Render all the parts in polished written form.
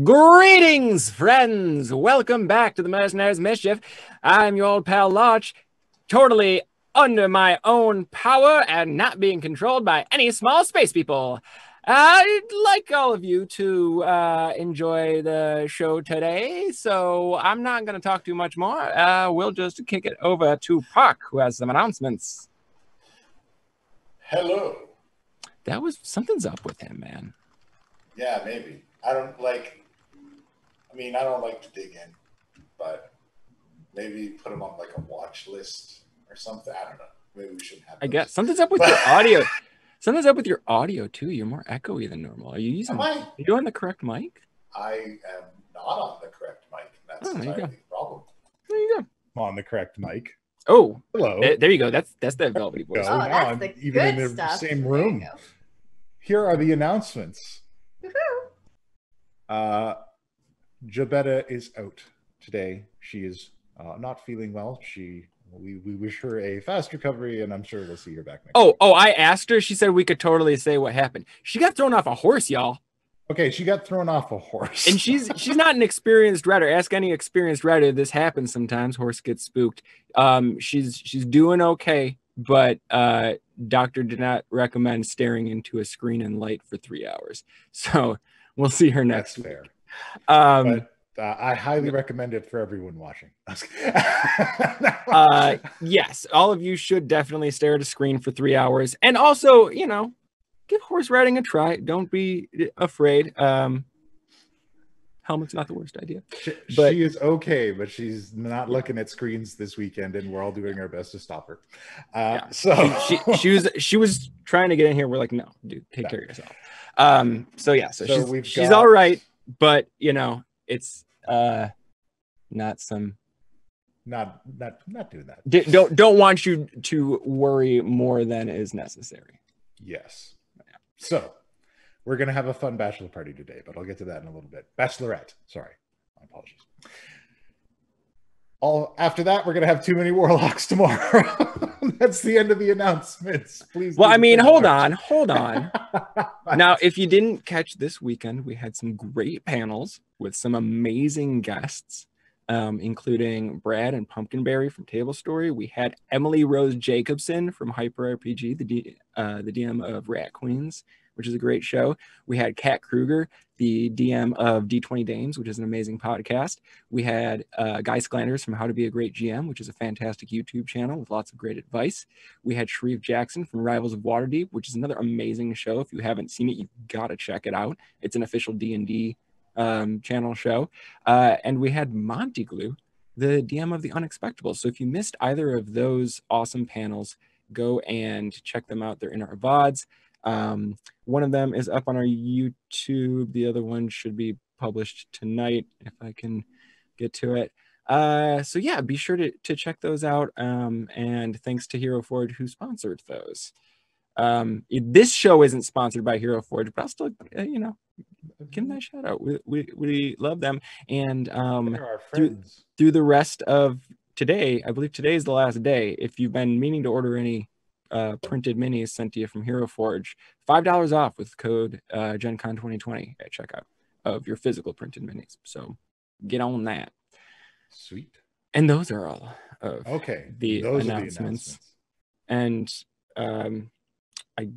Greetings, friends! Welcome back to the Mercenaries of Mischief. I'm your old pal Lodge, totally under my own power and not being controlled by any small space people. I'd like all of you to enjoy the show today, so I'm not going to talk too much more. We'll just kick it over to Park, who has some announcements. Hello. That was something's up with him, man. Yeah, maybe. I don't like to dig in, but maybe put him on like a watch list or something. I don't know. Maybe we shouldn't have those. I guess something's up with your audio. Something's up with your audio too. You're more echoey than normal. Are you on the correct mic? I am not on the correct mic. That's entirely the problem. There you go. I'm on the correct mic. Oh, hello. There you go. That's the velvety voice. Oh, that's the even in the stuff. Same room. Here are the announcements. Gilbetta is out today. She is not feeling well. We wish her a fast recovery, and I'm sure we'll see her back next week. I asked her. She said we could totally say what happened. She got thrown off a horse, y'all. Okay, she got thrown off a horse. And she's not an experienced rider. Ask any experienced rider. This happens sometimes. Horse gets spooked. She's doing okay, but doctor did not recommend staring into a screen and light for 3 hours. So we'll see her next week. Fair. But I highly recommend it for everyone watching. Yes, all of you should definitely stare at a screen for 3 hours. And also, give horse riding a try. Don't be afraid. Helmet's not the worst idea. She is okay, but she's not looking at screens this weekend, and we're all doing our best to stop her. So she was trying to get in here. We're like, no, dude, take care of yourself. So she's all right, but it's not doing that. Don't want you to worry more than is necessary. Yes. So we're going to have a fun bachelor party today, but I'll get to that in a little bit. Bachelorette. Sorry. My apologies. After that, we're going to have Too Many Warlocks tomorrow. That's the end of the announcements. Please. Well, hold on. Now, if you didn't catch this weekend, we had some great panels with some amazing guests, including Brad and Pumpkinberry from Table Story. We had Emily Rose Jacobson from Hyper RPG, the DM of Rat Queens, which is a great show. We had Kat Kruger, the DM of D20 Dames, which is an amazing podcast. We had Guy Sklanders from How to Be a Great GM, which is a fantastic YouTube channel with lots of great advice. We had Shreve Jackson from Rivals of Waterdeep, which is another amazing show. If you haven't seen it, you've got to check it out. It's an official D&D channel show. And we had Monty Glue, the DM of The Unexpectables. So if you missed either of those awesome panels, go and check them out. They're in our VODs. One of them is up on our YouTube. The other one should be published tonight if I can get to it. So yeah, be sure to check those out. And thanks to Hero Forge who sponsored those. This show isn't sponsored by Hero Forge, but I'll still give them a shout out. We love them. And through the rest of today, I believe today is the last day. If you've been meaning to order any printed minis sent to you from Hero Forge, $5 off with code GenCon 2020 at checkout of your physical printed minis. So get on that. Sweet. And those are all of the announcements. And I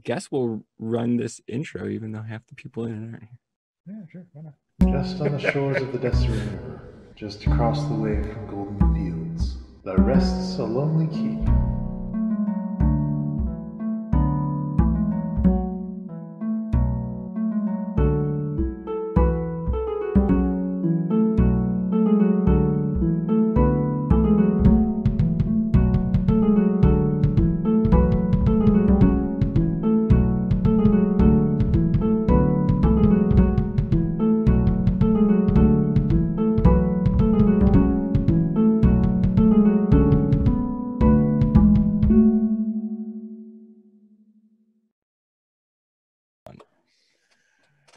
guess we'll run this intro even though half the people in it aren't here. Yeah, sure. Why not? Just on the shores of the Desiree River, just across the way from Golden Fields, there rests a lonely keep.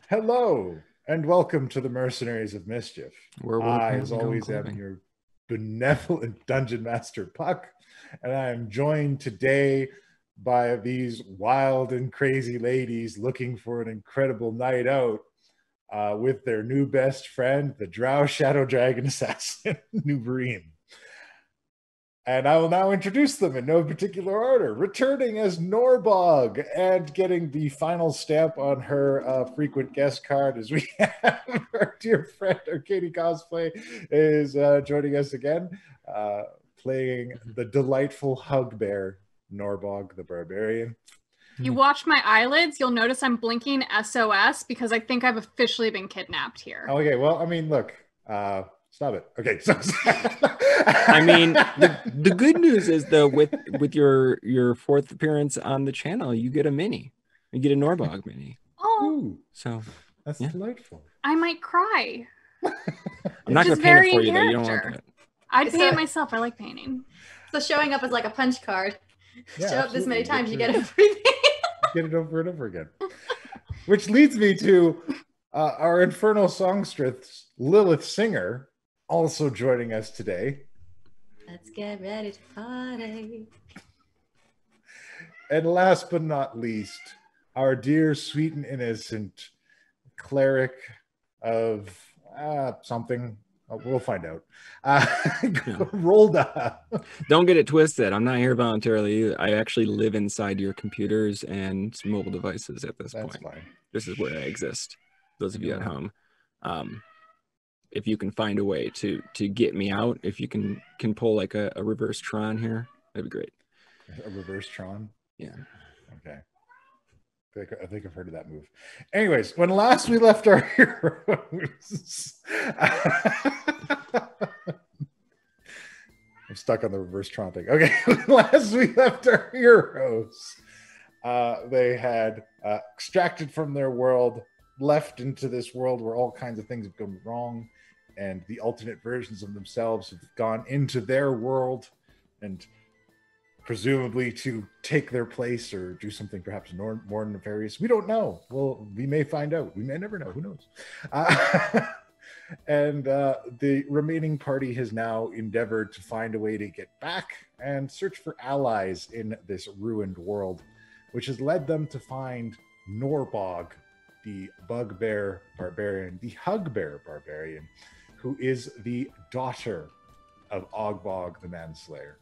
Hello, and welcome to the Mercenaries of Mischief. I, as always, am your benevolent Dungeon Master, Puck, and I am joined today by these wild and crazy ladies looking for an incredible night out. with their new best friend, the Drow Shadow Dragon Assassin, Nuvarim. And I will now introduce them in no particular order. Returning as Norbog and getting the final stamp on her frequent guest card as we have our dear friend Arcady Cosplay is joining us again, playing the delightful hug bear, Norbog the Barbarian. You watch my eyelids, you'll notice I'm blinking SOS because I think I've officially been kidnapped here. Okay, well, I mean, look, stop it. Okay, so I mean, the good news is though, with your fourth appearance on the channel, you get a mini. You get a Norbog mini. Oh, ooh, so that's delightful. I might cry. I'm not going to paint it for you though. You don't want that. I'd paint it myself. I like painting. So showing up is like a punch card. Yeah, show up this many times, you get it. everything. Get it over and over again. Which leads me to our infernal songstress, Lilith Singer, also joining us today. Let's get ready to party. And last but not least, our dear, sweet, and innocent cleric of something. We'll find out. Rolda. Don't get it twisted. I'm not here voluntarily. I actually live inside your computers and mobile devices at this point. Fine. This is where I exist. Those of you at home. If you can find a way to get me out, if you can pull like a reverse Tron here, that'd be great. A reverse Tron? Yeah. Okay. I think I've heard of that move. Anyways, when last we left our heroes, I'm stuck on the reverse Tron thing. Okay, when last we left our heroes, they had extracted from their world, left into this world where all kinds of things have gone wrong, and the alternate versions of themselves have gone into their world, and presumably to take their place or do something perhaps more nefarious. We don't know. Well, we may find out. We may never know. Who knows? And the remaining party has now endeavored to find a way to get back and search for allies in this ruined world, which has led them to find Norbog, the bugbear barbarian, the hugbear barbarian, who is the daughter of Ogbog the Manslayer.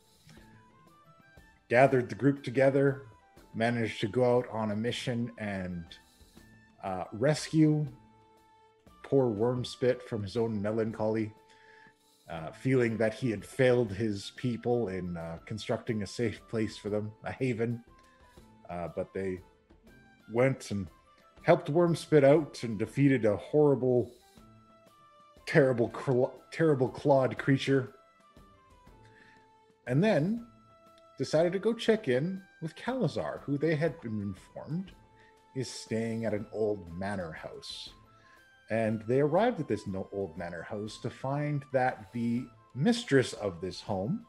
Gathered the group together, managed to go out on a mission and rescue poor Wormspit from his own melancholy, feeling that he had failed his people in constructing a safe place for them, a haven. But they went and helped Wormspit out and defeated a horrible, terrible clawed creature. And then decided to go check in with Calazar, who they had been informed is staying at an old manor house. And they arrived at this old manor house to find that the mistress of this home,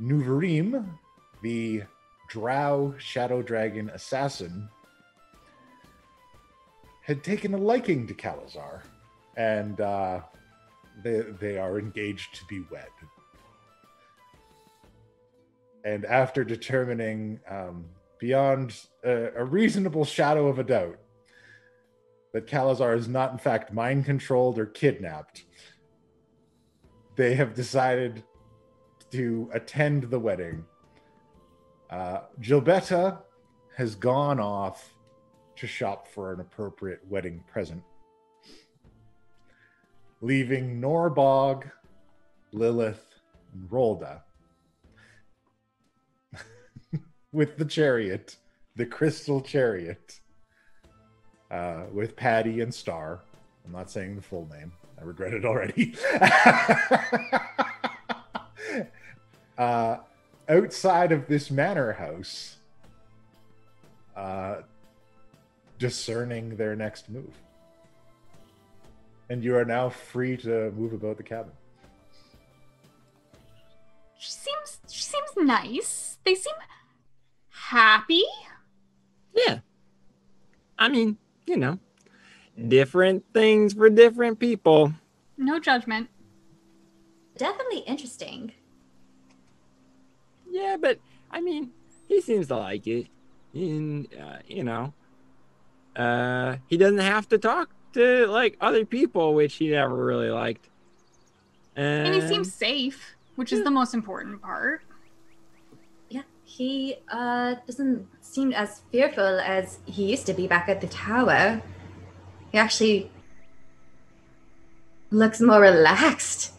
Nuvarim, the Drow Shadow Dragon Assassin, had taken a liking to Calazar, and they are engaged to be wed. And after determining beyond a reasonable shadow of a doubt that Calazar is not in fact mind-controlled or kidnapped, they have decided to attend the wedding. Gilbetta has gone off to shop for an appropriate wedding present, leaving Norbog, Lilith, and Rolda with the chariot, the crystal chariot, with Patty and Star. I'm not saying the full name. I regret it already. Outside of this manor house, discerning their next move. And you are now free to move about the cabin. She seems nice. They seem happy. Yeah. I mean, you know, different things for different people. No judgment. Definitely interesting. Yeah, but I mean, he seems to like it. And, you know, he doesn't have to talk to like other people, which he never really liked. And he seems safe, which is the most important part. Yeah, he doesn't seem as fearful as he used to be back at the tower. He actually looks more relaxed,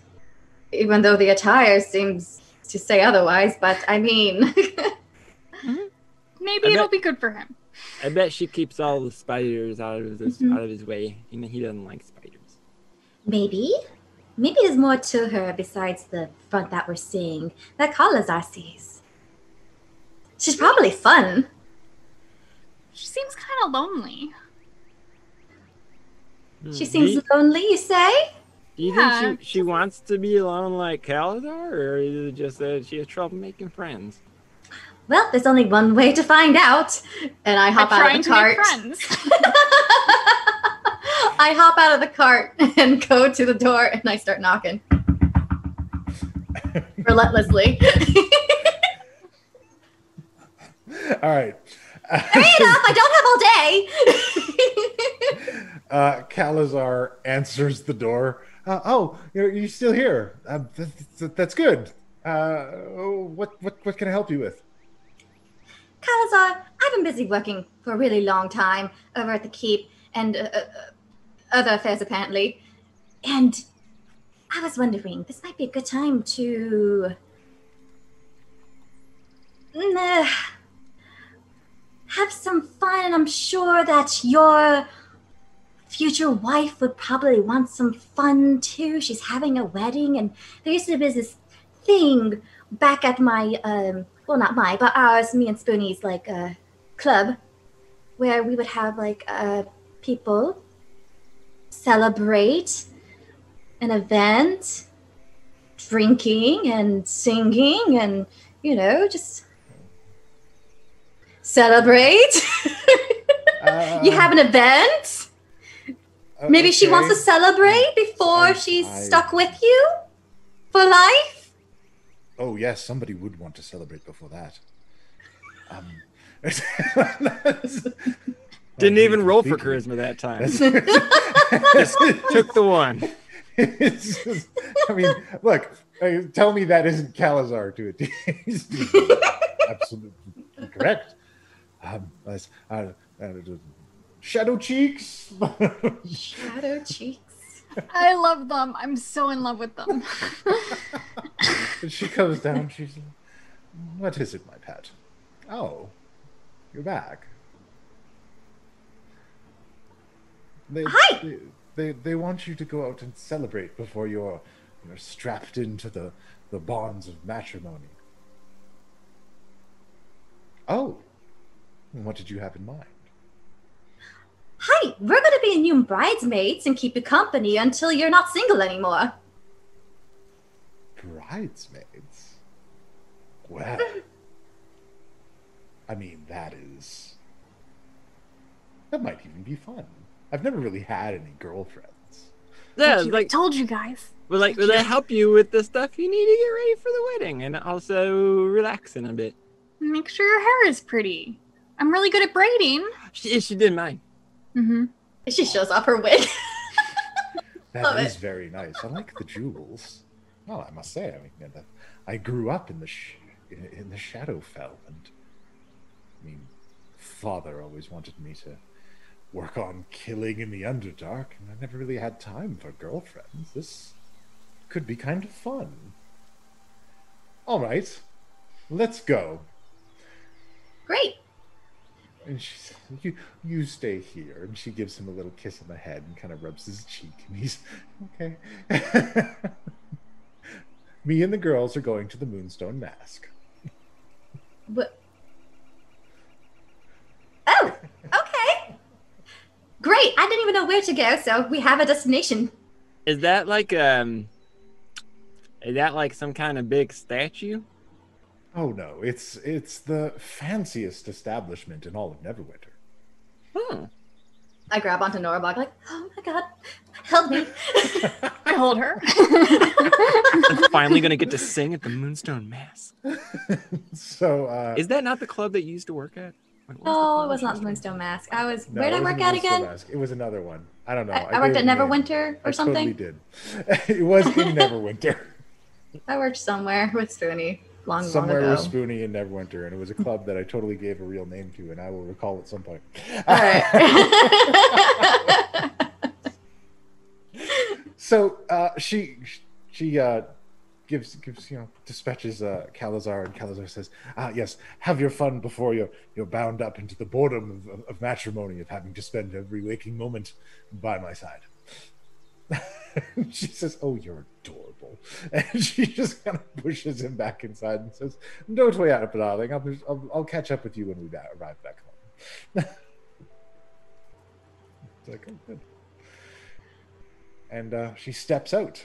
even though the attire seems to say otherwise. But I mean, maybe it'll be good for him. I bet she keeps all the spiders out of his way. He doesn't like spiders. maybe there's more to her besides the front that we're seeing. That Kalazar sees. She's probably fun. She seems kind of lonely. She seems lonely, you say? Do you think she wants to be alone like Kalazar, or is it just that she has trouble making friends? Well, there's only one way to find out. And I hop out of the cart. I hop out of the cart and go to the door and I start knocking. Relentlessly. All right. Hurry it up! I don't have all day. Kalazar answers the door. You're still here. That's good. What can I help you with? Kalazar, I've been busy working for a really long time over at the keep and other affairs apparently. And I was wondering, this might be a good time to have some fun. And I'm sure that your future wife would probably want some fun too. She's having a wedding, and there used to be this thing back at my well, not my, but ours, me and Spoonie's like club, where we would have like people celebrate an event, drinking and singing, and just celebrate. You have an event. Maybe she wants to celebrate before she's stuck with you for life. Oh, yes, somebody would want to celebrate before that. Didn't even roll for charisma that time. Just took the one. Look, tell me that isn't Kalazar to it. Absolutely correct. Shadow cheeks. Shadow cheeks. I love them. I'm so in love with them. She comes down. She's like, "What is it, my pet? Oh, you're back." Hi. They want you to go out and celebrate before you're strapped into the bonds of matrimony. Oh, what did you have in mind? Hi, we're going to be new bridesmaids and keep you company until you're not single anymore. Bridesmaids? Well, I mean, that might even be fun. I've never really had any girlfriends. Yeah, I told you guys. Will they help you with the stuff you need to get ready for the wedding and also relaxing a bit? Make sure your hair is pretty. I'm really good at braiding. She did mine. Mm-hmm. She shows off her wig. That is very nice. I like the jewels. Well, I must say, I grew up in the Shadowfell, and Father always wanted me to work on killing in the Underdark, and I never really had time for girlfriends. This could be kind of fun. All right, let's go. Great. And she says, you stay here. And she gives him a little kiss on the head and kind of rubs his cheek. And he's, okay. Me and the girls are going to the Moonstone Mask. What? Oh, okay. Great. I didn't even know where to go, so we have a destination. Is that like some kind of big statue? Oh no, it's the fanciest establishment in all of Neverwinter. Hmm. I grab onto Norbog like, oh my god, help me. I hold her. I'm finally gonna get to sing at the Moonstone Mask. So is that not the club that you used to work at? Oh, it was not the Moonstone Mask. No, where did I work at again? Mask. It was another one. I don't know. I worked at Neverwinter or something. I totally did. It was in Neverwinter. I worked somewhere with Spoonie long Somewhere ago. with Spoonie in Neverwinter, and it was a club that I totally gave a real name to, and I will recall at some point. All right. So she gives dispatches Calazar, and Calazar says, yes, have your fun before you're bound up into the boredom of matrimony, of having to spend every waking moment by my side. She says, oh, you're adorable. And she just kind of pushes him back inside and says, don't worry about it, darling. I'll catch up with you when we arrive back home. It's like, oh, good. And she steps out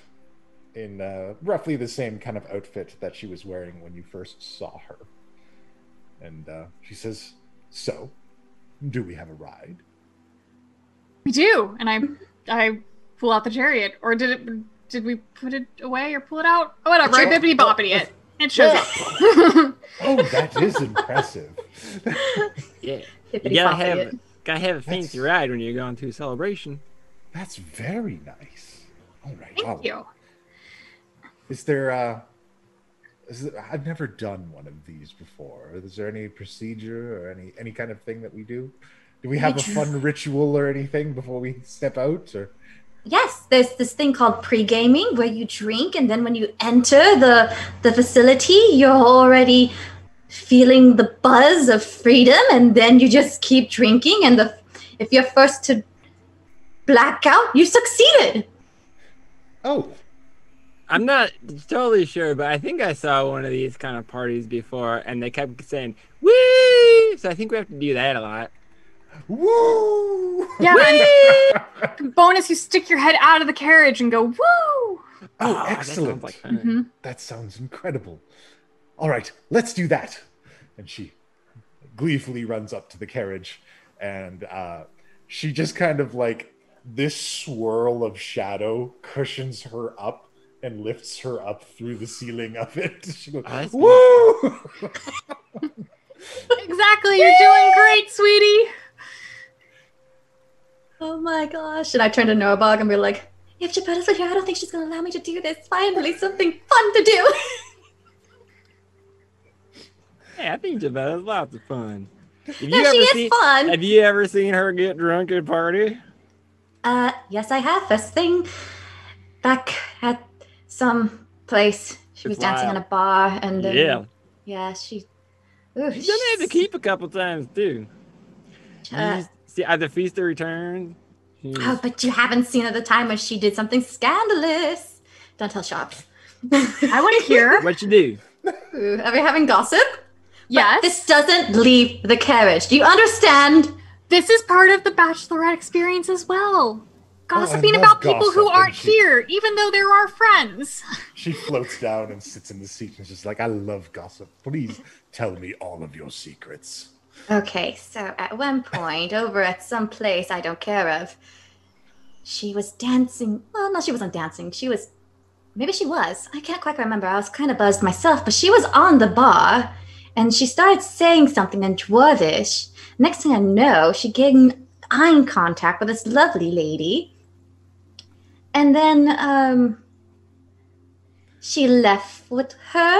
in roughly the same kind of outfit that she was wearing when you first saw her. And she says, so, do we have a ride? We do. And I pull out the chariot. Or did we put it away or pull it out? Oh, whatever. I bippity-boppity it. It shows up. Oh, that is impressive. Yeah. You gotta have a fancy ride when you're going to a celebration. That's very nice. All right. Thank you. Is there I've never done one of these before. Is there any procedure or any kind of thing that we do? Do we have a fun ritual or anything before we step out? Or Yes, there's this thing called pre-gaming where you drink, and then when you enter the facility, you're already feeling the buzz of freedom, and then you just keep drinking, and if you're first to black out, you succeeded. Oh. I'm not totally sure, but I think I saw one of these kind of parties before, and they kept saying, woo! So I think we have to do that a lot. Woo! Yeah, and bonus, you stick your head out of the carriage and go, woo! Oh, excellent. That sounds like fun. That sounds incredible. All right, let's do that. And she gleefully runs up to the carriage, and she just kind of like, this swirl of shadow cushions her up and lifts her up through the ceiling of it. She goes, woo! Exactly, you're doing great, sweetie. Oh my gosh. And I turn to Norbog and be like, if Gilbetta's here, I don't think she's going to allow me to do this. Finally, something fun to do. Hey, I think Gilbetta's lots of fun. She is fun. Have you ever seen her get drunk at a party? Yes, I have. First thing, back at some place, she was dancing in a bar, and yeah, she. Ooh, she's done it to keep a couple times too. See, at the Feast of Return. Oh, but you haven't seen at the time when she did something scandalous. Don't tell Shops. I want to hear. What you do? Ooh, are we having gossip? Yes. But this doesn't leave the carriage. Do you understand? This is part of the Bachelorette experience as well. Gossiping about people who aren't here, even though they're our friends. She floats down and sits in the seat and is just like, I love gossip. Please tell me all of your secrets. Okay, so at one point, over at some place I don't care of, she was dancing. Well, no, she wasn't dancing. Maybe she was. I can't quite remember. I was kind of buzzed myself, but she was on the bar, and she started saying something in Dwarvish. Next thing I know, she gained eye contact with this lovely lady. And then she left with her.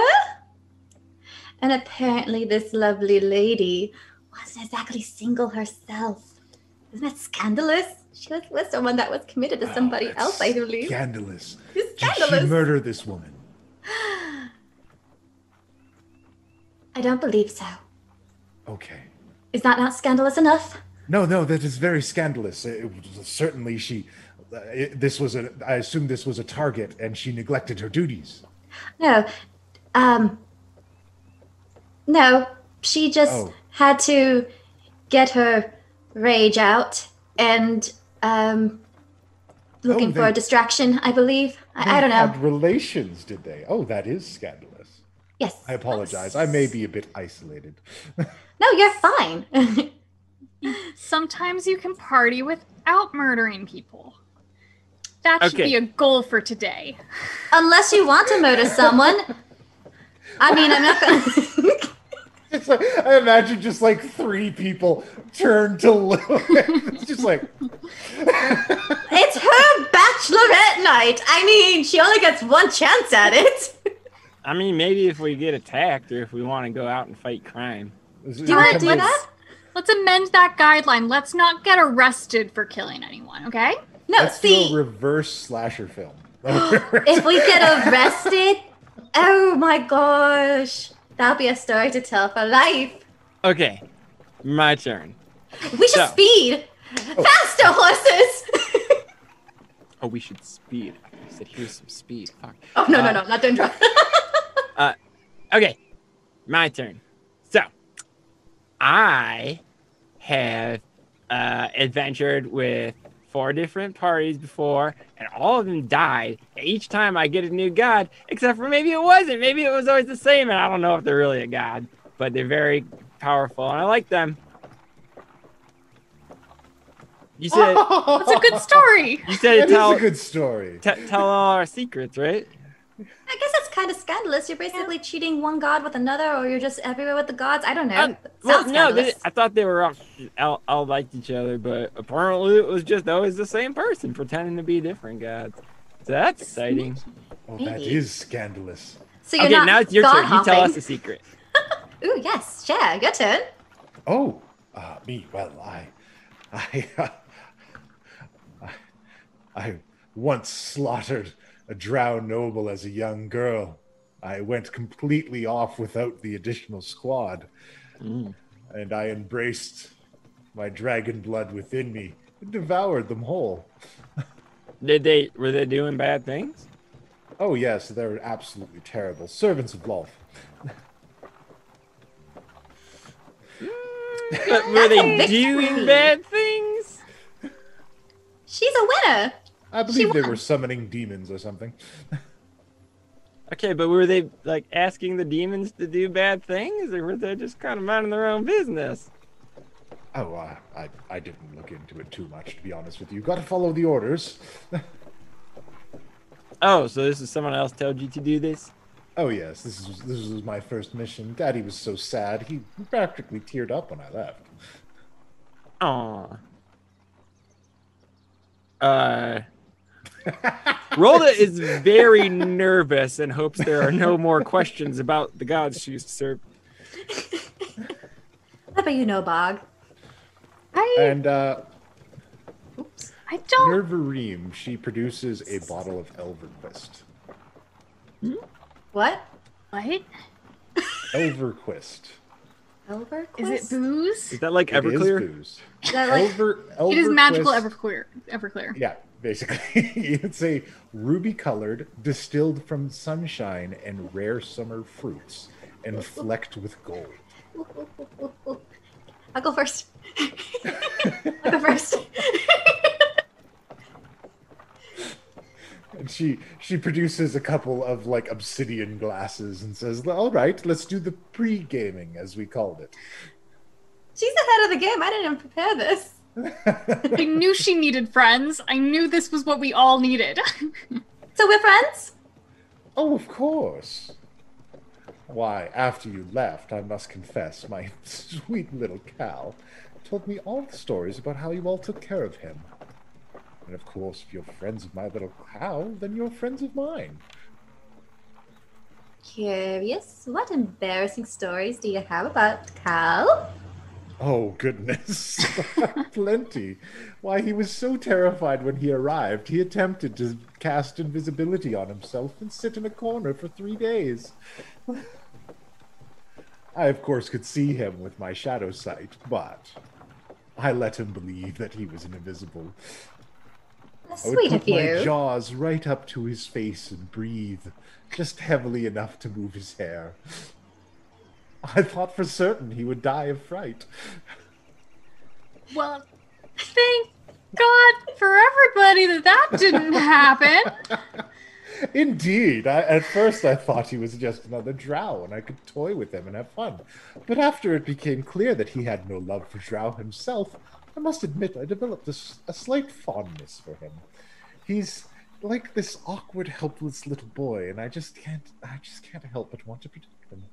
And apparently this lovely lady wasn't exactly single herself. Isn't that scandalous? She was with someone that was committed to somebody else, I believe. Scandalous. It's Did scandalous. she murder this woman? I don't believe so. Okay. Is that not scandalous enough? No, that is very scandalous. Certainly I assume this was a target and she neglected her duties. No. No, she just had to get her rage out and looking for a distraction, I believe. I don't know. Had relations, did they? Oh, that is scandalous. Yes. I apologize. I may be a bit isolated. No, you're fine. Sometimes you can party without murdering people. That should be a goal for today. Unless you want to murder someone. I mean, I'm not going to... It's like, I imagine just like 3 people turn to Lilith. It's just like It's her bachelorette night. I mean, she only gets one chance at it. I mean, maybe if we get attacked or if we want to go out and fight crime. Do you want to do that? Let's amend that guideline. Let's not get arrested for killing anyone, okay? No, let's do a reverse slasher film. If we get arrested, oh my gosh. That'll be a story to tell for life. Okay, my turn. We should speed. Faster, horses. Oh, we should speed. I said, here's some speed. Fuck. Oh, no, not doing drugs. Okay, my turn. So, I have adventured with 4 different parties before, and all of them died. Each time I get a new god, except for maybe it wasn't. Maybe it was always the same, and I don't know if they're really a god, but they're very powerful, and I like them. You said it's a good story. You said It is a good story. Tell all our secrets, right? I guess that's kind of scandalous. You're basically cheating one god with another, or you're just everywhere with the gods. I don't know. Sounds scandalous. I thought they were all liked each other, but apparently it was just always the same person pretending to be different gods. So that's exciting. Oh, that is scandalous. So you're okay, not now it's your turn. You tell us the secret. Ooh, yes, share. Your turn. Oh, me. Well, I once slaughtered a drow noble as a young girl. I went completely off without the additional squad. And I embraced my dragon blood within me and devoured them whole. Were they doing bad things? Oh yes, they were absolutely terrible. Servants of Lolth. But were they doing bad things? She's a winner. I believe they were summoning demons or something. Okay, but were they like asking the demons to do bad things, or were they just kind of minding their own business? Oh, I didn't look into it too much, to be honest with you. Got to follow the orders. Oh, so this is someone else told you to do this? Oh yes, this was my first mission. Daddy was so sad; he practically teared up when I left. Aww. Rolda is very nervous and hopes there are no more questions about the gods she used to serve. How about you, Norbog? And Oops. I don't. Nervareem, she produces a bottle of Elverquist. What? What? Elverquist. Elverquist? Is it booze? Is that like It Everclear? is booze. Is that like... It is magical Elverquist- Everclear. Yeah, basically. It's a ruby-colored, distilled from sunshine and rare summer fruits, and flecked with gold. I'll go first. I'll go first. And she produces a couple of like obsidian glasses and says, "All right, let's do the pre-gaming, as we called it." She's ahead of the game. I didn't even prepare this. I knew she needed friends. I knew this was what we all needed. So we're friends? Oh, of course. Why, after you left, I must confess, my sweet little Cal told me all the stories about how you all took care of him. And of course, if you're friends of my little Cal, then you're friends of mine. Curious. What embarrassing stories do you have about Cal? Oh, goodness. Plenty. Why, he was so terrified when he arrived, he attempted to cast invisibility on himself and sit in a corner for 3 days. I, of course, could see him with my shadow sight, but I let him believe that he was invisible. That's I would sweet put of you. my jaws right up to his face and breathe, just heavily enough to move his hair. I thought for certain he would die of fright. Well, thank God for everybody that didn't happen. Indeed. At first I thought he was just another drow and I could toy with him and have fun. But after it became clear that he had no love for drow himself, I must admit I developed a slight fondness for him. He's like this awkward, helpless little boy, and I just can't help but want to protect him.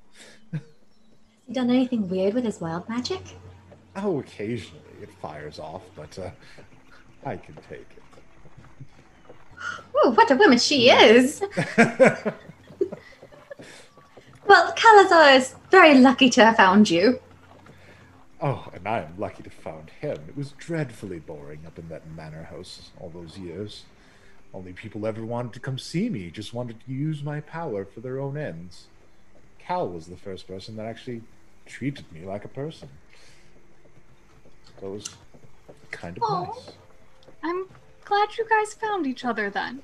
he done anything weird with his wild magic? Oh, occasionally it fires off, but I can take it. Ooh, what a woman she is! Well, Calazar is very lucky to have found you. Oh, and I am lucky to have found him. It was dreadfully boring up in that manor house all those years. Only people ever wanted to come see me, just wanted to use my power for their own ends. Cal was the first person that actually treated me like a person. So it was kind of nice. I'm glad you guys found each other then.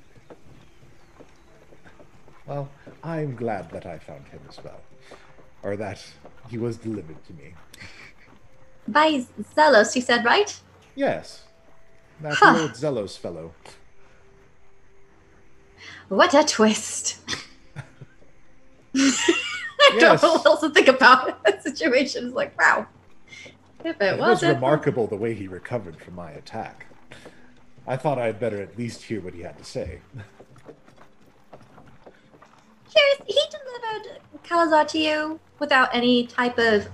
Well, I'm glad that I found him as well. Or that he was delivered to me. By Zelos, you said, right? Yes. That Huh. old Zelos fellow. What a twist. I don't Yes. know what else to think about it. That situation is like, wow. If it It was wasn't... remarkable the way he recovered from my attack. I thought I'd better at least hear what he had to say. Curious, he delivered Calazar to you without any type of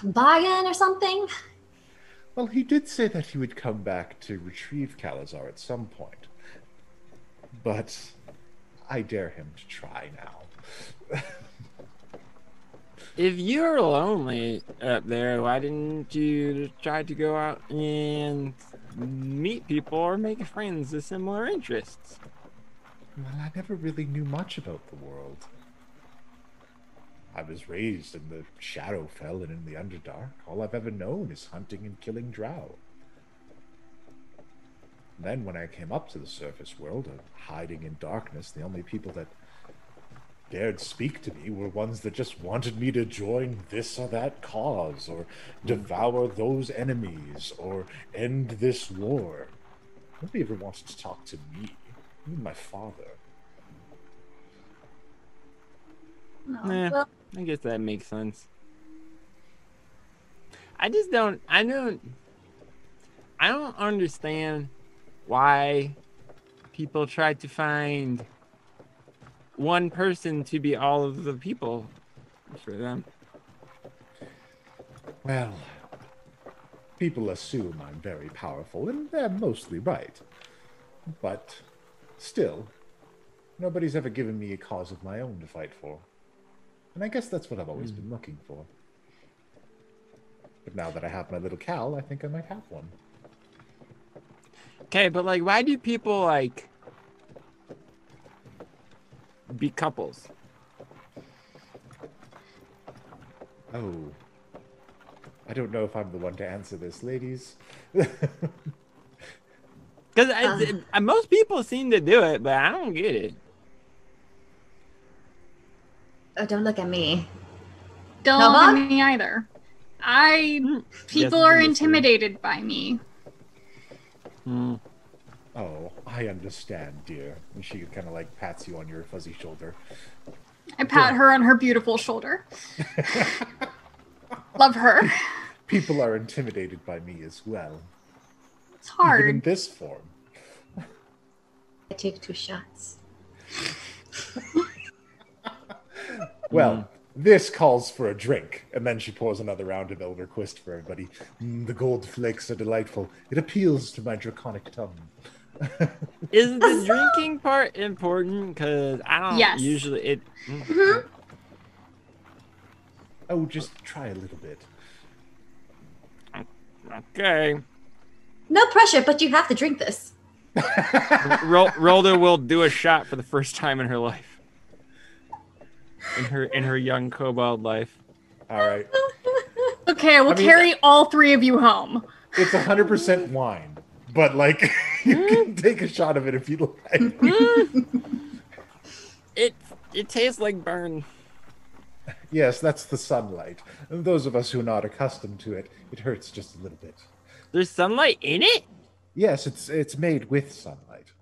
bargain or something? Well, he did say that he would come back to retrieve Calazar at some point. But I dare him to try now. If you're lonely up there, why didn't you try to go out and meet people or make friends with similar interests? Well, I never really knew much about the world. I was raised in the Shadowfell and in the Underdark. All I've ever known is hunting and killing drow. Then when I came up to the surface world, hiding in darkness, the only people that dared speak to me were ones that just wanted me to join this or that cause, or devour those enemies, or end this war. Nobody ever wanted to talk to me, even my father. No. Yeah. Well, I guess that makes sense. I just don't. I don't understand why people try to find one person to be all of the people for them. Well, people assume I'm very powerful, and they're mostly right. But still, nobody's ever given me a cause of my own to fight for. And I guess that's what I've always been looking for. But now that I have my little Cal, I think I might have one. Okay, but like, why do people like be couples? Oh. I don't know if I'm the one to answer this, ladies. Because most people seem to do it, but I don't get it. oh, don't look at me. Don't No, look at Mom? me either. People Yes, are yes, intimidated by me. Oh, I understand, dear. And she kind of like pats you on your fuzzy shoulder. I pat her on her beautiful shoulder. Love her. People are intimidated by me as well. It's Even in hard. this form. I take 2 shots. Well, this calls for a drink. And then she pours another round of Elder Quist for everybody. The gold flakes are delightful. It appeals to my draconic tongue. Is the drinking part important? Because I don't Yes. usually. Oh, just try a little bit. Okay. No pressure, but you have to drink this. Rolda will do a shot for the first time in her life. In her young kobold life. All right. Okay, we'll I mean- carry all 3 of you home. It's 100% wine. But, like, you can take a shot of it if you like. It tastes like burn. Yes, that's the sunlight. And those of us who are not accustomed to it, it hurts just a little bit. There's sunlight in it? Yes, it's made with sunlight.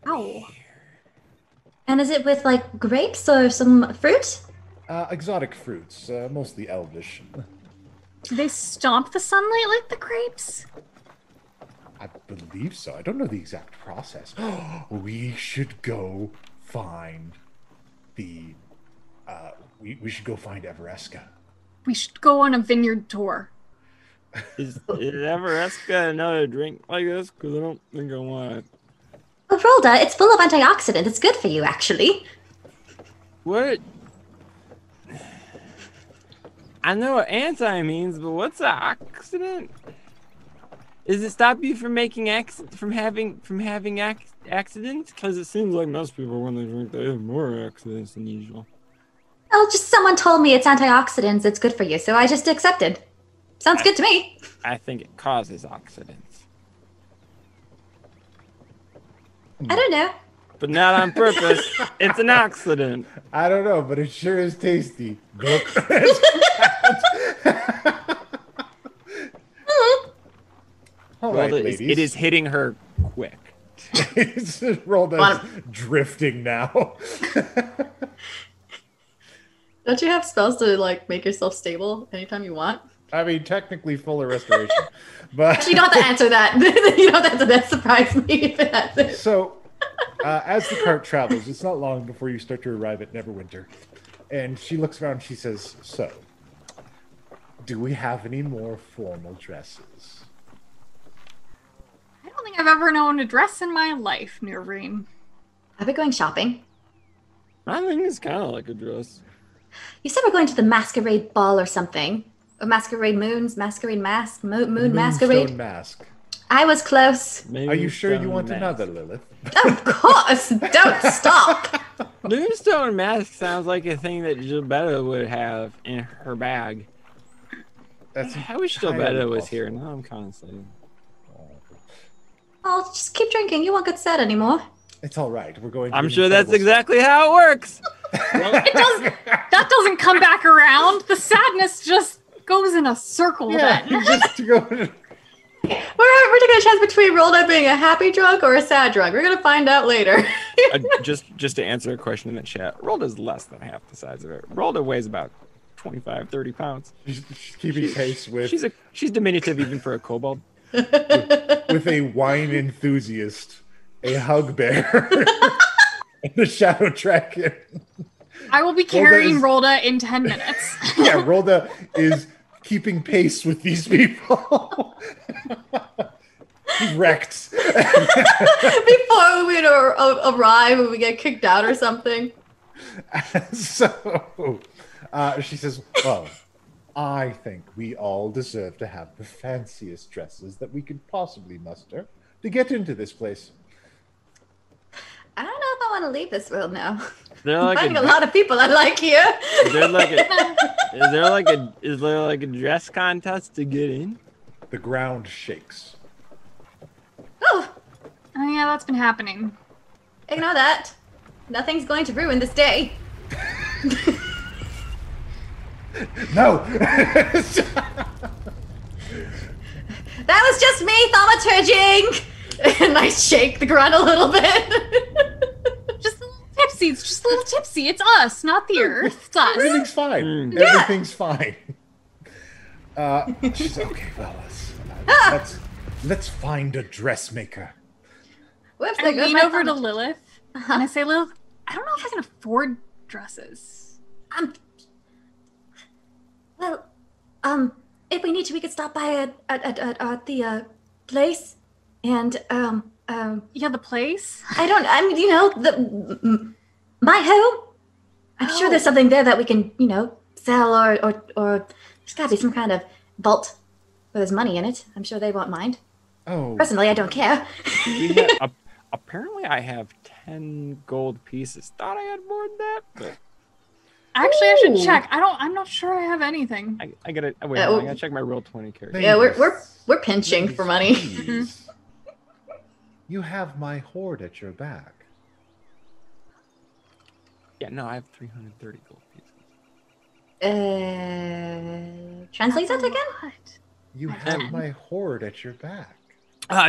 Ow. And is it with, like, grapes or some fruit? Exotic fruits, mostly elvish. Do they stomp the sunlight like the grapes? I believe so. I don't know the exact process. We should go find the. We should go find Everesca. We should go on a vineyard tour. Is Everesca another drink like this? Because I don't think I want it. Well, Rolda, it's full of antioxidants. It's good for you, actually. What? I know what anti means, but what's an oxidant? Does it stop you from making having accidents? Because it seems like most people, when they drink, they have more accidents than usual. Well, just someone told me it's antioxidants. It's good for you, so I just accepted. Sounds good to me. I think it causes oxidants. I don't know. But not on purpose. It's an oxidant. I don't know, but it sure is tasty. All right, ladies. It is hitting her quick. Rolda's drifting now. Don't you have spells to like make yourself stable anytime you want? I mean, technically full of restoration, but You don't have to answer that. You don't have to. That surprised me if that's it. So, as the cart travels, it's not long before you start to arrive at Neverwinter. And she looks around and she says, so, do we have any more formal dresses? I don't think I've ever known a dress in my life, Nureen. Are we going shopping? I think it's kind of like a dress. You said we're going to the masquerade ball or something. Or masquerade moons, masquerade mask, moon masquerade. Moonstone mask. I was close. Are you sure you want Mask. another, Lilith? Of course. Don't stop. Moonstone mask sounds like a thing that Gilbetta would have in her bag. I wish Gilbetta was here. Now I'm kind of saying. Oh, just keep drinking. You won't get sad anymore. It's all right. We're going. To I'm an sure that's incredible exactly how it works. That doesn't come back around. The sadness just goes in a circle then. just to go. We're taking a chance between Rolda being a happy drunk or a sad drunk. We're gonna find out later. Just to answer a question in the chat, Rolda's less than half the size of it. Rolda weighs about 25, 30 pounds. She's keeping pace with She's diminutive even for a kobold. with a wine enthusiast, a hug bear, and a shadow dragon. I will be carrying Rolda in 10 minutes. Yeah, Rolda is keeping pace with these people. He's wrecked. Before we arrive and we get kicked out or something. So she says, well, I think we all deserve to have the fanciest dresses that we could possibly muster to get into this place. I don't know if I want to leave this world now. They're like Finding a lot of people I like here. Is there like a dress contest to get in? The ground shakes. Oh, Oh yeah, that's been happening. ignore that. Nothing's going to ruin this day. No! That was just me thaumaturging. And I shake the ground a little bit. Just a little tipsy. It's just a little tipsy. It's us, not the earth. It's us. Everything's fine. Everything's fine. She's okay, fellas. Let's find a dressmaker. Whoops, I there goes lean my over to thumb. Lilith and I say, Lilith, I don't know if I can afford dresses. Well, if we need to, we could stop by at the place, and Yeah, the place. My home. I'm sure there's something there that we can, sell or there's gotta be some kind of vault where there's money in it. I'm sure they won't mind. Oh, Personally, I don't care. Apparently, I have 10 gold pieces. Thought I had more than that, but Actually, I should check. I'm not sure I have anything. I gotta wait. I gotta check my Roll20 character. Yeah, we're pinching for money. please. You have my hoard at your back. Yeah, no, I have 330 gold pieces. Translate that again? What? You have my hoard at your back.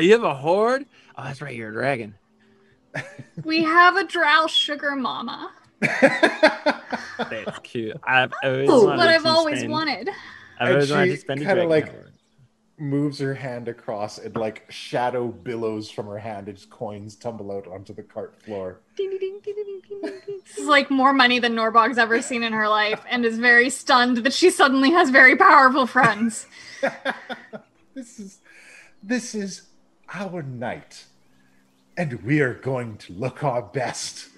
You have a hoard? Oh, that's right. You're a dragon. We have a drow sugar mama. That's cute. I've always What wanted I've to always spend- wanted. I've always And wanted she to spend a kinda dragon like- hoard. moves her hand across and like shadow billows from her hand as coins tumble out onto the cart floor. Ding, ding, ding, ding, ding, ding, ding. This is like more money than Norbog's ever seen in her life, and is very stunned that she suddenly has very powerful friends. This is our night, and we are going to look our best.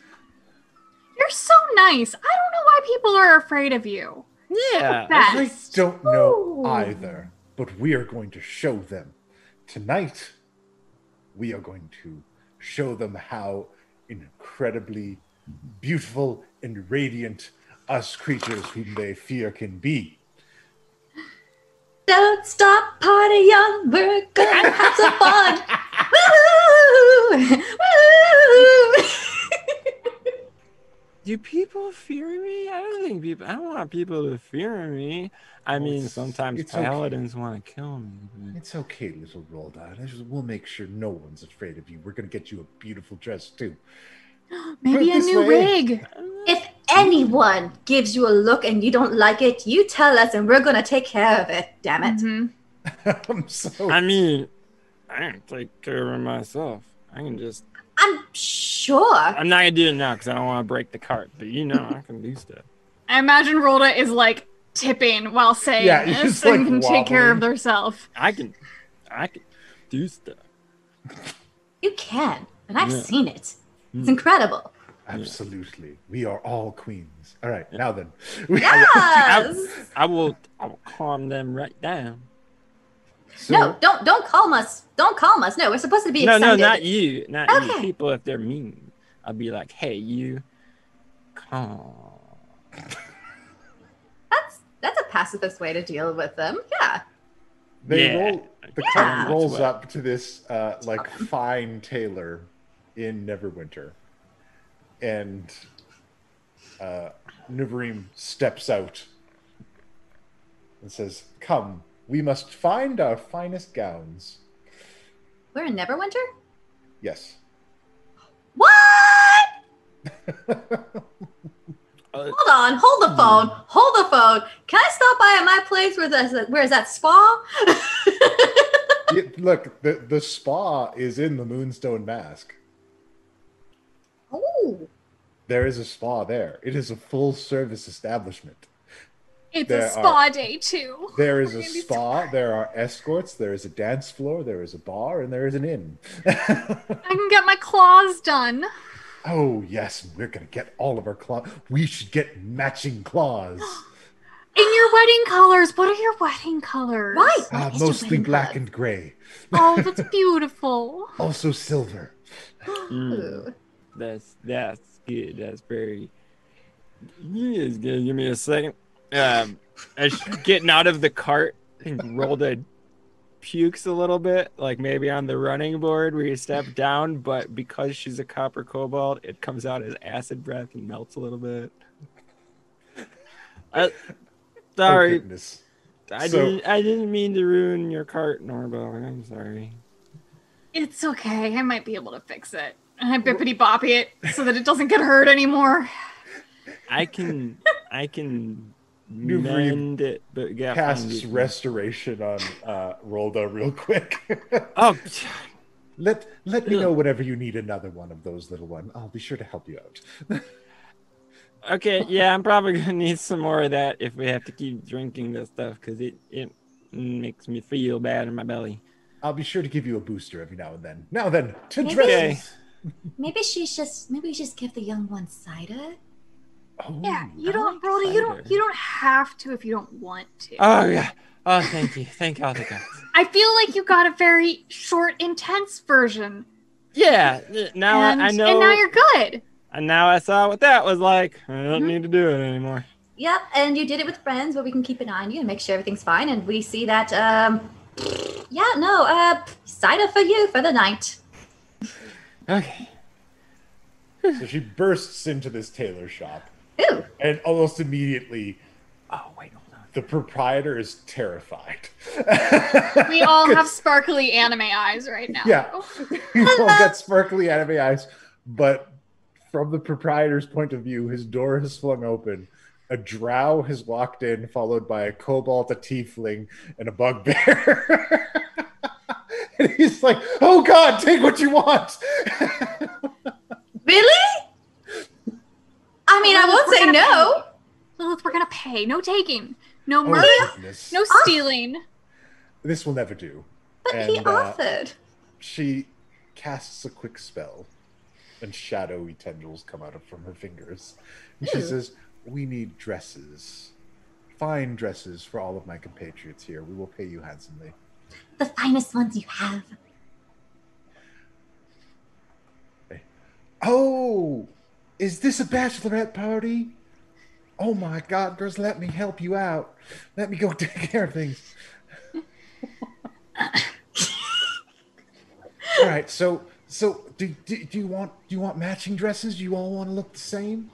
You're so nice. I don't know why people are afraid of you. Yeah. I don't know either, but we are going to show them. Tonight, we are going to show them how incredibly beautiful and radiant us creatures whom they fear can be. Don't stop, party young, we're gonna have some fun. Woo! Woo! Do people fear me? I don't want people to fear me. I mean, sometimes paladins want to kill me. But... It's okay, little Rolda. We'll make sure no one's afraid of you. We're going to get you a beautiful dress, too. Maybe a new rig. If anyone gives you a look and you don't like it, you tell us and we're going to take care of it, damn it. Mm-hmm. I mean, I can take care of myself. I can just... I'm sure. I'm not going to do it now because I don't want to break the cart, but I can do stuff. I imagine Rolda is like tipping while saying this and can take care of herself. I can do stuff. You can, and I've seen it. It's incredible. Absolutely. We are all queens. All right, now then. Yes! I will calm them right down. So, no, don't calm us. Don't calm us. No, we're supposed to be excited. No, not you. Not you. Okay. People, if they're mean, I'll be like, hey, you, calm. That's a pacifist way to deal with them. Yeah. The cart rolls up to this fine tailor in Neverwinter, and Nuvarim steps out and says, "Come, we must find our finest gowns." We're in Neverwinter? Yes. What? Hold on, hold the phone. Can I stop by at my place? Where's that spa? Look, the spa is in the Moonstone Mask. Oh. There is a spa there. It is a full-service establishment. It's a spa day, too. There is a spa, there are escorts, there is a dance floor, there is a bar, and there is an inn. I can get my claws done. Oh, yes, we're going to get all of our claws. We should get matching claws. In your wedding colors. What are your wedding colors? Right. Mostly black and gray. Oh, that's beautiful. Also silver. That's good. That's very... You just give me a second. As she's getting out of the cart, I think Rolda pukes a little bit, like maybe on the running board where you step down, but because she's a copper kobold, it comes out as acid breath and melts a little bit. Sorry. Oh, I didn't mean to ruin your cart, Norbog. I'm sorry. It's okay. I might be able to fix it. And I bippity boppy it so that it doesn't get hurt anymore. I can mend it, but casts restoration on Rolda real quick. Oh, let me know whenever you need another one of those, little one. I'll be sure to help you out. Okay, yeah, I'm probably gonna need some more of that if we have to keep drinking this stuff because it makes me feel bad in my belly. I'll be sure to give you a booster every now and then. Now then, to dresses. Maybe we just give the young one cider. Oh, Yeah, you don't, Rolda. You don't have to if you don't want to. Oh yeah. Oh, thank you. Thank all the gods. I feel like you got a very short, intense version. Yeah. Now I know. And now you're good. And now I saw what that was like. I don't need to do it anymore. Yep, and you did it with friends where we can keep an eye on you and make sure everything's fine. And we see that, cider for you for the night. Okay. So she bursts into this tailor shop. Ooh. And almost immediately, Oh, wait, hold on. the proprietor is terrified. We all have sparkly anime eyes right now. Yeah. You all got sparkly anime eyes. But from the proprietor's point of view, his door is flung open a drow has walked in, followed by a kobold, a tiefling, and a bugbear. And he's like, "Oh God, take what you want." Really? I mean, I won't say no. Lilith, we're gonna pay. No taking. No Oh, murder. goodness. No stealing. This will never do. But he offered. She casts a quick spell, and shadowy tendrils come out from her fingers. And she says, "We need dresses. Fine dresses for all of my compatriots here. We will pay you handsomely." The finest ones you have. Oh, is this a bachelorette party? Oh my God, girls, let me help you out. Let me go take care of things. All right, so do you want matching dresses? Do you all want to look the same?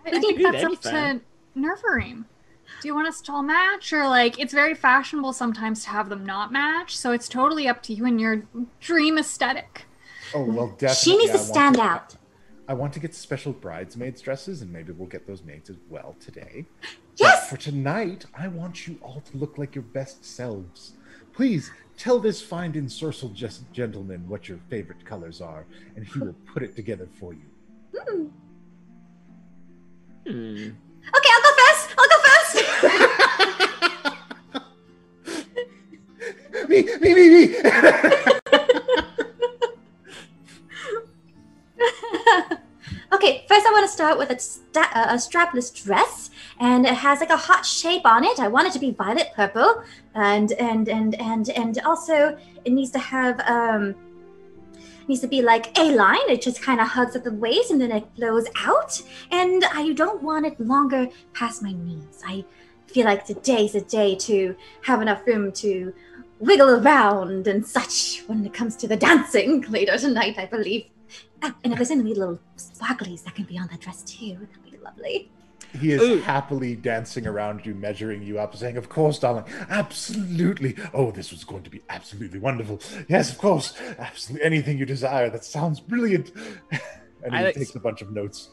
I think that's up to Nervarim. Do you want us to all match, or like it's very fashionable sometimes to have them not match? So it's totally up to you and your dream aesthetic. Oh well, definitely. She needs to stand out. I want to get special bridesmaids dresses, and maybe we'll get those made as well today. Yes! But for tonight, I want you all to look like your best selves. Please tell this fine ensorcelled gentleman what your favorite colors are, and he will put it together for you. Okay, I'll go first. Me. Okay, first I want to start with a strapless dress, and it has like a hot shape on it. I want it to be violet purple, and also it needs to have needs to be like a line. It just kind of hugs at the waist and then it flows out, and I don't want it longer past my knees. I feel like today's a day to have enough room to wiggle around and such when it comes to the dancing later tonight, I believe. And if there's any little sparklies that can be on that dress too, that'd be lovely. He is happily dancing around you, measuring you up, saying, "Of course, darling, absolutely. Oh, this was going to be absolutely wonderful. Yes, of course, absolutely anything you desire. That sounds brilliant." And he takes a bunch of notes.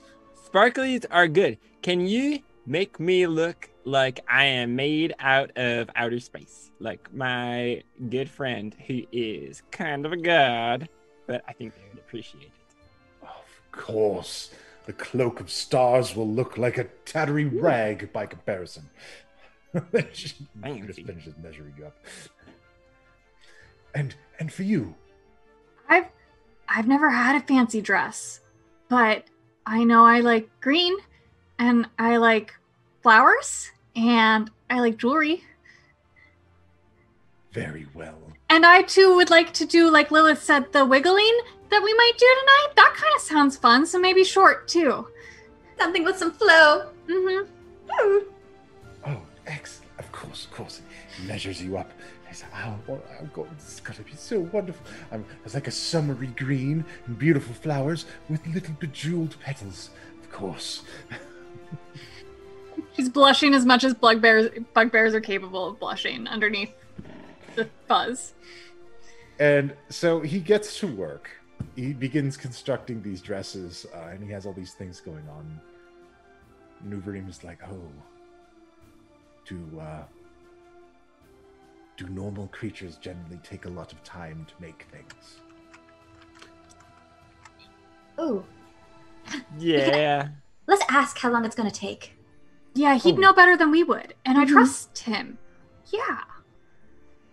Sparklies are good. Can you make me look like I am made out of outer space? Like my good friend who is kind of a god, but I think they would appreciate it. Of course. The cloak of stars will look like a tattery rag by comparison. Just finishes measuring you up. And for you? I've never had a fancy dress, but I know I like green, and I like flowers, and I like jewelry. Very well. And I too would like to do, like Lilith said, the wiggling that we might do tonight. That kind of sounds fun, so maybe short too. Something with some flow. Mm-hmm. Oh, excellent. Of course. He measures you up. He says, this is going to be so wonderful. It's like a summery green and beautiful flowers with little bejeweled petals. Of course. She's blushing as much as bugbears are capable of blushing underneath the fuzz. And so he gets to work. He begins constructing these dresses, and he has all these things going on. Nuvarim is like, "Oh, do normal creatures generally take a lot of time to make things?" Ooh. Yeah. Let's ask how long it's going to take. Yeah, he'd know better than we would, and I trust him. Yeah.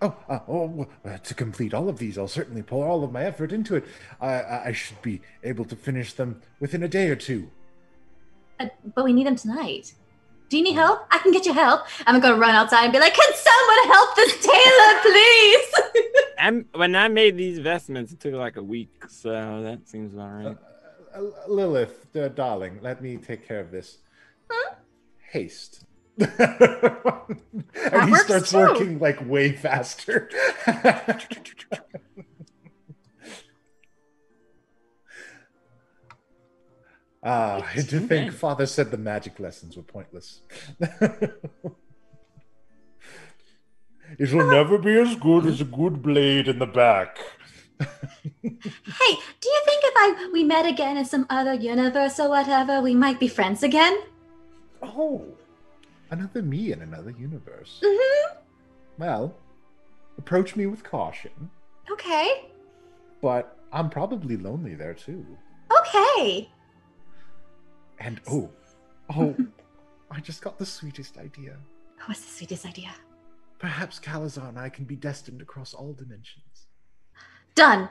To complete all of these, I'll certainly pour all of my effort into it. I should be able to finish them within a day or two. But we need them tonight. Do you need help? I can get you help. I'm going to run outside and be like, "Can someone help this tailor, please?" When I made these vestments, it took like a week, so that seems about right. Lilith, darling, let me take care of this. Haste. And he starts working like way faster. I do think Father said the magic lessons were pointless. It will never be as good as a good blade in the back. Hey, do you think if we met again in some other universe or whatever, we might be friends again? Oh, Another me in another universe. Mm-hmm. Well, approach me with caution. Okay. But I'm probably lonely there too. Okay. And I just got the sweetest idea. What's the sweetest idea? Perhaps Calazar and I can be destined across all dimensions. Done.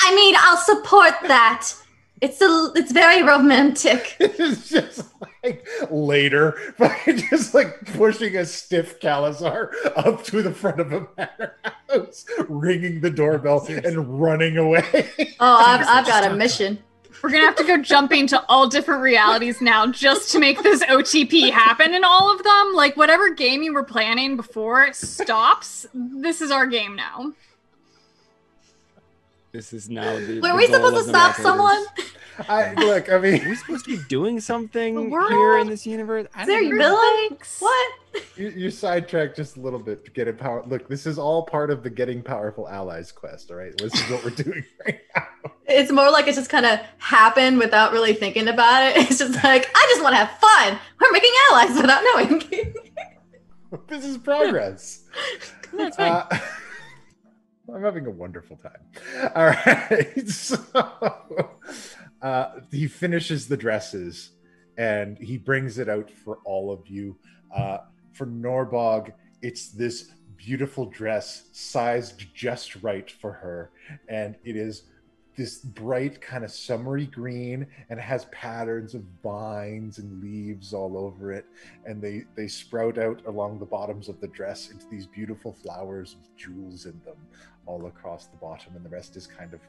I mean, I'll support that. It's very romantic. It's just like later, but just like pushing a stiff Calazar up to the front of a manor house, ringing the doorbell and running away. Oh, I've got a mission. We're gonna have to go jumping to all different realities now just to make this OTP happen in all of them. Like whatever game you were planning before it stops, this is our game now. This is now the. Were we supposed to stop someone? I mean, are we supposed to be doing something world? Here in this universe? Is there a villain? What? you sidetracked just a little bit to get it power. Look, this is all part of the Getting Powerful Allies quest, all right? This is what we're doing right now. It's more like it just kind of happened without really thinking about it. It's just like, I just want to have fun. We're making allies without knowing. This is progress. That's fine. I'm having a wonderful time. All right. So he finishes the dresses and he brings it out for all of you. For Norbog, it's this beautiful dress sized just right for her. And it is this bright kind of summery green and it has patterns of vines and leaves all over it. And they sprout out along the bottoms of the dress into these beautiful flowers with jewels in them all across the bottom. And the rest is kind of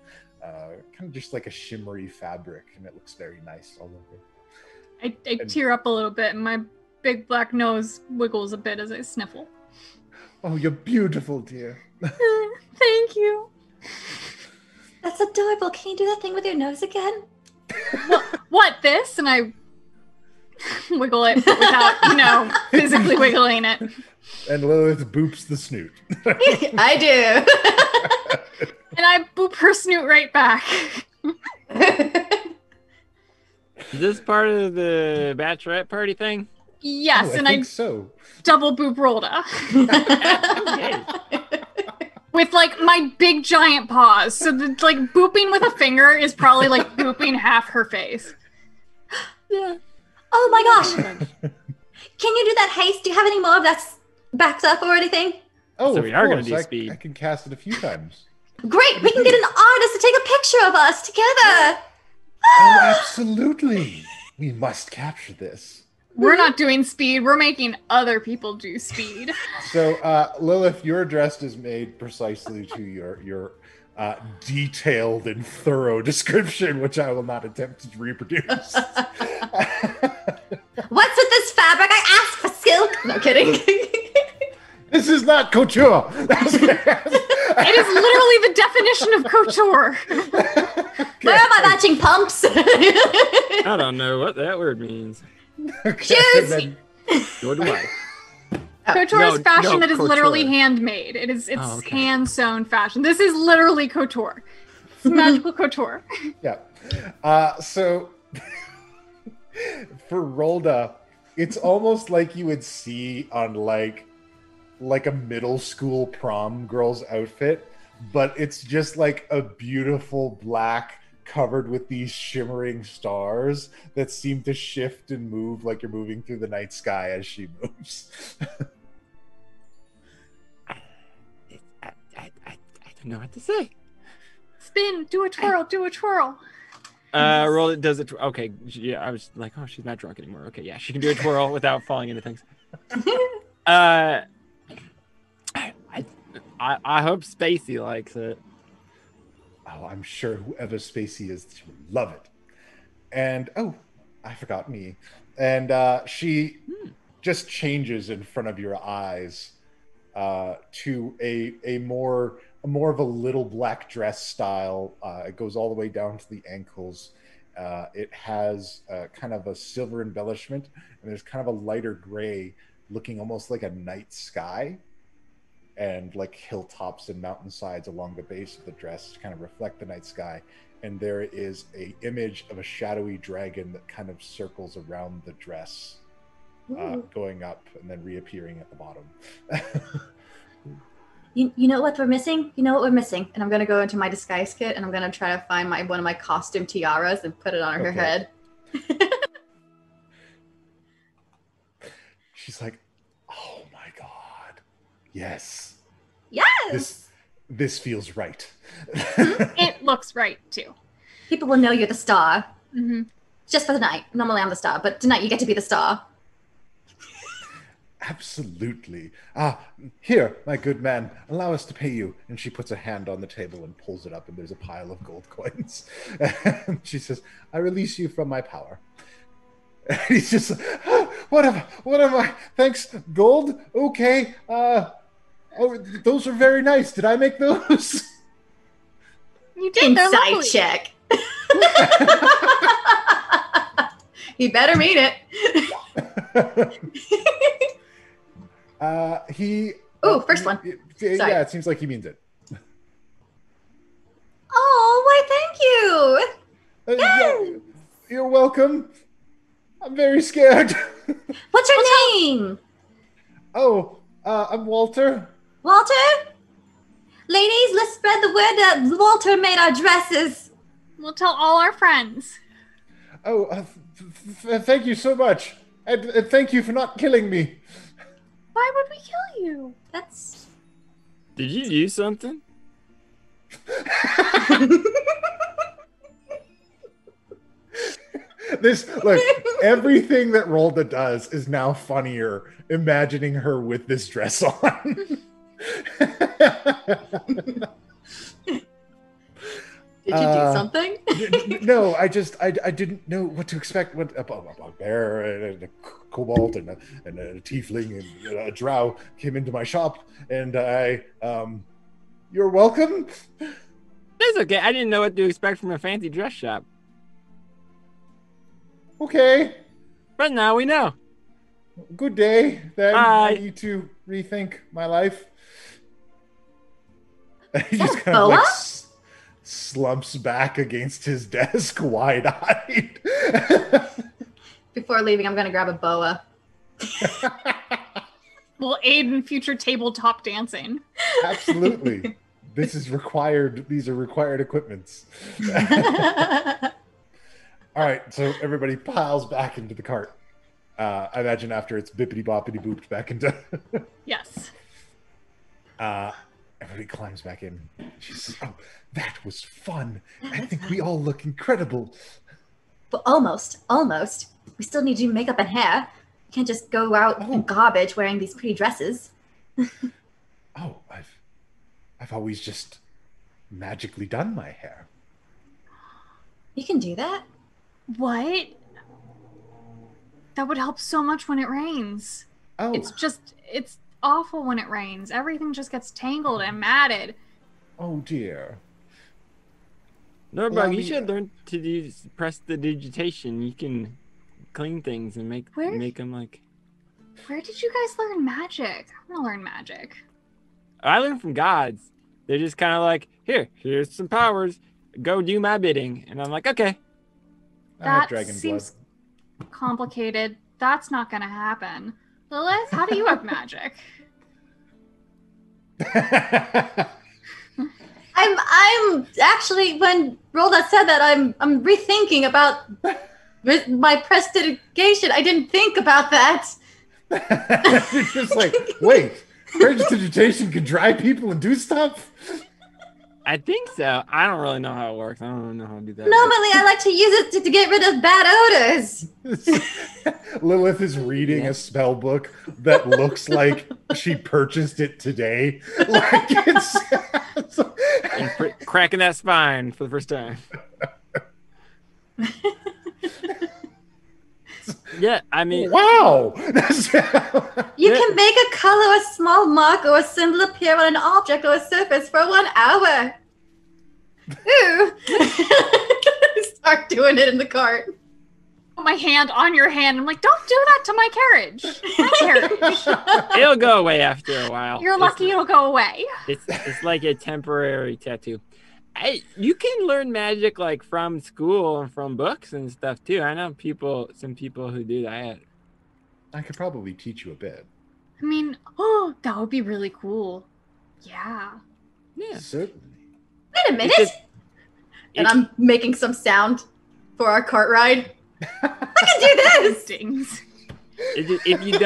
just like a shimmery fabric. And it looks very nice all over. I tear up a little bit and my big black nose wiggles a bit as I sniffle. Oh, you're beautiful, dear. Thank you. That's adorable. Can you do that thing with your nose again? What, this? And I wiggle it without, physically wiggling it. And Lilith boops the snoot. I do. And I boop her snoot right back. Is this part of the Bachelorette party thing? Yes, I and think I so. double boop Rolda. Okay. With like my big giant paws. So the booping with a finger is probably like booping half her face. Yeah. Oh my gosh. Can you do that haste? Do you have any more of that backed up or anything? Oh, So of we are gonna course. do speed. I can cast it a few times. Great. We can get an artist to take a picture of us together. Oh, absolutely. We must capture this. We're not doing speed. We're making other people do speed. So, Lilith, your dress is made precisely to your detailed and thorough description, which I will not attempt to reproduce. What's with this fabric? I asked for silk. No kidding. This is not couture. It is literally the definition of couture. Where are my matching pumps? I don't know what that word means. Shoes! Nor do I. Couture is fashion that is couture. literally handmade. It's hand sewn fashion. This is literally couture. It's magical couture. Yeah. So for Rolda, it's almost like you would see on like a middle school prom girl's outfit, but it's just like a beautiful black covered with these shimmering stars that seem to shift and move like you're moving through the night sky as she moves. I don't know what to say. Spin, do a twirl, do a twirl. Roll it. Does it? Okay. Yeah, I was like, oh, she's not drunk anymore. Okay, yeah, she can do a twirl without falling into things. I hope Spacey likes it. Oh, I'm sure whoever Spacey is, she would love it. And I forgot me. And she just changes in front of your eyes to a more of a little black dress style. It goes all the way down to the ankles. It has kind of a silver embellishment, and there's kind of a lighter gray, looking almost like a night sky. and like hilltops and mountainsides along the base of the dress to kind of reflect the night sky. And there is a image of a shadowy dragon that kind of circles around the dress, going up and then reappearing at the bottom. You know what we're missing? You know what we're missing? And I'm going to go into my disguise kit and I'm going to try to find one of my costume tiaras and put it on her head. She's like, oh my God. Yes. Yes! This feels right. It looks right, too. People will know you're the star. Mm-hmm. Just for the night. Normally I'm the star, but tonight you get to be the star. Absolutely. Here, my good man, allow us to pay you. And she puts a hand on the table and pulls it up, and there's a pile of gold coins. And she says, I release you from my power. And he's just, what am I? Thanks, gold? Okay. Those are very nice. Did I make those? You did. Insight check. You better mean it. First one. Yeah, it seems like he means it. Oh, why thank you. Yes. You're welcome. I'm very scared. What's your name? I'm Walter. Walter? Ladies, let's spread the word that Walter made our dresses. We'll tell all our friends. Thank you so much. And thank you for not killing me. Why would we kill you? Did you do something? Everything that Rolda does is now funnier imagining her with this dress on. Did you do something? No, I didn't know what to expect. What a bear and a kobold and a tiefling and a drow came into my shop, and you're welcome. It's okay. I didn't know what to expect from a fancy dress shop. Okay. But now we know. Good day. Then Bye. I need to rethink my life. He Is just that kind of boa? like slumps back against his desk, wide-eyed. Before leaving, I'm going to grab a boa. We'll aid in future tabletop dancing. Absolutely. These are required equipments. All right, so everybody piles back into the cart. I imagine after it's bippity-boppity booped back into... Yes. Everybody climbs back in. She says, oh, that was fun. I think we all look incredible. But almost. We still need to do makeup and hair. You can't just go out in garbage wearing these pretty dresses. Oh, I've always just magically done my hair. You can do that? What? That would help so much when it rains. Oh. It's awful when it rains. Everything just gets tangled and matted. Oh, dear. Norbog, you should learn to press the digitation. You can clean things and make them like... Where did you guys learn magic? I want to learn magic. I learned from gods. They're just kind of like, here's some powers. Go do my bidding. And I'm like, okay. That seems complicated. That's not going to happen. Lilith, how do you have magic? I'm actually, when Rolda said that, I'm rethinking about my prestidigitation. I didn't think about that. It's just like, wait, prestidigitation can dry people and do stuff? I think so. I don't really know how it works. I don't know how to do that. Normally, I like to use it to get rid of bad odors. Lilith is reading a spell book that looks like she purchased it today. Like it's and cracking that spine for the first time. Yeah, I mean... Wow! You can make a color, a small mark, or a symbol appear on an object or a surface for 1 hour. Ooh! Start doing it in the cart. my hand on your hand. I'm like, don't do that to my carriage. My carriage. It'll go away after a while. You're lucky it'll go away. It's like a temporary tattoo. You can learn magic like from school and from books and stuff too. I know some people who do that. I could probably teach you a bit. I mean, that would be really cool. Yeah. Yeah. Certainly. Wait a minute. And I'm making some sound for our cart ride. I can do this. Stings. If you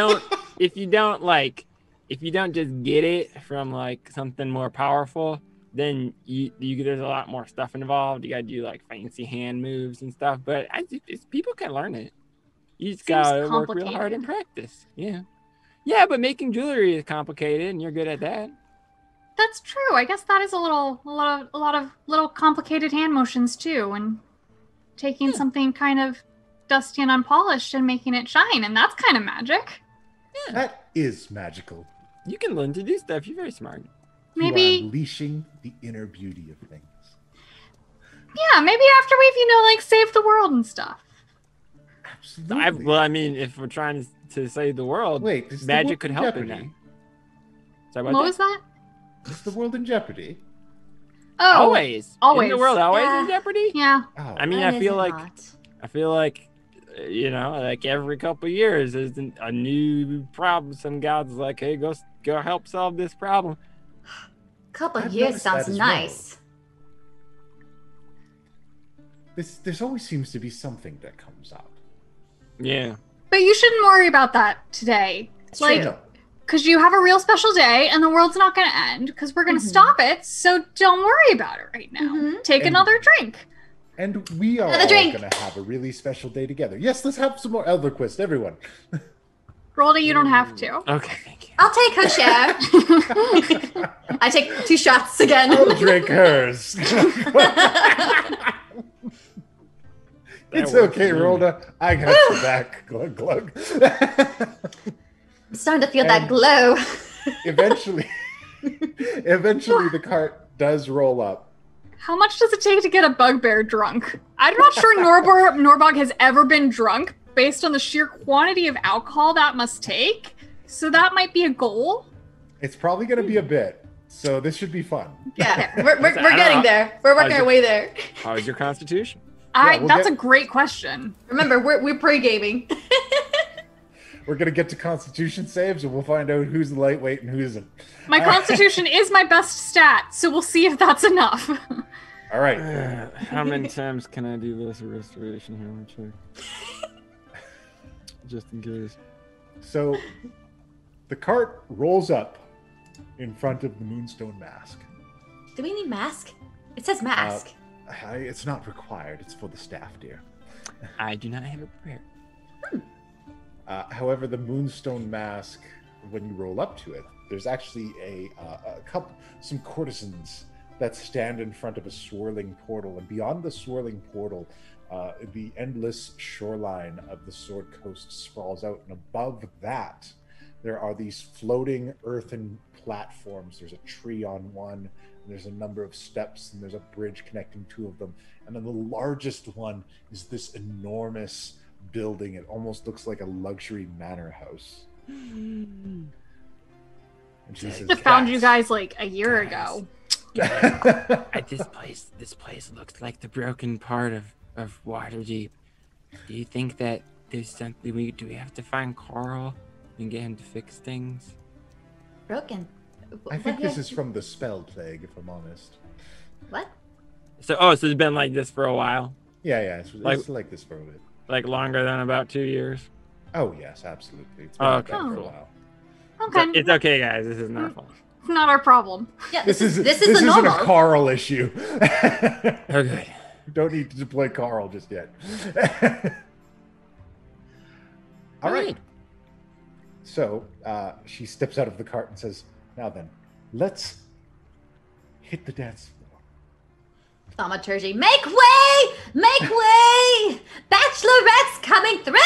don't just get it from like something more powerful, then there's a lot more stuff involved. You gotta do like fancy hand moves and stuff. But people can learn it. You just gotta work real hard and practice. Yeah. Yeah, but making jewelry is complicated, and you're good at that. That's true. I guess that is a lot of little complicated hand motions too, and taking something kind of dusty and unpolished and making it shine, and that's kind of magic. Yeah. That is magical. You can learn to do stuff. You're very smart. Maybe you are unleashing the inner beauty of things. Yeah, maybe after we've saved the world and stuff. Absolutely. I mean, if we're trying to save the world, magic could help in that. Sorry, what was that? Is the world in jeopardy? Oh, always. Isn't the world always in jeopardy? Yeah. Oh. I mean, I feel like like every couple of years there's a new problem. Some god's like, hey, go help solve this problem. Couple of years sounds nice. Well. There's always seems to be something that comes up. Yeah. But you shouldn't worry about that today. Because you have a real special day and the world's not going to end because we're going to stop it. So don't worry about it right now. Take another drink. And we are all going to have a really special day together. Yes, let's have some more ElderQuest, everyone. Rolda, you don't have to. Okay, thank you. I'll take her share. I take 2 shots again. I'll drink hers. It's okay, Rolda. I got your back. Glug, glug. I'm starting to feel that glow. Eventually, the cart does roll up. How much does it take to get a bugbear drunk? I'm not sure Norbog has ever been drunk based on the sheer quantity of alcohol that must take. So that might be a goal. It's probably going to be a bit. So this should be fun. Yeah, we're getting there. We're working our way there. How is your constitution? That's a great question. Remember, we're pre-gaming. We're going to get to constitution saves and we'll find out who's lightweight and who isn't. My constitution is my best stat, so we'll see if that's enough. All right. How many times can I do this restoration here? Let me check. Just in case. So the cart rolls up in front of the Moonstone Mask. Do we need mask? It says mask. It's not required. It's for the staff, dear. I do not have a prayer. However, the Moonstone Mask, when you roll up to it, there's actually some courtesans that stand in front of a swirling portal, and beyond the swirling portal, the endless shoreline of the Sword Coast sprawls out, and above that, there are these floating earthen platforms. There's a tree on one, and there's a number of steps, and there's a bridge connecting 2 of them, and then the largest one is this enormous building. It almost looks like a luxury manor house. And she says, found you guys like a year ago. This place looks like the broken part of Waterdeep. Do you think that there's something do we have to find Carl and get him to fix things? Broken. I think this is from the spell plague, if I'm honest. What? So it's been like this for a while? Yeah, it's like this for a bit. Like longer than about 2 years? Oh, yes, absolutely. It's been like that for a while. Okay. It's okay, guys. This isn't our fault. It's not our problem. Yeah, this isn't normal. a Carl issue. Okay. Don't need to deploy Carl just yet. All right. So she steps out of the cart and says, now then, let's hit the dance floor. Thaumaturgy. Make way! Make way! Bachelorette's coming through!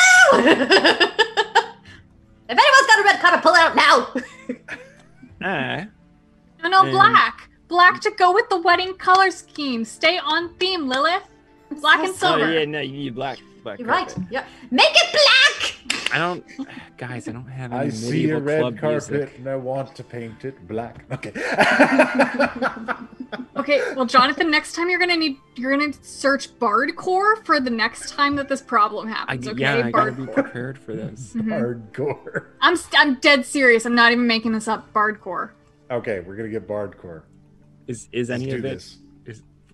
If anyone's got a red carpet, pull it out now! No, black. Black to go with the wedding color scheme. Stay on theme, Lilith. Black and silver. Oh yeah, no, you need black. You're carpet. right. Yeah. Make it black! I don't, guys. I don't have any I see a medieval red club carpet music. and I want to paint it black. Okay. Okay, well, Jonathan, next time you're gonna search Bardcore for the next time that this problem happens. Okay, Yeah, I gotta be Bardcore. prepared for this. Hardcore. I'm dead serious. I'm not even making this up. Bardcore. Okay, we're gonna get bardcore. Is Let's any do of it this.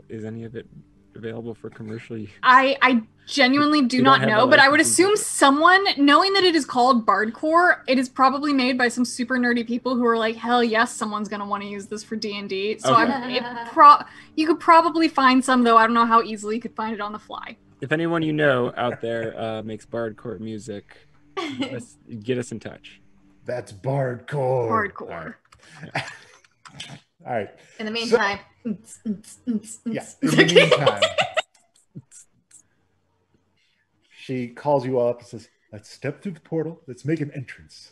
is any of it available for commercially? I genuinely do You not don't have know, the but I would license assume to do it. someone, knowing that it is called Bardcore, it is probably made by some super nerdy people who are like, hell yes, someone's gonna want to use this for D&D. So Okay. you could probably find some, though I don't know how easily you could find it on the fly. If anyone you know out there makes bardcore music, get us in touch. That's bardcore. Hardcore. All right. In the meantime. Yeah. In the meantime, she calls you up and says, "Let's step through the portal. Let's make an entrance."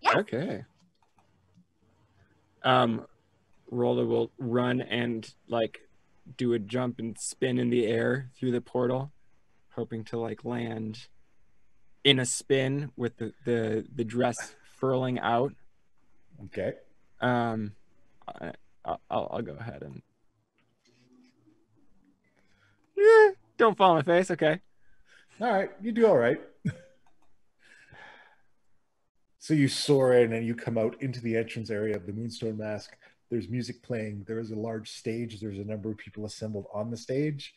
Yeah. Okay. Rolda will run and like do a jump and spin in the air through the portal, hoping to like land in a spin with the dress furling out. Okay. I'll go ahead and don't fall on my face. Okay. All right. You do all right. So you soar in and you come out into the entrance area of the Moonstone Mask. There's music playing. There is a large stage. There's a number of people assembled on the stage.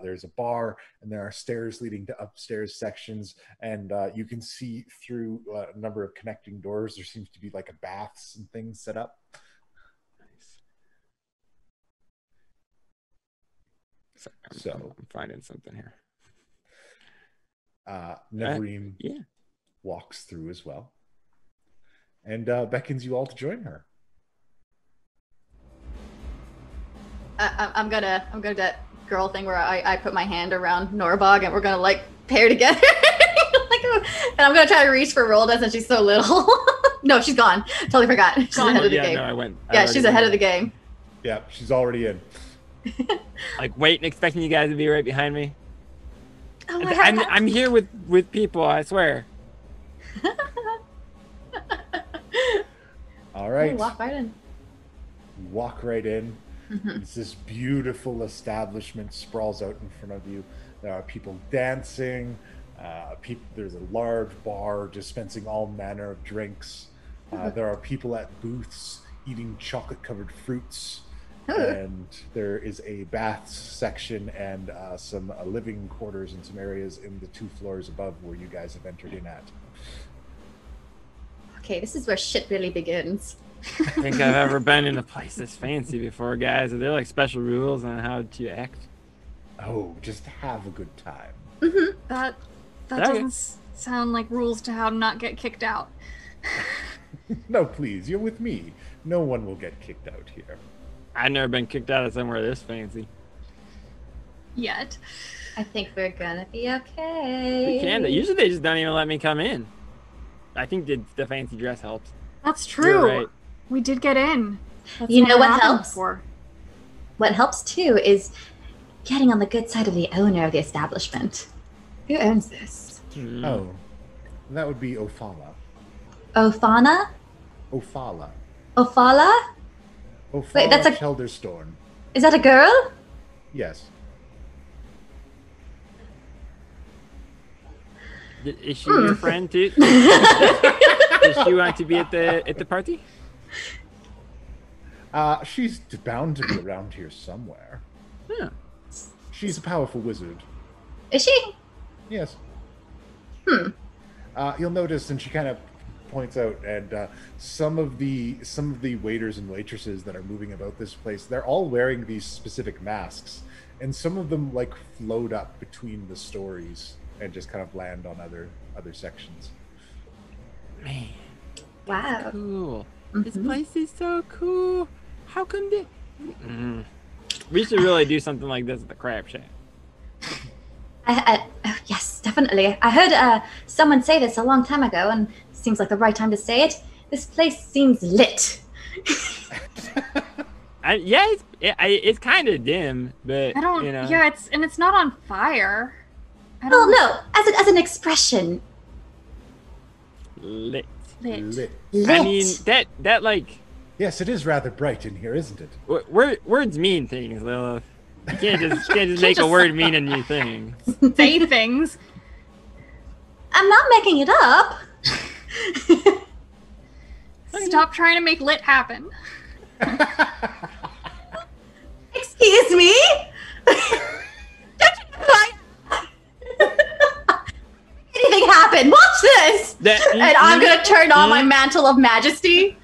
There's a bar, and there are stairs leading to upstairs sections. And you can see through a number of connecting doors. There seems to be like a baths and things set up. Sorry, I'm finding something here. Neverine Yeah. walks through as well and beckons you all to join her. I'm gonna do that girl thing where I put my hand around Norbog and we're gonna like pair together. And I'm gonna try to reach for Rolda since she's so little. No, she's gone. Totally forgot. She's ahead of the game. No, I went. Yeah, she's ahead of the game. Yeah, she's already in. Like waiting, expecting you guys to be right behind me. Oh my God. I'm here with people. I swear. All right. Walk right in. You walk right in. It's this beautiful establishment sprawls out in front of you. There are people dancing. There's a large bar dispensing all manner of drinks. There are people at booths eating chocolate-covered fruits. And there is a baths section and some living quarters and some areas in the 2 floors above where you guys have entered in at. Okay, this is where shit really begins. I think I've ever been in a place this fancy before, guys. Are there like special rules on how to act? Oh, just have a good time. That Okay. doesn't sound like rules to how to not get kicked out. No, please, you're with me. No one will get kicked out here. I've never been kicked out of somewhere this fancy. Yet. I think we're gonna be okay. We can. Usually they just don't even let me come in. I think the fancy dress helps. That's You're true. right. We did get in. That's You know never what happened helps? before. What helps too is getting on the good side of the owner of the establishment. Who owns this? Oh, that would be Ophala. Ofana? Ophala. Ofala? Ophala Wait, that's a- Kelderstorm. Is that a girl? Yes. Is she your friend too? Does she want to be at the party? She's bound to be around here somewhere. Yeah. She's a powerful wizard. Is she? Yes. You'll notice, and she kind of points out, and some of the waiters and waitresses that are moving about this place, they're all wearing these specific masks, and some of them like float up between the stories and just kind of land on other sections. Man, Wow. cool. This place is so cool. How come they? We should really do something like this at the Crab Shack. Yes, definitely. I heard someone say this a long time ago, and it seems like the right time to say it. This place seems lit. It's kind of dim, but I don't. you know. Yeah, it's not on fire. I Oh don't. no, as an expression. Lit. Lit. I mean that like Yes, it is rather bright in here, isn't it? words mean things, Lilith. You can't just make a word mean a new thing. Say things. I'm not making it up. Stop trying to make lit happen. Excuse me? Anything happen? Watch this! And I'm gonna turn on my mantle of majesty.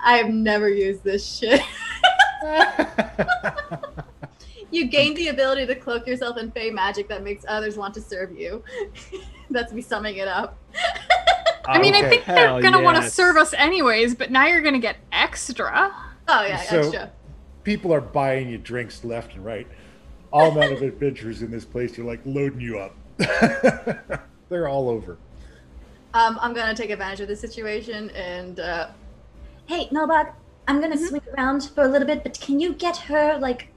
I've never used this shit. You gain the ability to cloak yourself in fey magic that makes others want to serve you. That's me summing it up. I mean, I think they're gonna want to yes. serve us anyways, but now you're gonna get extra. Oh yeah, So- extra. People are buying you drinks left and right. All amount of adventurers in this place, you're like loading you up. They're all over. I'm gonna take advantage of this situation and Hey, Norbog, I'm gonna swing around for a little bit, but can you get her like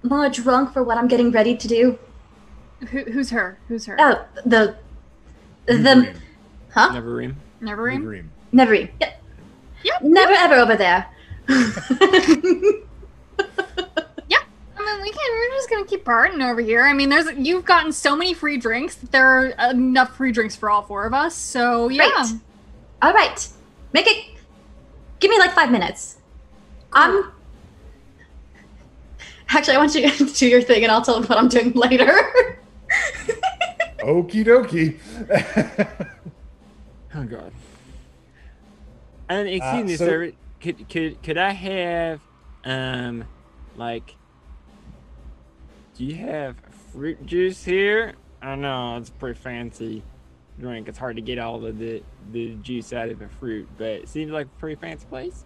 more drunk for what I'm getting ready to do? Who's her? Who's her? Oh, the Neverim. huh? Never ream. Neverim? Neverim. Neverim. Yep. Yep. Never ever over there. I mean, we're just gonna keep partying over here. I mean, you've gotten so many free drinks that there are enough free drinks for all four of us. So yeah. Great. All right. Give me like 5 minutes. actually I want you to do your thing and I'll tell them what I'm doing later. Okie dokie. Oh god. And excuse me, so- sir. Could I have like, do you have fruit juice here? I know it's a pretty fancy drink. It's hard to get all of the juice out of a fruit, but it seems like a pretty fancy place.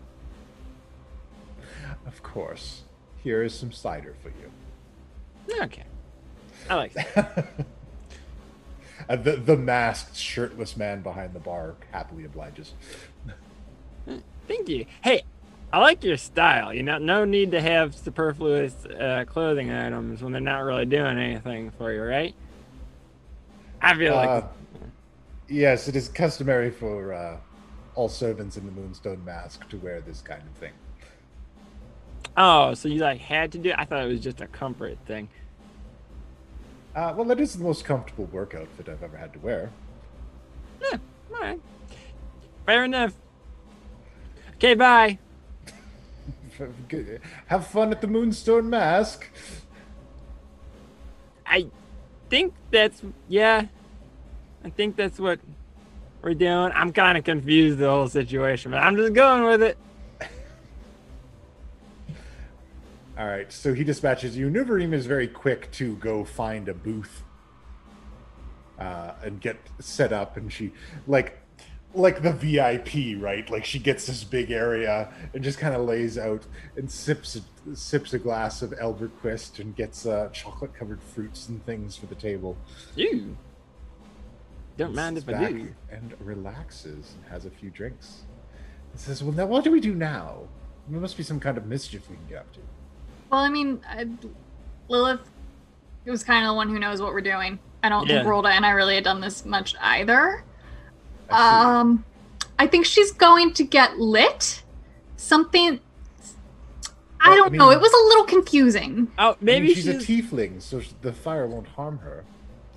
Of course. Here is some cider for you. Okay. I like that. The masked, shirtless man behind the bar happily obliges. Thank you. Hey, I like your style. You know, no need to have superfluous clothing items when they're not really doing anything for you, right? I feel like Yes, it is customary for all servants in the Moonstone Mask to wear this kind of thing. oh, so you like had to do it? I thought it was just a comfort thing. Well, that is the most comfortable work outfit I've ever had to wear. Yeah, all right. Fair enough. Okay, bye. Have fun at the Moonstone Mask. I think that's what we're doing. I'm kind of confused the whole situation, but I'm just going with it. All right, so he dispatches you. Neverim is very quick to go find a booth and get set up, and she like the VIP, right? Like she gets this big area and just kind of lays out and sips a glass of elderquist and gets chocolate-covered fruits and things for the table. You don't mind if I Back do. and relaxes and has a few drinks. And says, "Well, now what do we do now? There must be some kind of mischief we can get up to." Well, I mean, Lilith was kind of the one who knows what we're doing. I don't think Yeah. Rolda and I really had done this much either. I I think she's going to get lit. Something. I Well, don't I know. mean- It was a little confusing. Oh, see. maybe she's a tiefling, so the fire won't harm her.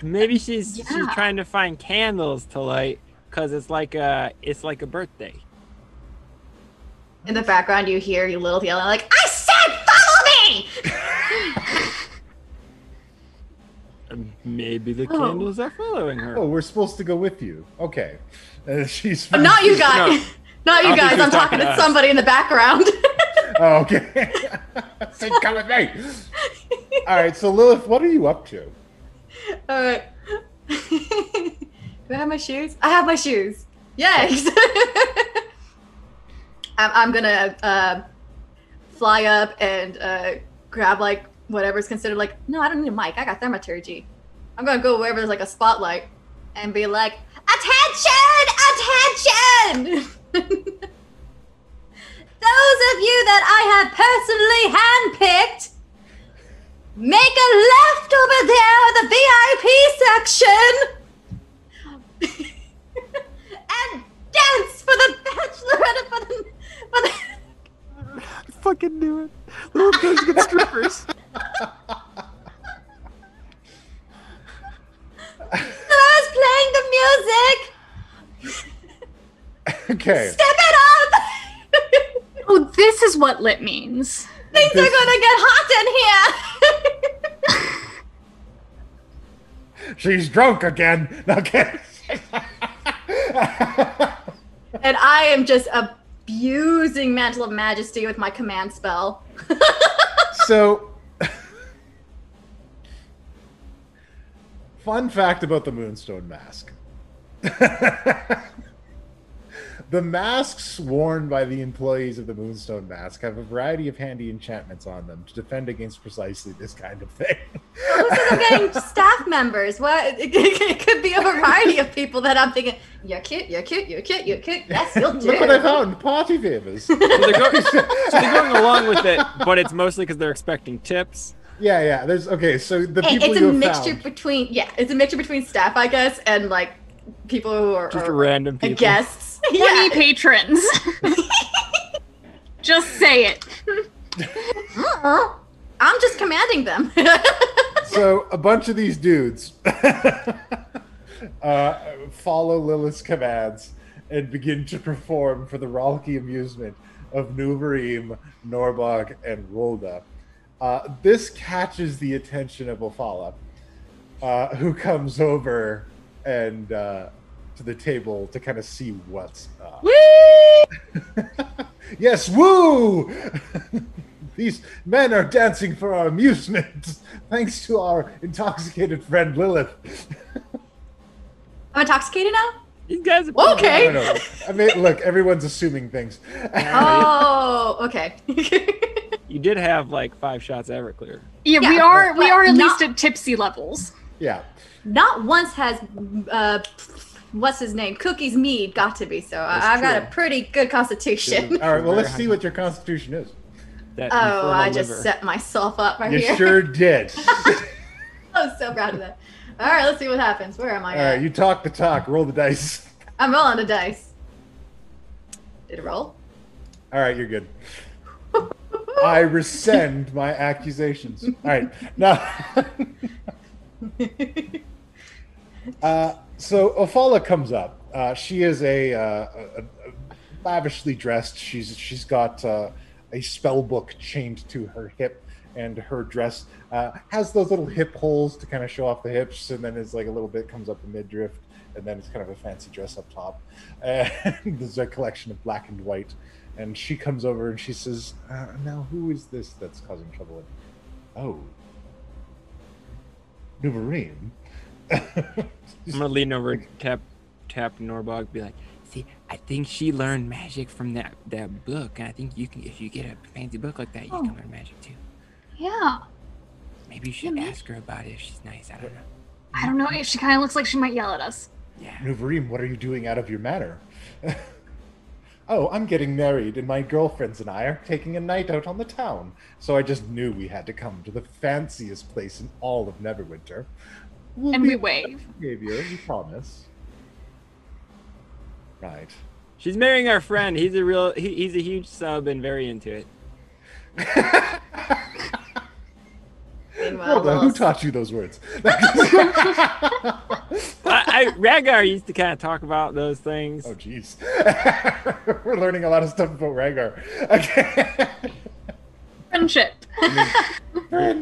maybe she's Yeah. trying to find candles to light because it's like a birthday. In the background you hear you Lilith yelling like, I said follow me! Maybe the Oh. candles are following her. Oh, we're supposed to go with you. Okay. She's Not you guys. No. Not you I think guys. she's I'm talking talking to to us. somebody in the background. Oh, okay. Say, come with me. All right, so Lilith, what are you up to? Alright. Do I have my shoes? I have my shoes. Yes. I'm gonna fly up and grab like whatever's considered like, no, I don't need a mic. I got thaumaturgy. I'm gonna go wherever there's like a spotlight and be like, attention! Attention! Those of you that I have can do it. Lilith goes to get strippers. I was playing the music. Okay. Step it up. Oh, this is what lit means. Things are gonna get hot in here. She's drunk again. Okay. And I am just abusing Mantle of Majesty with my command spell. So, fun fact about the Moonstone Mask. The masks worn by the employees of the Moonstone Mask have a variety of handy enchantments on them to defend against precisely this kind of thing. Who's getting staff members? What? It could be a variety of people that I'm thinking, you're cute, you're cute, you're cute, you're cute. Yes, you'll do. Look what I found. Party favors. So they're going along with it, but it's mostly because they're expecting tips. Yeah. There's okay. So the people it's you a have mixture found, between it's a mixture between staff, I guess, and like people who are Just random people. guests. 20 patrons. Just say it. I'm just commanding them. So a bunch of these dudes follow Lilith's commands and begin to perform for the rollicky amusement of Nuvarim, Norbog, and Rolda. This catches the attention of Ophala, who comes over and to the table to kind of see what's up. Whee! Yes, woo! These men are dancing for our amusement, thanks to our intoxicated friend Lilith. I'm intoxicated now? These guys are Okay. No. I mean, look, everyone's assuming things. Oh, okay. You did have like 5 shots of Everclear. Yeah, Yeah, we are at not- least at tipsy levels. Yeah. Not once has what's his name? Cookies Mead got to be, so I've got a pretty good constitution. All right, well, let's see what your constitution is. That Oh, infernal I just liver. set myself up right You here. sure did. I'm so proud of that. All right, let's see what happens. Where am I All at? right, you talk the talk. Roll the dice. I'm rolling the dice. Did it roll? All right, you're good. I rescind my accusations. All right, now. So Ophala comes up. She is a lavishly dressed. She's got a spell book chained to her hip, and her dress has those little hip holes to kind of show off the hips, and then it's like a little bit comes up the midriff, and then it's kind of a fancy dress up top. And there's a collection of black and white. And she comes over and she says, "Now who is this that's causing trouble?" Oh, Nuvarim. I'm gonna lean over and tap Norbog, be like, "See, I think she learned magic from that book, and I think you can, if you get a fancy book like that, you can learn magic too. Yeah. Maybe you should ask her about it if she's nice. I don't know." I don't know. She kind of looks like she might yell at us. Yeah. Nuvarim, what are you doing out of your manor? Oh, I'm getting married, and my girlfriends and I are taking a night out on the town. So I just knew we had to come to the fanciest place in all of Neverwinter. And we wave. Behavior, we promise. Right. She's marrying our friend. He's a he's a huge sub and very into it. Meanwhile, Rolda, who taught you those words? Rhaegar used to kind of talk about those things. Oh, jeez. We're learning a lot of stuff about Rhaegar. Okay. Friendship.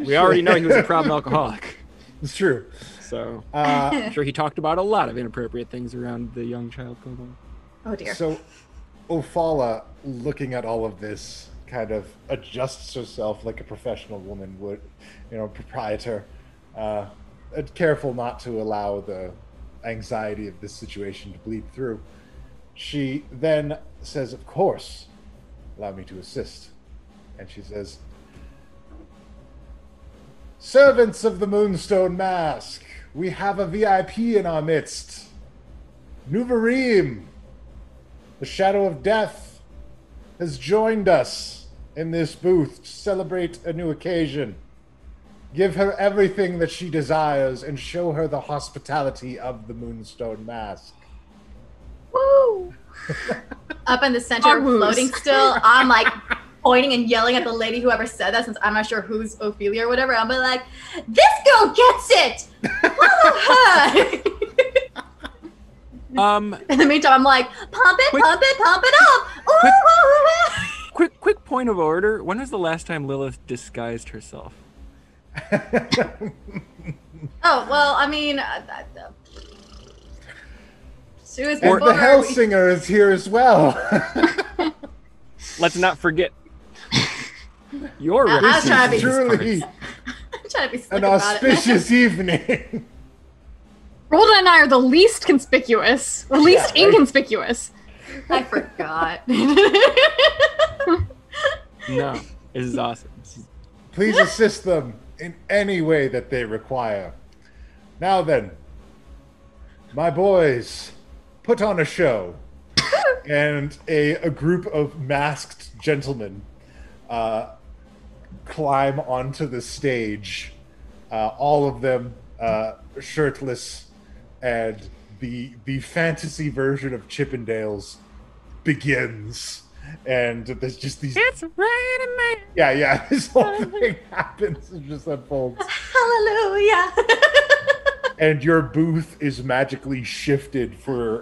We already know he was a problem alcoholic. It's true. So I'm sure he talked about a lot of inappropriate things around the young child kobold. Oh dear. So, Ophala, looking at all of this, kind of adjusts herself like a professional woman would, proprietor, careful not to allow the anxiety of this situation to bleed through. She then says, "Of course, allow me to assist." And she says, "Servants of the Moonstone Mask, we have a VIP in our midst. Nuvarim, the Shadow of Death, has joined us in this booth to celebrate a new occasion. Give her everything that she desires and show her the hospitality of the Moonstone Mask." Woo! Up in the center, Our woos. floating still. I'm like, pointing and yelling at the lady whoever said that, since I'm not sure who's Ophelia or whatever. I'll be like, this girl gets it! Follow her! In the meantime, I'm like, pump it up! Ooh! Quick point of order. When was the last time Lilith disguised herself? Oh, well, I mean... she was And the Hellsinger is here as well. Let's not forget. Your I'll try to be truly I'm trying to be slick an about auspicious evening. Rolda and I are the least conspicuous, or least inconspicuous. I forgot. No, this is awesome. Please assist them in any way that they require. Now then, my boys, put on a show. And a group of masked gentlemen climb onto the stage, all of them shirtless, and the fantasy version of Chippendales begins. And there's just these... It's raining man. Yeah, this whole thing happens. It just unfolds. Hallelujah. And your booth is magically shifted for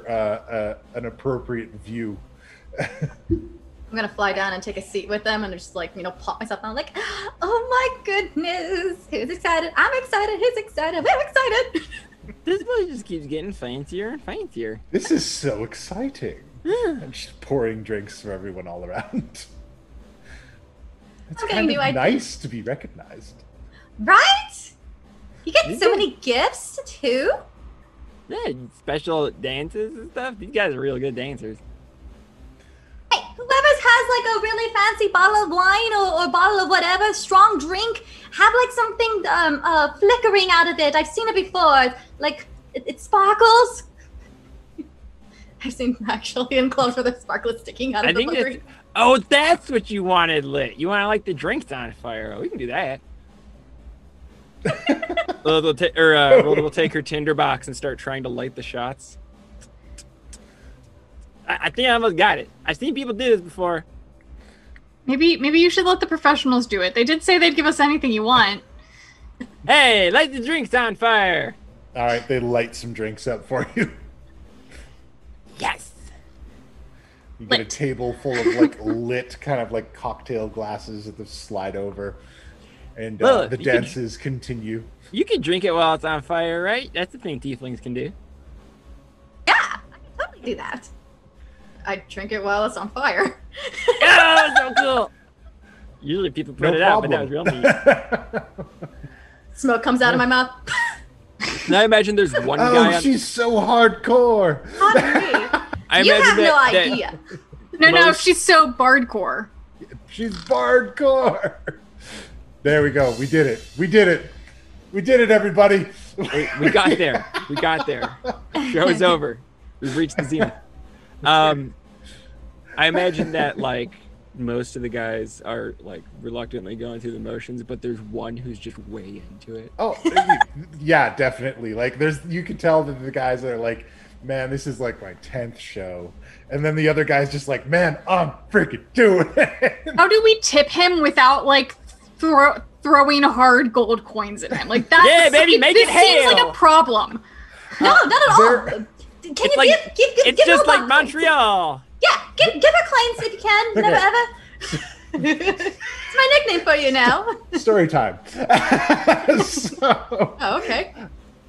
an appropriate view. I'm gonna fly down and take a seat with them and just like, pop myself down like, oh my goodness, who's excited? I'm excited, who's excited? We're excited. This place just keeps getting fancier and fancier. This is so exciting. And she's pouring drinks for everyone all around. It's I'm kind getting of new nice to be recognized. Right? You get so many gifts too? Yeah, special dances and stuff. These guys are real good dancers. Hey, whoever has like a really fancy bottle of wine or bottle of whatever, strong drink, have like something flickering out of it. I've seen it before. Like, it sparkles. I've seen actually in clubs where the sparkle is sticking out of the flickering. Oh, that's what you wanted lit. You want to light the drinks on fire. We can do that. Rolda will take her tinderbox and start trying to light the shots. I think I almost got it. I've seen people do this before. Maybe you should let the professionals do it. They did say they'd give us anything you want. Hey, light the drinks on fire. All right, they light some drinks up for you. Yes. You get a table full of like lit kind of like cocktail glasses that they slide over. And the dances continue. You can drink it while it's on fire, right? That's the thing tieflings can do. Yeah, I can totally do that. I drink it while it's on fire. Oh, so cool. Usually people put it out, but that was real neat. Smoke comes out of my mouth. Now I imagine there's one guy. Oh, she's so hardcore. Not me. You have no idea. No, she's so bardcore. She's bardcore. There we go. We did it. We did it. We did it, everybody. We got there. We got there. Show is over. We've reached the zenith. I imagine that like most of the guys are like reluctantly going through the motions, but there's one who's just way into it. Oh, yeah, definitely. Like you can tell that the guys are like, man, this is like my 10th show. And then the other guy's just like, man, I'm freaking doing it. How do we tip him without like throwing hard gold coins at him? Like that. Yeah, baby, make it hail. This seems like a problem. No, not at all. Can you it's give just her like Montreal. Yeah, give her coins if you can. Okay. Never ever. It's my nickname for you now. Story time. Oh, okay.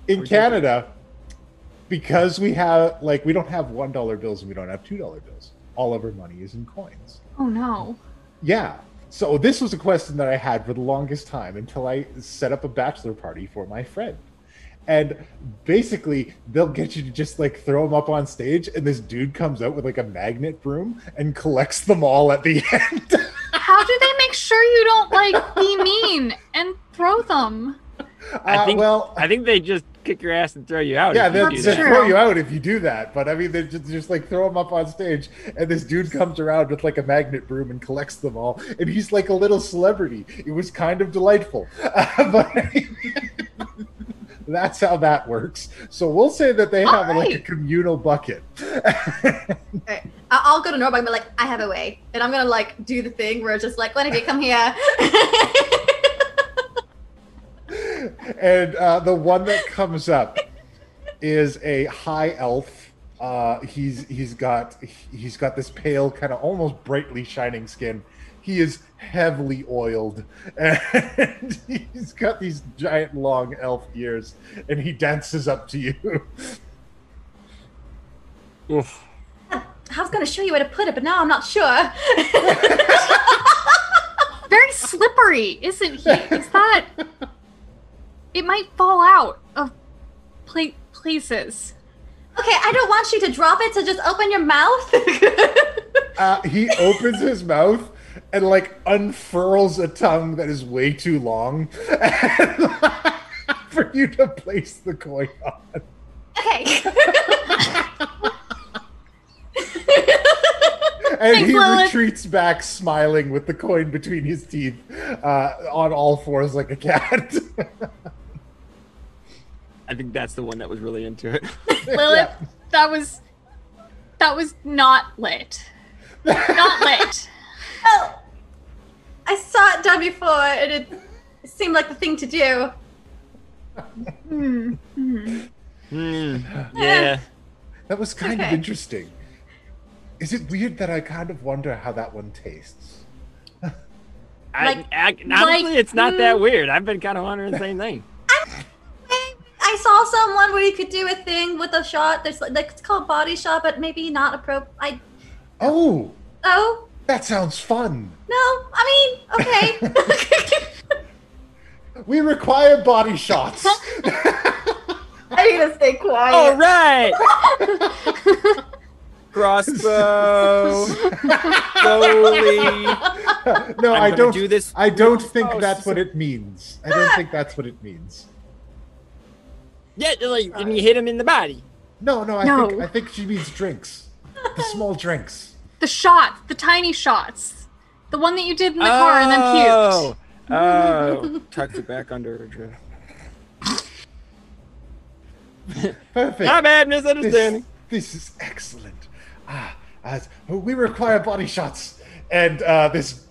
In Canada, because we don't have $1 bills and we don't have $2 bills. All of our money is in coins. Oh no. Yeah. So this was a question that I had for the longest time until I set up a bachelor party for my friend. And basically, they'll get you to just like throw them up on stage, and this dude comes out with like a magnet broom and collects them all at the end. How do they make sure you don't like be mean and throw them? I think they just kick your ass and throw you out. Yeah, they true. throw you out if you do that. But I mean, they just like throw them up on stage, and this dude comes around with like a magnet broom and collects them all, and he's like a little celebrity. It was kind of delightful. But that's how that works. So we'll say that they have like a communal bucket. Okay. I'll go to Norbog and be like, I have a way. And I'm gonna like do the thing where it's just like, Lenny, come here. And the one that comes up is a high elf. He's got this pale, kind of almost brightly shining skin. He is heavily oiled, and he's got these giant long elf ears, and he dances up to you. Oof. I was gonna show you where to put it, but now I'm not sure. Very slippery, isn't he? Is that? It might fall out of places. Okay, I don't want you to drop it, so just open your mouth. He opens his mouth and like unfurls a tongue that is way too long for you to place the coin on. Okay. And Thanks, he Lilith. retreats back smiling with the coin between his teeth, on all fours like a cat. I think that's the one that was really into it. Lilith, that was not lit. Not lit. Oh, I saw it done before, and it seemed like the thing to do. Yeah. That was kind of Okay. interesting. Is it weird that I kind of wonder how that one tastes? Like- Honestly, it's not that weird. I've been kind of wondering the same thing. I saw someone where you could do a thing with a shot. There's like it's called body shot, but maybe not appropriate. Oh, Oh that sounds fun. no, I mean, okay. We require body shots. I need to stay quiet. All right. Crossbow. Slowly. No, I gonna don't do this I don't real think fast. that's what it means. I don't think that's what it means. Yeah, like, and you hit him in the body. No, No. I think she means drinks. The small drinks. The shots, the tiny shots. The one that you did in the car and then puked. Oh, tucks it back under her dress. Perfect. Not bad, misunderstanding. This is excellent. We require body shots. And this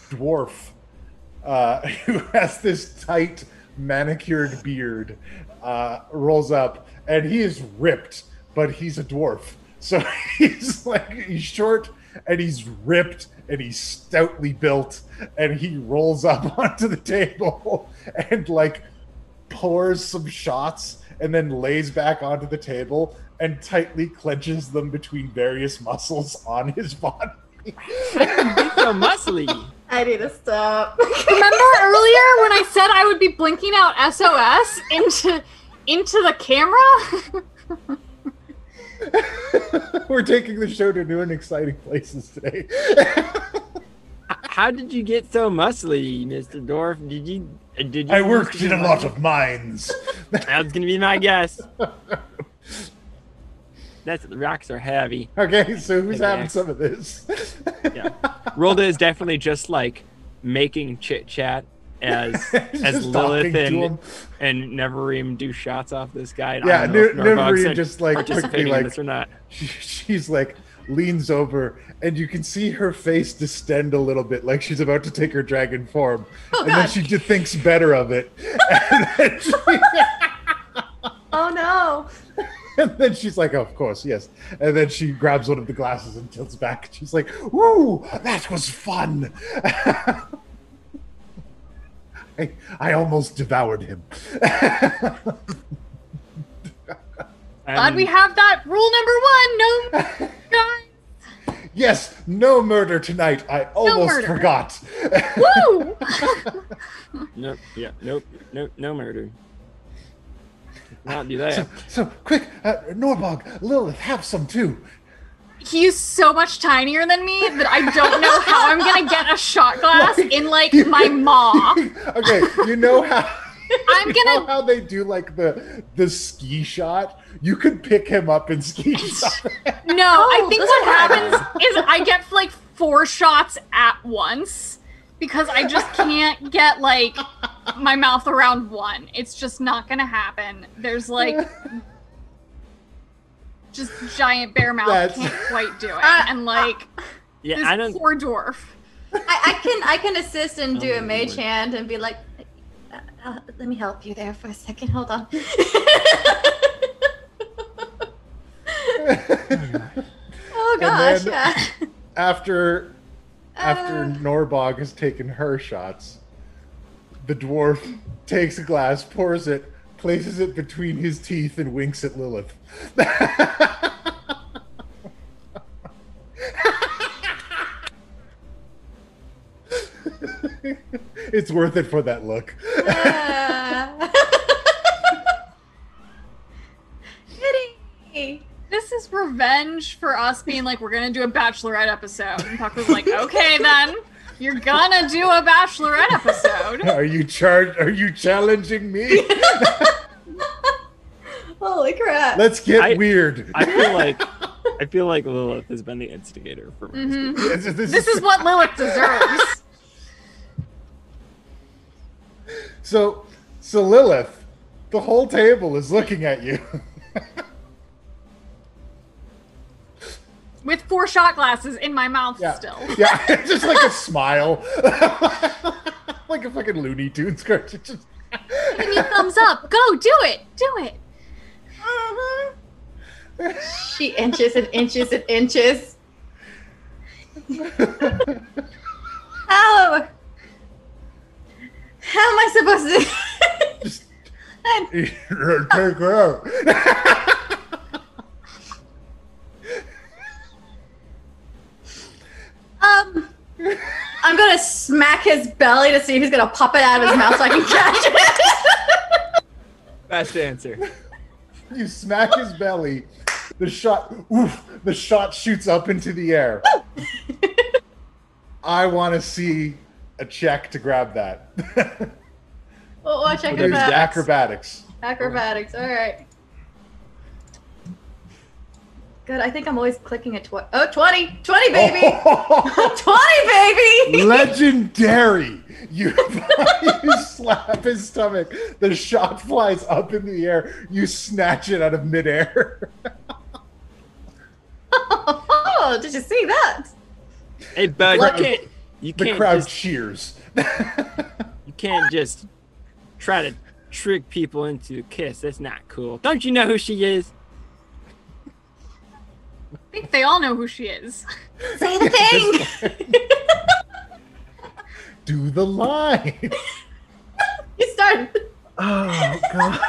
dwarf who has this tight manicured beard rolls up, and he is ripped, but he's a dwarf. So he's short, and he's ripped, and he's stoutly built, and he rolls up onto the table and like pours some shots and then lays back onto the table and tightly clenches them between various muscles on his body. It's so muscly. I need to stop. Remember earlier when I said I would be blinking out SOS into the camera? We're taking the show to new and exciting places today. How did you get so muscly, Mr. Dorf? Did you? I worked in a lot of mines. That was gonna be my guess. The rocks are heavy. Okay, so who's Okay. having some of this? Yeah, Rolda is definitely just like making chit chat as Just Lilith talking to him. and Neverim do shots off this guy. And Yeah, I don't know if Norbog's Neverim just like participating quickly in like this or not. she's like leans over, and you can see her face distend a little bit, like she's about to take her dragon form, and then she just thinks better of it, Oh no. and then she's like, "Oh, of course, yes." And then she grabs one of the glasses and tilts back. She's like, "Woo, that was fun." I almost devoured him. Glad we have that rule number 1. No, guys. Yes, no murder tonight. I almost murder. forgot. Woo! Nope. Yeah. Nope. No murder. Not do that. So quick, Norbog, Lilith, have some too. He's so much tinier than me that I don't know how I'm gonna get a shot glass in like my maw. Okay, you know how I'm you know gonna. how they do like the ski shot? You could pick him up and ski shot. No, I think this what is happens is I get like 4 shots at once because I just can't get like my mouth around one. It's just not gonna happen. There's like just giant bear mouth That's- can't quite do it. And like Yeah, this I don't. poor dwarf. I can assist and do Oh, a mage Lord. hand and be like, let me help you there for a second. Hold on. Oh gosh, then- yeah. After Norbog has taken her shots, the dwarf takes a glass, pours it, places it between his teeth, and winks at Lilith. It's worth it for that look. Kitty. This is revenge for us being like, we're gonna do a Bachelorette episode. And Puck was like, okay then, you're gonna do a Bachelorette episode. Are you challenging me? Holy crap. Let's get weird. I feel like Lilith has been the instigator for me. Mhm. This is what Lilith deserves. So Lilith, the whole table is looking at you. With 4 shot glasses in my mouth still. Yeah, just like a smile. Like a fucking Looney Tunes cartoon. Just... Give me a thumbs up. Go, do it. Do it. She inches and inches and inches. How am I supposed to? Just take her out. I'm gonna smack his belly to see if he's gonna pop it out of his mouth so I can catch it. Best answer. You smack his belly. The shot shoots up into the air. I want to see a check to grab that. Oh, watch There's acrobatics. acrobatics. Acrobatics. All right. Good. I think I'm always clicking at 20. Oh, 20. 20, baby. 20, baby. Legendary. You slap his stomach. The shot flies up in the air. You snatch it out of midair. Oh, did you see that? Hey, bud, you The can't crowd just, cheers. you can't just try to trick people into a kiss. That's not cool. Don't you know who she is? I think they all know who she is. Say the thing. Do the line. You started. Oh God.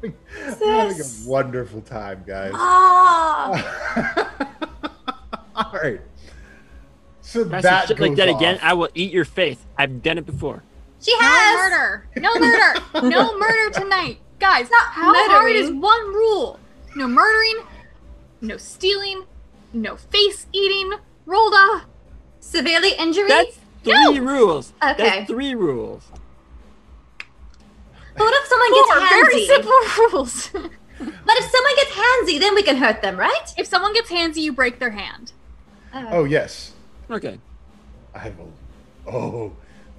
I'm having a wonderful time, guys. Ah. All right. So Try some that shit like goes that again, off. I will eat your face. I've done it before. She No has. murder. No murder. No murder tonight. Guys, Not how hard murdering. is one rule? No murdering, no stealing, no face eating. Rolda. Severely injury. That's 3 rules. Okay. That's 3 rules. But what if someone 4 gets very handsy? simple rules. But if someone gets handsy, then we can hurt them, right? If someone gets handsy, you break their hand. Oh yes. Okay. I will. Oh.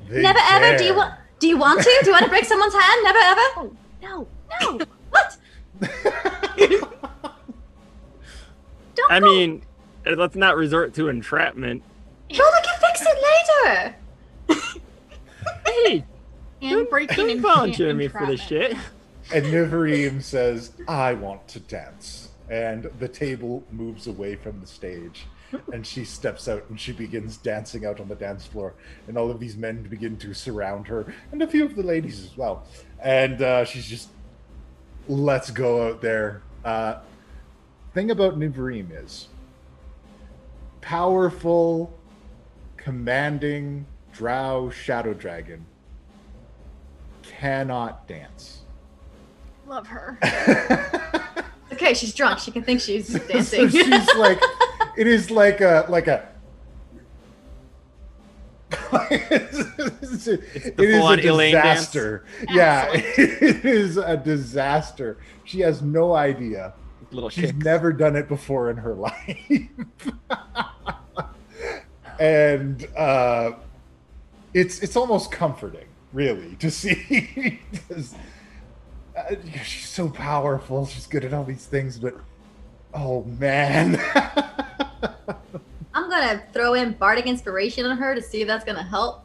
They Never ever. dare. Do you want? Do you want to? Do you want to break someone's hand? Never ever. Oh, no. No. What? Don't I go. mean, let's not resort to entrapment. Rolda can fix it later. Hey, And breaking don't and volunteer me for this entrapment. shit. And Nivarim says, "I want to dance," and the table moves away from the stage. And she steps out and she begins dancing out on the dance floor. And all of these men begin to surround her, and a few of the ladies as well. And she's just, let's go out there. Thing about Nivarim is powerful, commanding drow shadow dragon cannot dance. Love her. Okay, she's drunk. She can think she's So dancing. she's like, it is like a it is a full-on Elaine dance. disaster. Yeah, it is a disaster. She has no idea. Little She's kicks. never done it before in her life. And it's almost comforting, really, to see. 'Cause She's so powerful. She's good at all these things, but oh man. I'm gonna throw in bardic inspiration on her to see if that's gonna help.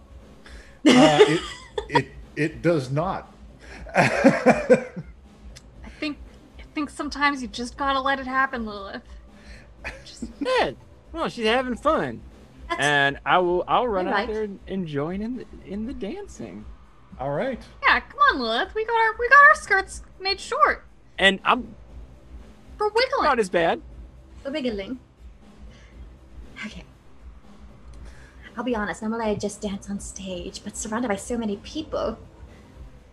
It does not. I think sometimes you just gotta let it happen, Lilith. Yeah. Well, she's having fun, and I'll run out there and join in the dancing. All right. Yeah, come on, Lilith. We got our skirts made short. And for wiggling. Not as bad. For wiggling. Okay. I'll be honest, normally I just dance on stage, but surrounded by so many people.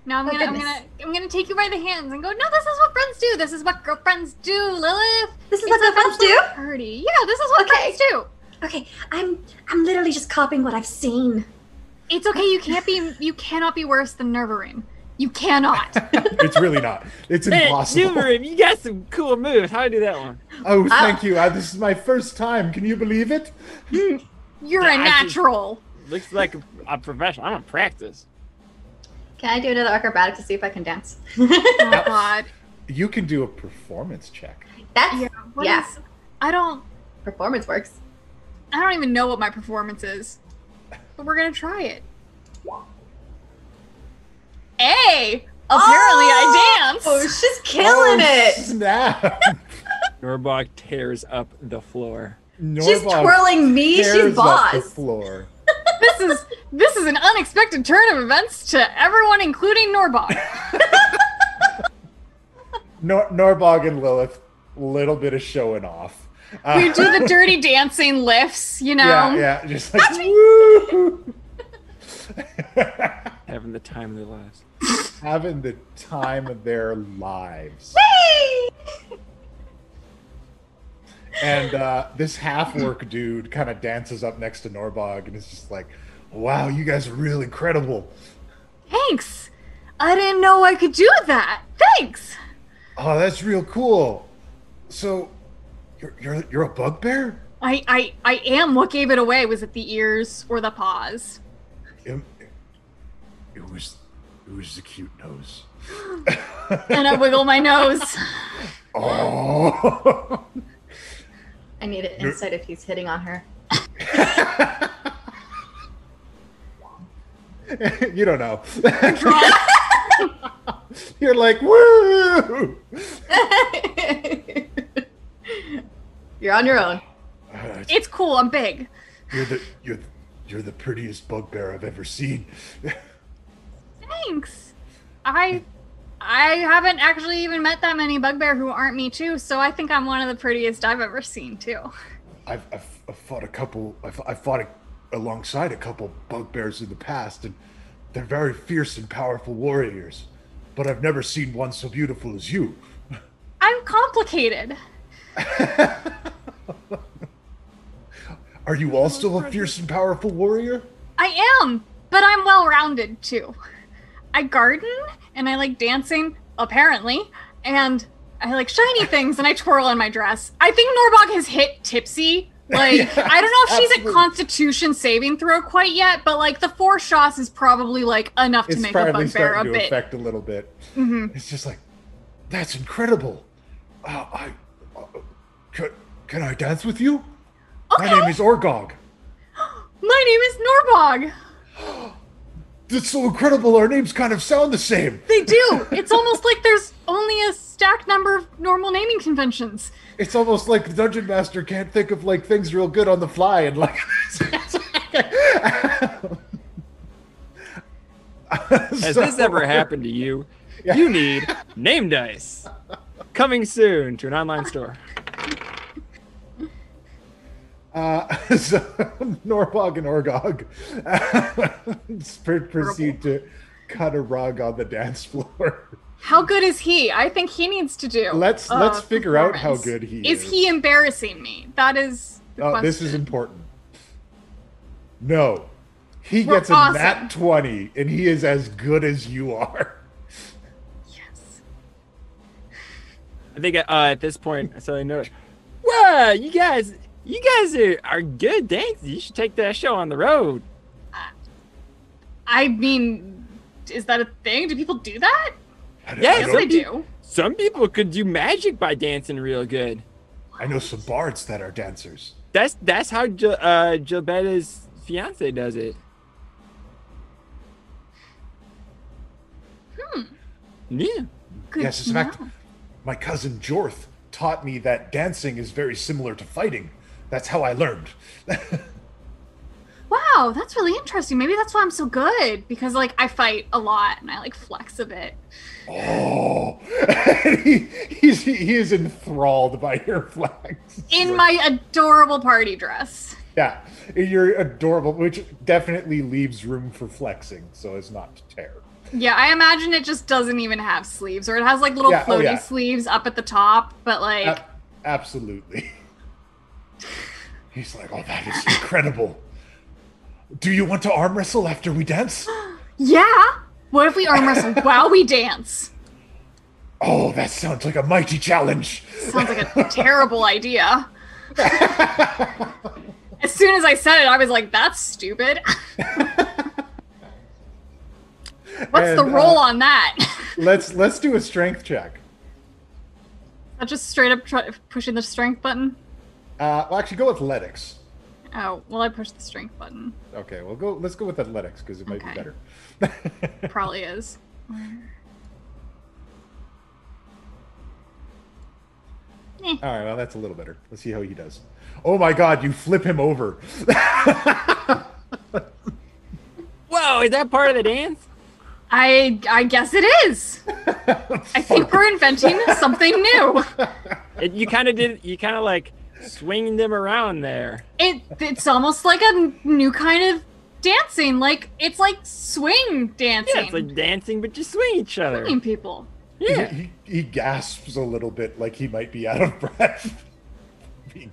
Now I'm gonna take you by the hands and go, no, this is what friends do. This is what girlfriends do, Lilith. This is what girlfriends do? Party. Yeah, this is what friends do. Okay, I'm literally just copying what I've seen. It's okay, you cannot be worse than Nervarim. You cannot. It's really not. It's impossible. Nervarim, you got some cool moves. How do I do that one? Oh, thank you. This is my first time. Can you believe it? You're a natural. Looks like a professional. I'm gonna practice. Can I do another acrobatic to see if I can dance? Oh God. You can do a performance check. That's performance works. I don't even know what my performance is, but we're gonna try it. Hey! Apparently I dance! Oh, she's killing it! Snap! Norbog tears up the floor. She's twirling me, she's boss. Up the floor. This is an unexpected turn of events to everyone, including Norbog. Norbog and Lilith, little bit of showing off. We do the dirty dancing lifts, you know? Yeah, just like, woo! Having the time of their lives. Having the time of their lives. And this half-orc dude kind of dances up next to Norbog and is just like, wow, you guys are real incredible. Thanks. I didn't know I could do that. Thanks. Oh, that's real cool. So, you're a bugbear? I am. What gave it away? Was it the ears or the paws? It was the cute nose. And I wiggle my nose. Oh. I need an insight if he's hitting on her. You don't know. You're like, woo! You're on your own. It's cool. I'm big. You're the prettiest bugbear I've ever seen. Thanks. I haven't actually even met that many bugbear who aren't me too, so I think I'm one of the prettiest I've ever seen too. I've fought a couple. I've fought alongside a couple bugbears in the past, and they're very fierce and powerful warriors. But I've never seen one so beautiful as you. I'm complicated. Are you also a fierce and powerful warrior? I am, but I'm well-rounded too. I garden, and I like dancing, apparently, and I like shiny things, and I twirl in my dress. I think Norbog has hit tipsy. Like, Yeah, I don't know if she's absolutely. at Constitution saving throw quite yet, but like the 4 shots is probably like enough to make a bugbear a starting to bit. affect a little bit. Mm-hmm. It's just like, that's incredible. Can I dance with you? Okay. My name is Orgog. My name is Norbog. That's so incredible. Our names kind of sound the same. They do. It's almost like there's only a stacked number of normal naming conventions. It's almost like the dungeon master can't think of like things real good on the fly and like. Has this ever happened to you? Yeah. You need Name Dice. Coming soon to an online store. So Norbog and Orgog proceed to cut a rug on the dance floor. How good is he? I think he needs to do. Let's figure out how good he is. Is he embarrassing me? That is the question. This is important. No. He We're gets a awesome. nat 20 and he is as good as you are. Yes. I think at this point, so they notice, wow, you guys are good dancers. You should take that show on the road. I mean, is that a thing? Do people do that? Yes, I do. Some people could do magic by dancing real good. I know some bards that are dancers. That's how Gilbetta's fiance does it. Yeah. Good Yes, to in fact, know. my cousin Jorth taught me that dancing is very similar to fighting. That's how I learned. Wow, that's really interesting. Maybe that's why I'm so good, because like I fight a lot and I like flex a bit. Oh, he is enthralled by your flex. In my adorable party dress. Yeah, you're adorable, which definitely leaves room for flexing, so as not to tear. Yeah, I imagine it just doesn't even have sleeves, or it has like little floaty sleeves up at the top, but like... Absolutely. He's like, oh, that is incredible. Do you want to arm wrestle after we dance? Yeah! What if we arm wrestle while we dance? Oh, that sounds like a mighty challenge. Sounds like a terrible idea. As soon as I said it, I was like, that's stupid. What's the roll on that? Let's do a strength check. Just straight up pushing the strength button? Well, actually, go athletics. Oh, well, I pushed the strength button. Okay, let's go with athletics, because it might be better. Probably is. All right, well, that's a little better. Let's see how he does. Oh my god, you flip him over. Whoa, is that part of the dance? I guess it is. I think we're inventing something new. You kind of like swinging them around there. It's almost like a new kind of dancing. Like it's like swing dancing. Yeah, it's like dancing, but you swing each other. Swinging people. Yeah. He gasps a little bit, like he might be out of breath, being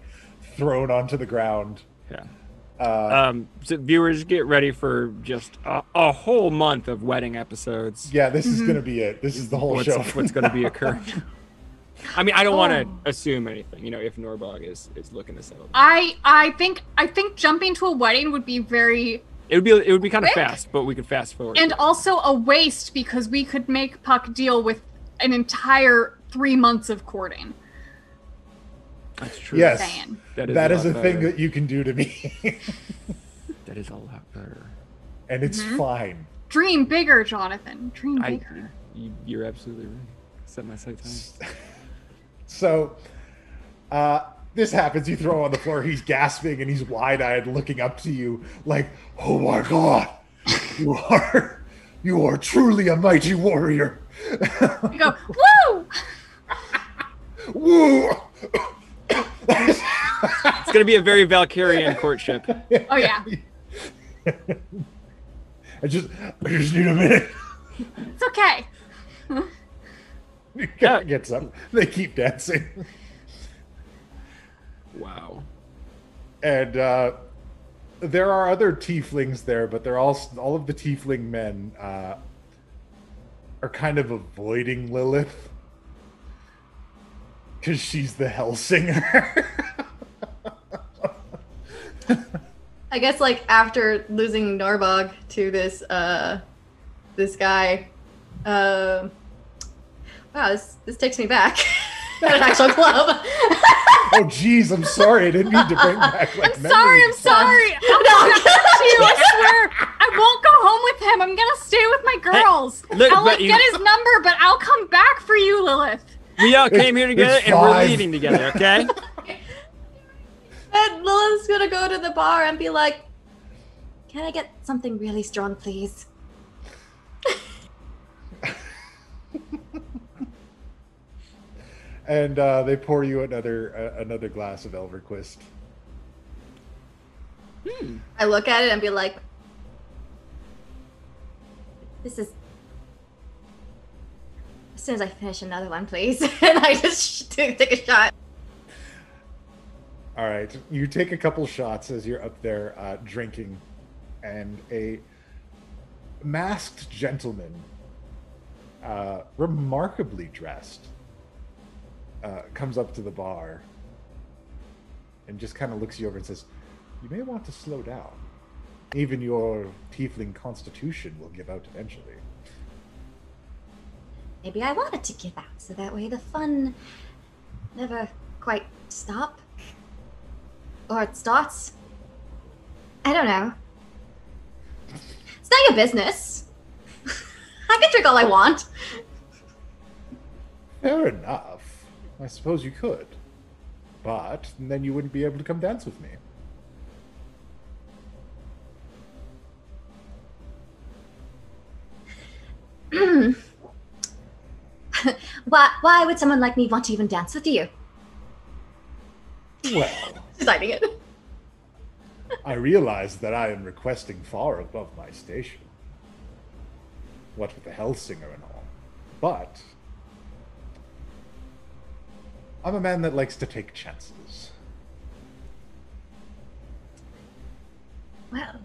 thrown onto the ground. Yeah. So viewers, get ready for just a whole month of wedding episodes. Yeah, this is going to be it. This is the whole show. What's going to be occurring. I mean, I don't want to assume anything. You know, if Norbog is looking to settle down. I think jumping to a wedding would be very. It would be kind of fast, but we could fast forward. And also a waste, because we could make Puck deal with an entire 3 months of courting. That's true. Yes, that is a thing that you can do to me. That is a lot better. And it's fine. Dream bigger, Jonathan. Dream bigger. You're absolutely right. Set my sights high. So, this happens. You throw him on the floor. He's gasping and he's wide-eyed, looking up to you, like, "Oh my God, you are truly a mighty warrior." You go, woo! Woo! It's gonna be a very Valkyrian courtship. Oh yeah. I just need a minute. It's okay. He gets up. They keep dancing. Wow. And there are other tieflings there, but they're all of the tiefling men are kind of avoiding Lilith because she's the Hellsinger. I guess like after losing Norbog to this guy, wow, this takes me back. At an actual club. Oh geez, I'm sorry. I didn't mean to bring back like I'm sorry. I'll come back to you, I swear. I won't go home with him. I'm gonna stay with my girls. Hey, look, I'll get his number, but I'll come back for you, Lilith. We all came here together and we're leaving together, okay? And Lilith's gonna go to the bar and be like, "Can I get something really strong, please?" And they pour you another glass of Elverquist. I look at it and be like, "This is." As soon as I finish another one, please. And I just take a shot. All right, you take a couple shots as you're up there drinking, and a masked gentleman, remarkably dressed, comes up to the bar and just kind of looks you over and says, "You may want to slow down. Even your tiefling constitution will give out eventually." maybe I wanted to give out, so that way the fun never quite stop. Or it starts. I don't know. It's not your business. I can drink all I want. Fair enough. I suppose you could. But then you wouldn't be able to come dance with me. Why would someone like me want to even dance with you? Well, Deciding it. I realize that I am requesting far above my station. What with the Hellsinger and all. But I'm a man that likes to take chances. Well,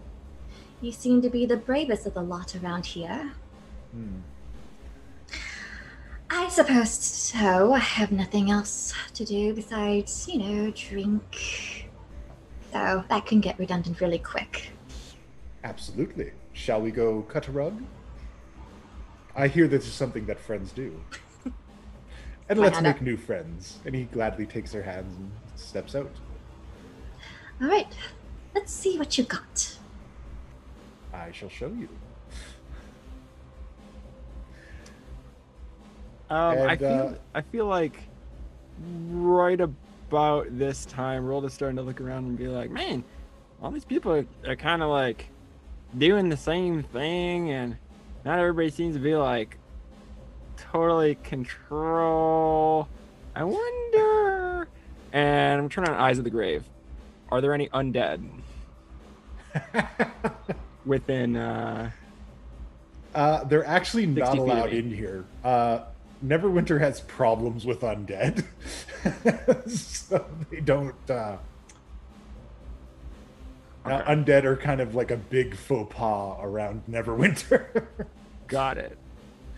you seem to be the bravest of the lot around here. I suppose so. I have nothing else to do besides, drink. So that can get redundant really quick. Absolutely. Shall we go cut a rug? I hear this is something that friends do. And let's make new friends. And he gladly takes her hands and steps out. All right, let's see what you got. I shall show you. I feel like right about this time, Rolda's starting to look around and be like, man, all these people are kind of like doing the same thing, and not everybody seems to be like totally control. I wonder. And I'm turning on Eyes of the Grave. Are there any undead within? They're actually not 60 feet allowed of me. in here. Neverwinter has problems with undead, so they don't. Undead are kind of like a big faux pas around Neverwinter. Got it.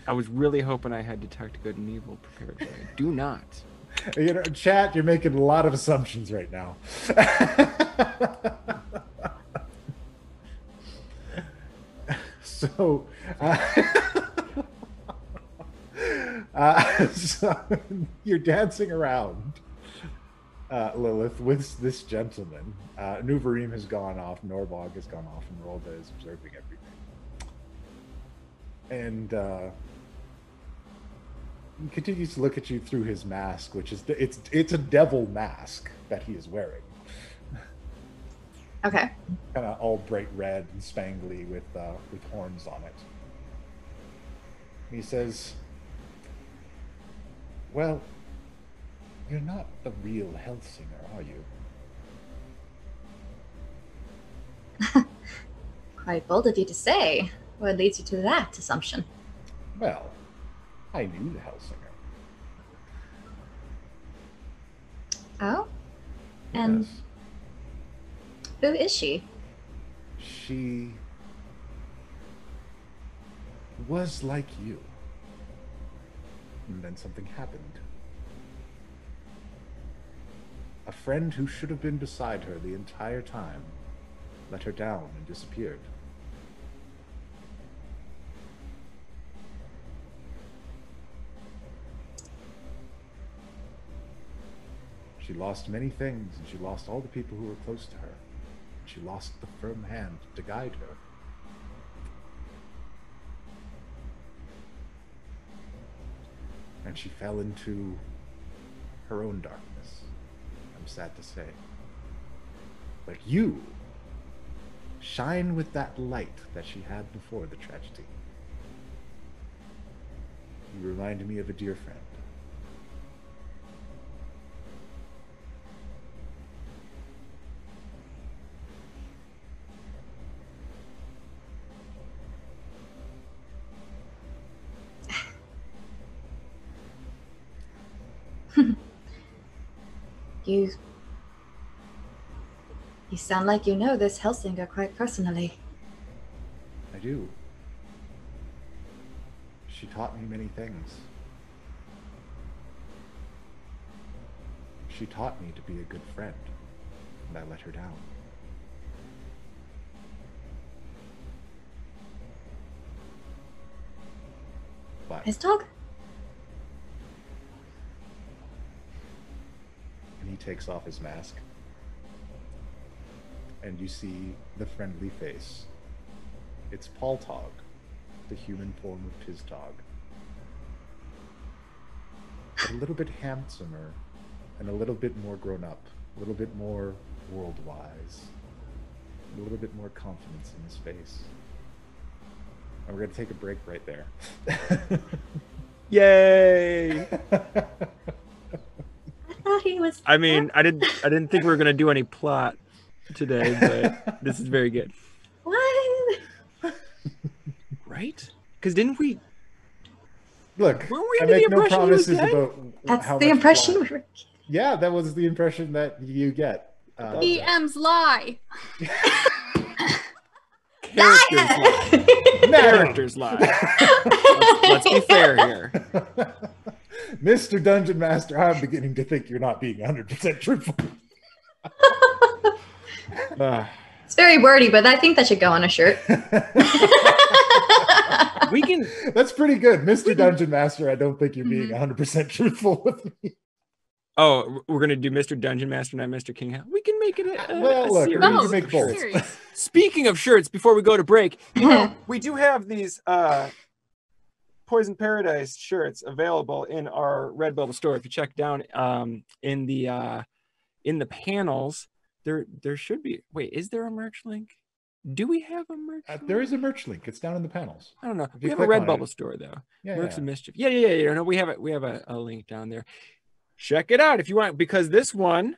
I was really hoping I had Detect Good and Evil prepared, but I do not. Chat, you're making a lot of assumptions right now. So, so you're dancing around, Lilith, with this gentleman. Nuvarim has gone off, Norbog has gone off, and Rolda is observing everything. And he continues to look at you through his mask, which is it's a devil mask that he is wearing. Okay. Kind of all bright red and spangly with horns on it. He says, "Well, you're not a real Hellsinger, are you?" Quite bold of you to say. What leads you to that assumption? Well, I knew the Hellsinger. Oh? And Yes. who is she? She was like you. And then something happened. A friend who should have been beside her the entire time let her down and disappeared. She lost many things, and she lost all the people who were close to her. She lost the firm hand to guide her. And she fell into her own darkness, I'm sad to say. But you shine with that light that she had before the tragedy. You remind me of a dear friend. You sound like you know this Hellsinger quite personally. I do. She taught me many things. She taught me to be a good friend, and I let her down. But His dog? takes off his mask. And you see the friendly face. It's Paltog, the human form of Pistog. A little bit handsomer and a little bit more grown up, a little bit more world-wise, and a little bit more confidence in his face. And we're going to take a break right there. Yay! I thought he was. I mean, I didn't think we were gonna do any plot today, but this is very good. What? Right? Because didn't we? Look, Weren't we I under the make no impression he was promises dead? about That's how the much impression plot. we were. Yeah, that was the impression that you get. DMs lie. Characters lie. Characters lie. Let's be fair here. Mr. Dungeon Master, I'm beginning to think you're not being 100% truthful. It's very wordy, but I think that should go on a shirt. We can. That's pretty good. Mr. Dungeon Master, I don't think you're being 100% truthful with me. Oh, we're gonna do Mr. Dungeon Master, not Mr. King. We can make it Well, look, series. we can make both. Serious. Speaking of shirts, before we go to break, we do have these Poison Paradise shirts available in our Redbubble store. If you check down in the panels, there should be. Wait, is there a merch link? Do we have a merch? There is a merch link. It's down in the panels. I don't know. If We you have a click on Redbubble it. store though. Yeah, Mercs yeah. of Mischief. Yeah. No, we have it. We have a link down there. Check it out if you want, because this one,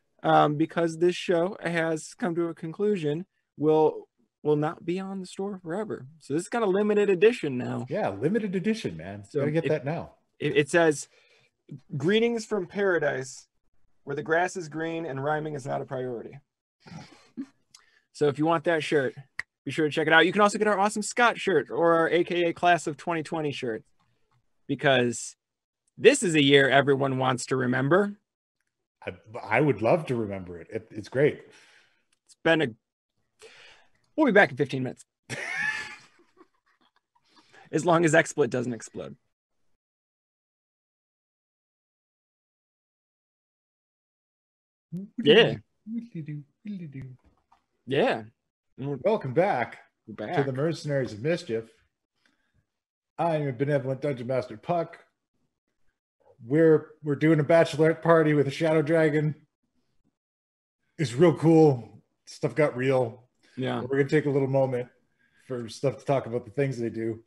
because this show has come to a conclusion, will not be on the store forever. So this is kind of limited edition now. Yeah, limited edition, man. So Gotta get that now. It says, "Greetings from paradise, where the grass is green and rhyming is not a priority." So if you want that shirt, be sure to check it out. You can also get our awesome Scott shirt or our AKA Class of 2020 shirt, because this is a year everyone wants to remember. I would love to remember it. It's great. It's been We'll be back in 15 minutes. As long as XSplit doesn't explode. Yeah. Yeah. Welcome back We're back. to the Mercenaries of Mischief. I am a benevolent Dungeon Master Puck. We're doing a bachelorette party with a shadow dragon. It's real cool. Stuff got real. Yeah. We're gonna take a little moment for stuff to talk about the things they do.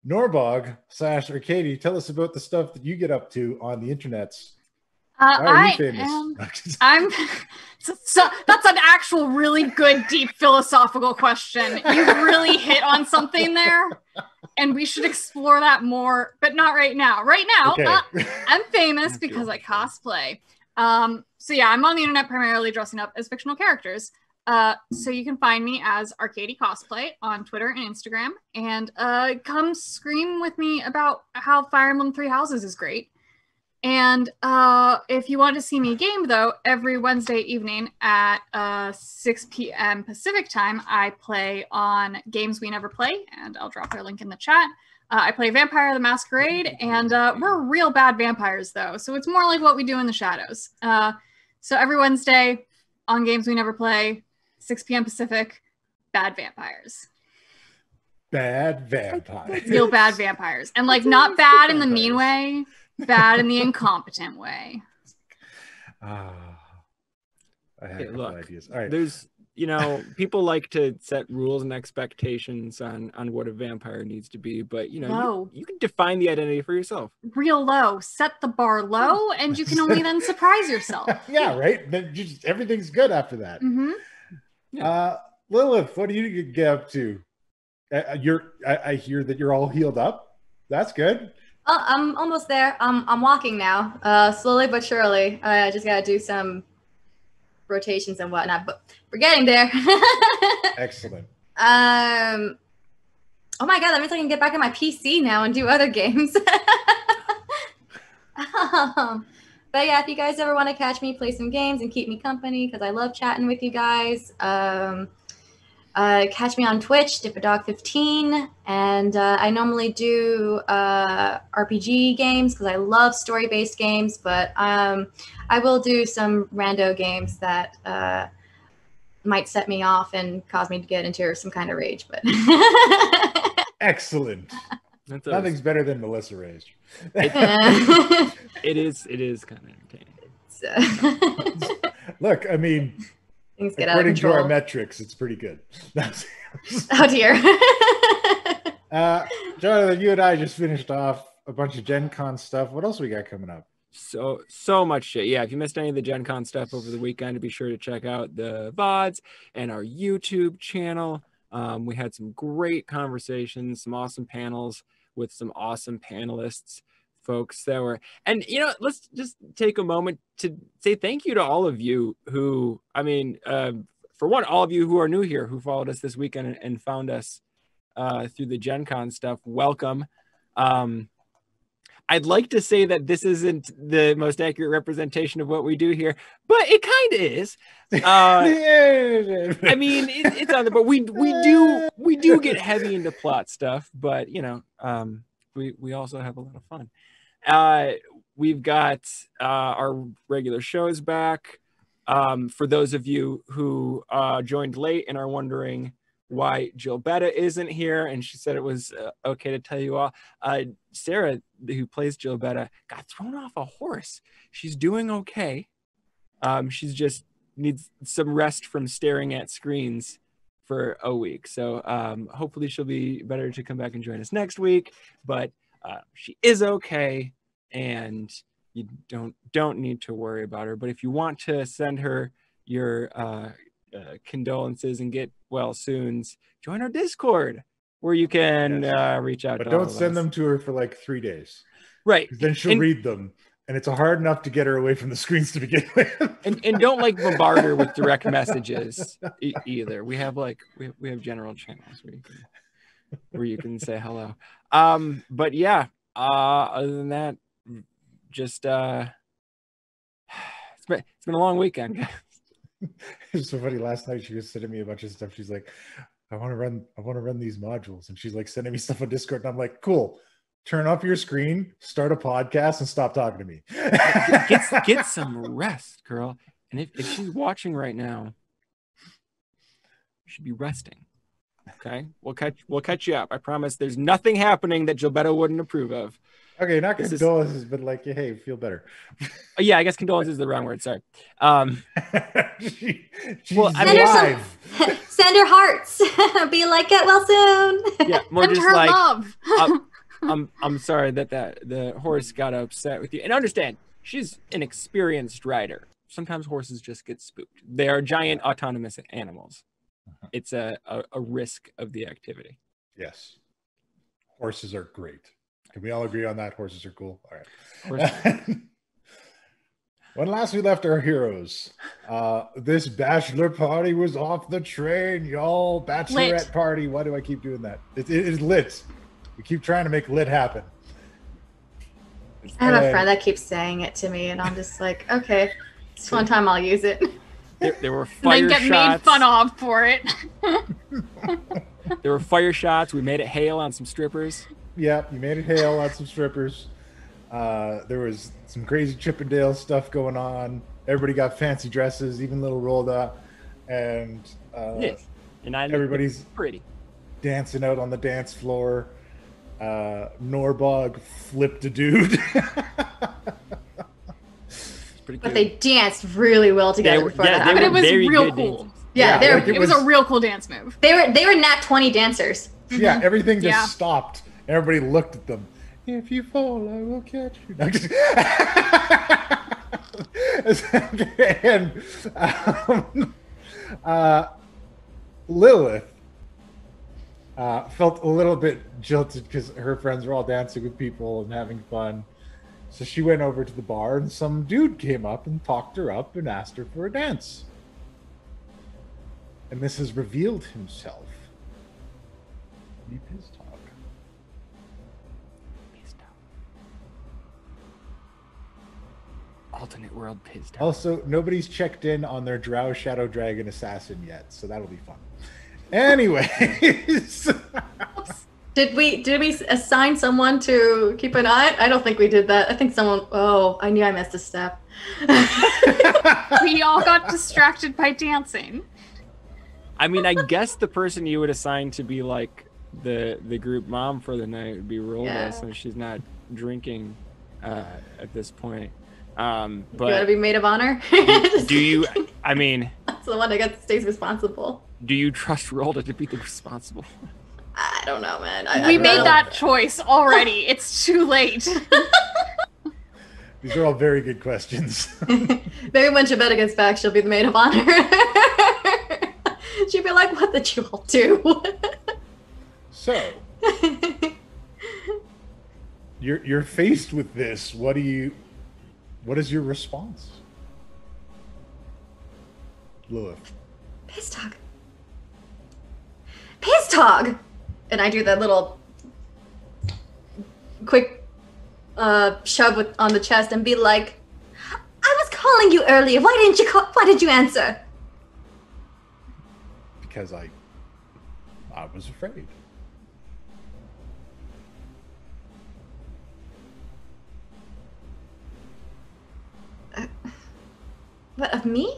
Norbog / Arcady, tell us about the stuff that you get up to on the internets. Why are you famous? I'm so that's an actual really good, deep philosophical question. You really hit on something there, and we should explore that more, but not right now. Right now, Okay. I'm famous because I cosplay. So yeah, I'm on the internet primarily dressing up as fictional characters. So you can find me as Arcady Cosplay on Twitter and Instagram, and come scream with me about how Fire Emblem Three Houses is great. And if you want to see me game, though, every Wednesday evening at 6 p.m. Pacific time, I play on Games We Never Play, and I'll drop their link in the chat. I play Vampire the Masquerade, and we're real bad vampires, though, so it's more like what we do in the shadows. So every Wednesday on Games We Never Play, 6 p.m. Pacific, bad vampires. Bad vampire. Real bad vampires. And, like, not bad in the mean way, bad in the incompetent way. I had Hey, a couple look, ideas. All right. There's, people like to set rules and expectations on what a vampire needs to be, but Low. you can define the identity for yourself. Real low. Set the bar low, and you can only then surprise yourself. Yeah, right. Then everything's good after that. Mm-hmm. Lilith, what do you get up to? I hear that you're all healed up. That's good. Oh, I'm almost there. I'm walking now, slowly but surely. I just gotta do some rotations and whatnot, but we're getting there. Excellent. Oh my god, that means I can get back on my PC now and do other games. But yeah, if you guys ever want to catch me, play some games and keep me company, because I love chatting with you guys. catch me on Twitch, Dipperdog15, and I normally do RPG games because I love story-based games, but I will do some rando games that might set me off and cause me to get into some kind of rage. But Excellent. Nothing's better than Melissa Rage. It is kind of entertaining. Look, I mean, things get out of according to control. our metrics, it's pretty good. Oh dear. Jonathan, you and I just finished off a bunch of Gen Con stuff. What else we got coming up? So much shit. Yeah, if you missed any of the Gen Con stuff over the weekend, be sure to check out the VODs and our YouTube channel. We had some great conversations, some awesome panels with some awesome panelists, folks that were, and you know, let's just take a moment to say thank you to all of you who, I mean, for one, all of you who are new here, who followed us this weekend and found us through the Gen Con stuff. Welcome. I'd like to say that this isn't the most accurate representation of what we do here, but it kind of is. I mean, it's on there, but we do get heavy into plot stuff, but you know, we also have a lot of fun. We've got our regular shows back. For those of you who joined late and are wondering why Gilbetta isn't here, and she said it was okay to tell you all, Sarah, who plays Gilbetta, got thrown off a horse. She's doing okay. She's just needs some rest from staring at screens for a week. So hopefully she'll be better to come back and join us next week. But she is okay, and you don't need to worry about her. But if you want to send her your condolences and get well soons, join our Discord where you can reach out. But to don't send them to her for like 3 days, right? Then she'll read them, and it's hard enough to get her away from the screens to begin with. and don't like bombard her with direct messages either. We have we have general channels where you can say hello. But yeah, other than that, just it's been a long weekend, guys. It was so funny. Last night she was sending me a bunch of stuff. She's like, I want to run these modules, and she's like sending me stuff on Discord, and I'm like, cool. Turn off your screen, start a podcast, and stop talking to me. get some rest, girl. And if she's watching right now, you should be resting. Okay, we'll catch you up. I promise. There's nothing happening that Gilbetta wouldn't approve of. Okay, not condolences, but like, hey, feel better. Yeah, I guess condolences is the wrong word. Sorry. She's alive. Send her hearts. Be like, get well soon. Yeah, more Send just her like love. I'm sorry that the horse got upset with you. And understand, she's an experienced rider. Sometimes horses just get spooked. They are giant autonomous animals. It's a risk of the activity. Yes, horses are great. Can we all agree on that? Horses are cool. All right. When last we left our heroes, this bachelor party was off the train, y'all. Bachelorette Lit. party. Why do I keep doing that? It is lit. We keep trying to make lit happen. I have a friend that keeps saying it to me, and I'm just like, okay, this one time I'll use it. There were fire and then get shots. made fun of for it. There were fire shots. We made it hail on some strippers. Yeah, you made it hail on some strippers. There was some crazy Chippendale stuff going on. Everybody got fancy dresses, even little Rolda, and Yes. And everybody's pretty dancing out on the dance floor. Norbog flipped a dude. But they danced really well together before that happened. But it was very real good cool. dancers. Yeah, It was a real cool dance move. they were nat 20 dancers. Yeah, everything just Yeah. stopped. Everybody looked at them. If you fall, I will catch you. No, just... and Lilith felt a little bit jilted because her friends were all dancing with people and having fun. So she went over to the bar, and some dude came up and talked her up and asked her for a dance. And this has revealed himself. Deep his talk. Alternate world Pizda. Also, nobody's checked in on their Drow Shadow Dragon Assassin yet, so that'll be fun. Anyways. Did we assign someone to keep an eye? I don't think we did that. I think someone. Oh, I knew I missed a step. We all got distracted by dancing. I mean, I guess the person you would assign to be like the group mom for the night would be Rolda, Yeah. since she's not drinking at this point. You want to But be maid of honor? do you? I mean, That's the one that stays responsible. do you trust Rolda to be the responsible? I don't know, man. We made that choice already. It's too late. These are all very good questions. Maybe when Gilbetta gets back, she'll be the maid of honor. She'll be like, "What did you all do?" So, you're faced with this. What is your response? Lilith. Piss talk. Piss talk. And I do that little quick shove on the chest and be like, "I was calling you earlier. Why didn't you call? Why did you answer?" Because I was afraid. What, of me?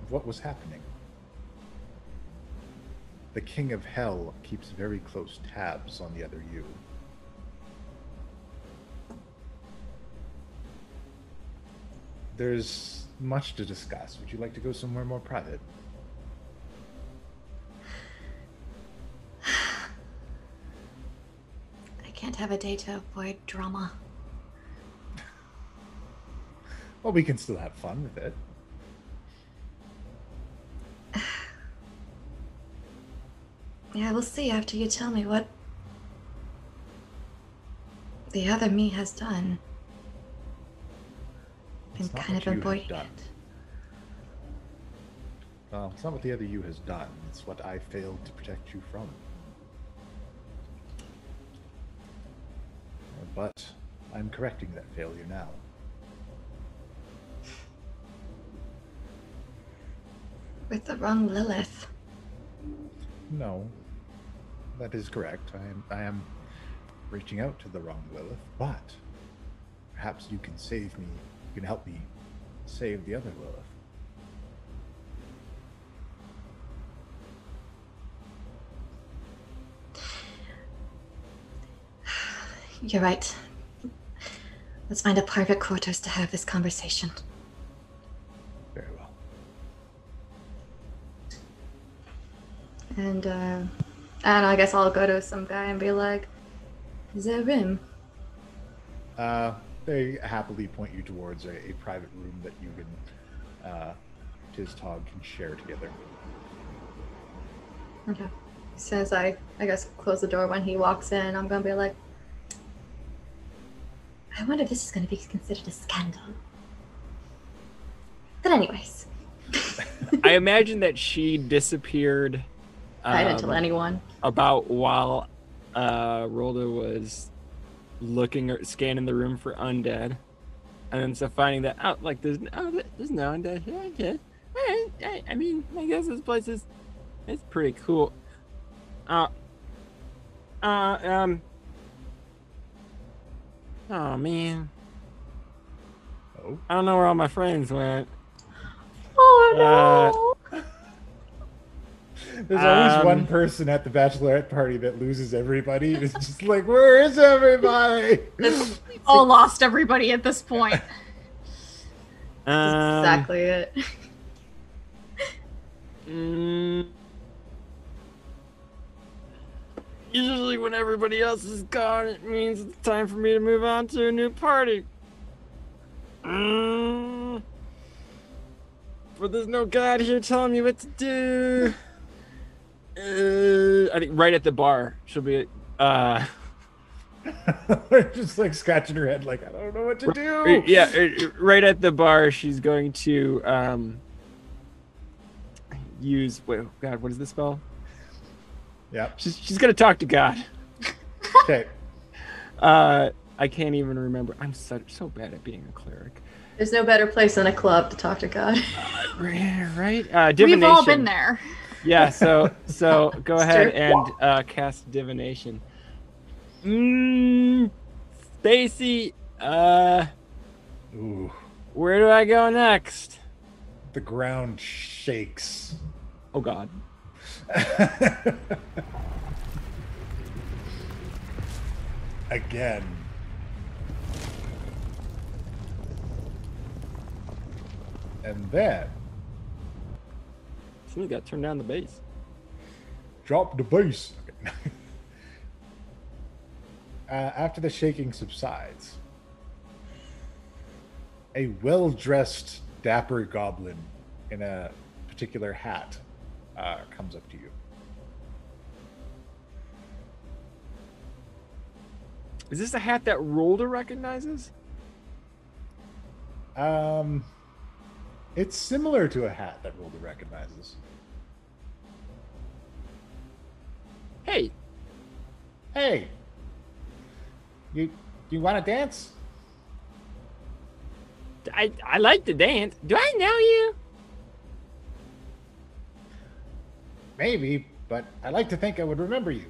What was happening? The King of Hell keeps very close tabs on the other you. There's much to discuss. Would you like to go somewhere more private? I can't have a day to avoid drama. Well, we can still have fun with it. Yeah, we'll see after you tell me what the other me has done. Been It's not kind what of you have avoiding done. it. Well, it's not what the other you has done. It's what I failed to protect you from. But I'm correcting that failure now. With the wrong Lilith. No, that is correct. I am reaching out to the wrong Lilith, but perhaps you can save me. You can help me save the other Lilith. You're right. Let's find a private quarters to have this conversation. Very well. And, I don't know, I guess I'll go to some guy and be like, "Is there a room?" They happily point you towards a private room that you and Tiztog can share together. Okay. As soon as I guess, close the door when he walks in, I'm gonna be like, "I wonder if this is gonna be considered a scandal." But anyways. I imagine that she disappeared. I didn't tell anyone. About while Rolda was looking or scanning the room for undead, and then so finding that out, like there's no undead here. Okay, all right. I mean, I guess this place is it's pretty cool. Oh man. Oh. I don't know where all my friends went. Oh no! There's always one person at the Bachelorette party that loses everybody. It's just like, where is everybody? All lost everybody at this point. That's exactly it. Usually when everybody else is gone, it means it's time for me to move on to a new party. But there's no God here telling me what to do. I think right at the bar, she'll be just like scratching her head like, I don't know what to do. Yeah, right at the bar, she's going to use, wait, God, what is this spell? Yeah. She's gonna talk to God. Okay. I can't even remember. I'm so bad at being a cleric. There's no better place than a club to talk to God. Right? We've all Divination. been there. Yeah, so go ahead and cast divination. Stacy, Ooh, where do I go next? the ground shakes. Oh God. Again. And then Somebody's got to turn down the bass. drop the bass. Okay. After the shaking subsides, a well-dressed, dapper goblin in a particular hat comes up to you. Is this a hat that Rolda recognizes? It's similar to a hat that Rolda recognizes. Hey, Hey, you want to dance? I like to dance. Do I know you? Maybe, but I like to think I would remember you.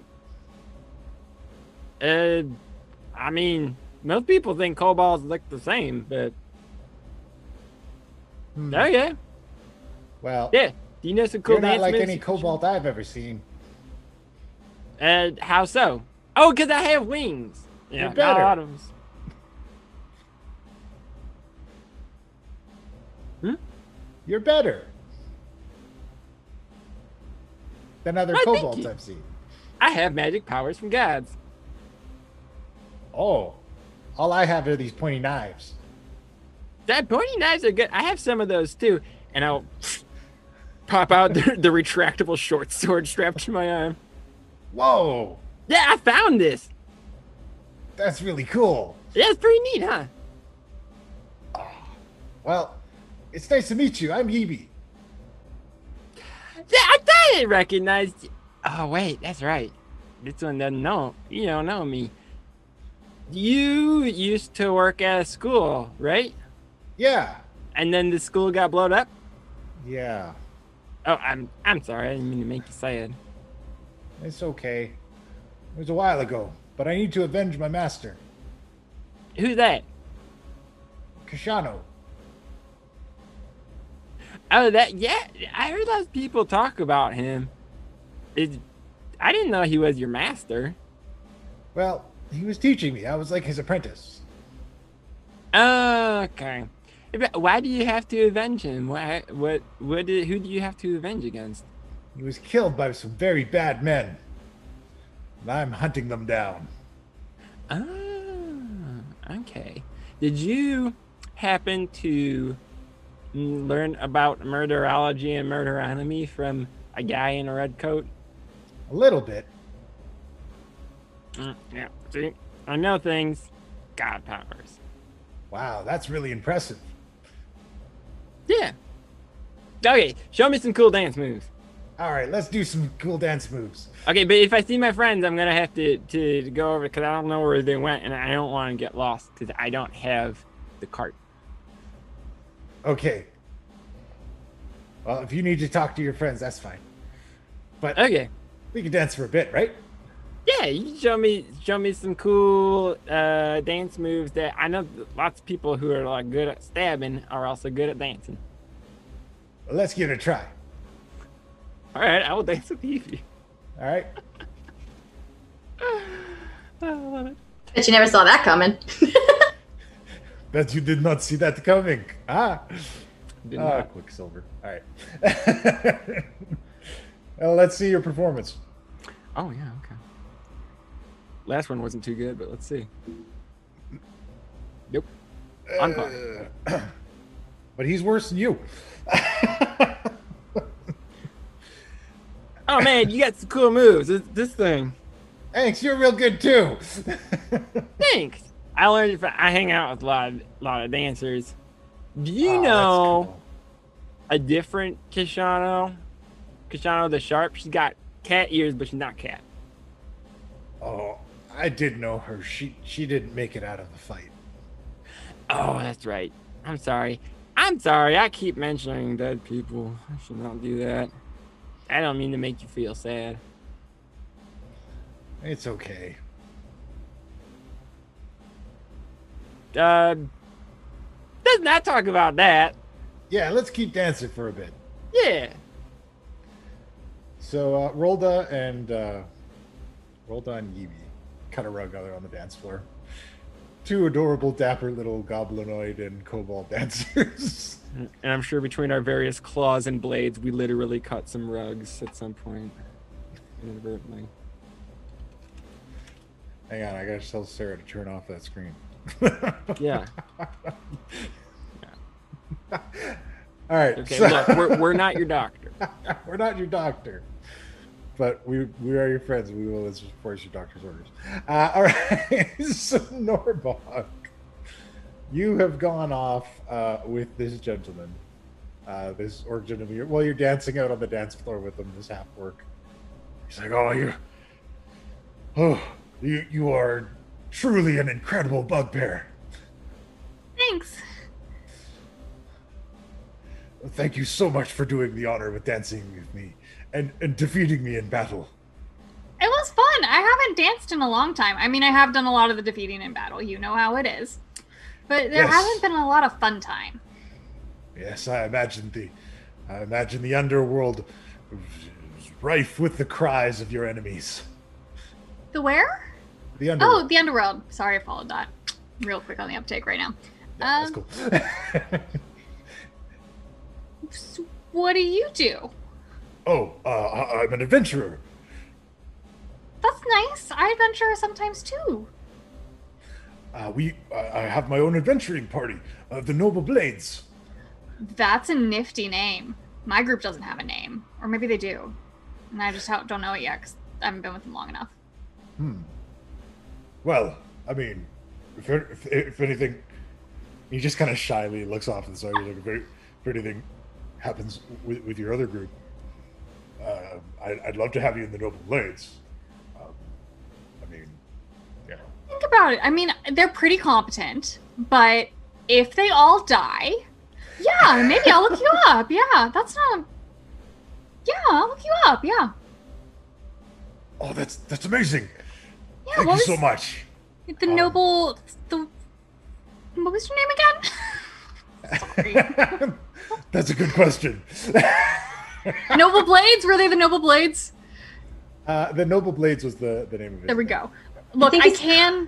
I mean, most people think kobolds look the same, but okay. Well, Yeah. Do you know some cool you're not dance like moves? any kobold I've ever seen. How so? Oh, because I have wings. Yeah, You're better. not a lot of 'em. You're better than other Why, thank kobolds you. I've seen. I have magic powers from gods. Oh, all I have are these pointy knives. That pointy knives are good. I have some of those too, and I'll pop out the retractable short sword strapped to my arm. Whoa, Yeah, I found this. that's really cool. Yeah, it's pretty neat, huh? Well, it's nice to meet you. I'm Hebe. Yeah, I thought I recognized you. Oh wait, that's right. This one doesn't know. You don't know me. You used to work at a school, right? Yeah, And then the school got blown up. yeah, Oh, I'm sorry. I didn't mean to make you sad. it's okay. It was a while ago, but I need to avenge my master, Who's that? Kashano. Oh, that, yeah. I heard lots of people talk about him. I didn't know he was your master. Well, he was teaching me. I was like his apprentice. Oh, okay. But why do you have to avenge him? Who do you have to avenge against? He was killed by some very bad men, and I'm hunting them down. Oh, okay. Did you happen to learn about murderology and murderonomy from a guy in a red coat? A little bit. Yeah, see? I know things. God powers. Wow, that's really impressive. Yeah. Okay, show me some cool dance moves. All right, let's do some cool dance moves. Okay, but if I see my friends, I'm gonna have to go over because I don't know where they went, and I don't want to get lost because I don't have the cart. Okay. Well, if you need to talk to your friends, that's fine. But Okay. we can dance for a bit, right? Yeah, you show me some cool dance moves that I know lots of people who are like good at stabbing are also good at dancing. Well, let's give it a try. All right, I will dance with Evie. All right. I love it. Bet you never saw that coming. Bet you did not see that coming. Did not. Quicksilver. All right. Well, let's see your performance. Oh yeah, okay. Last one wasn't too good, but let's see. Nope. On par. But he's worse than you. Oh man, you got some cool moves. This thing. Thanks, you're real good too. Thanks. I learned. I hang out with a lot of dancers. Do you Oh, know that's cool. a different Kashano? Kashano the Sharp. She's got cat ears, but she's not cat. Oh, I did know her. She didn't make it out of the fight. Oh, that's right. I'm sorry. I keep mentioning dead people. I should not do that. I don't mean to make you feel sad. It's okay. Let's not talk about that. Yeah, let's keep dancing for a bit. Yeah. So Rolda and Yibi cut a rug out on the dance floor. Two adorable, dapper little goblinoid and kobold dancers. And I'm sure between our various claws and blades, we literally cut some rugs at some point. Inadvertently. Hang on, I gotta tell Sarah to turn off that screen. Yeah. All right. Okay, so- look, we're not your doctor. We're not your doctor. But we are your friends. We will enforce your doctor's orders. All right. So, Norbog, you have gone off with this gentleman, this orc gentleman. Well, you're dancing out on the dance floor with him, this half orc. He's like, you are truly an incredible bugbear. Thanks. Thank you so much for doing the honor with dancing with me and defeating me in battle. It was fun. I haven't danced in a long time. I mean, I have done a lot of the defeating in battle. You know how it is. But there hasn't been a lot of fun time. Yes, I imagine the underworld is rife with the cries of your enemies. The where? The underworld. Oh, the underworld. Sorry, I followed that real quick on the uptake right now. Yeah, that's cool. So what do you do? I'm an adventurer. That's nice. I adventure sometimes too. I have my own adventuring party, the Noble Blades. That's a nifty name. My group doesn't have a name. Or maybe they do. And I just don't know it yet because I haven't been with them long enough. Well, I mean, if anything, he just kind of shyly looks off to the side. He's like, if anything happens with your other group, I'd love to have you in the Noble Blades. I mean, yeah. Think about it. I mean, they're pretty competent, but if they all die, yeah, maybe I'll look you up. Yeah, that's not. Yeah, I'll look you up. Yeah. Oh, that's amazing. Yeah. Thank you so much. The noble. What was your name again? Sorry. That's a good question. Noble Blades? Were they the Noble Blades? The Noble Blades was the name of it. There we go. Look, I can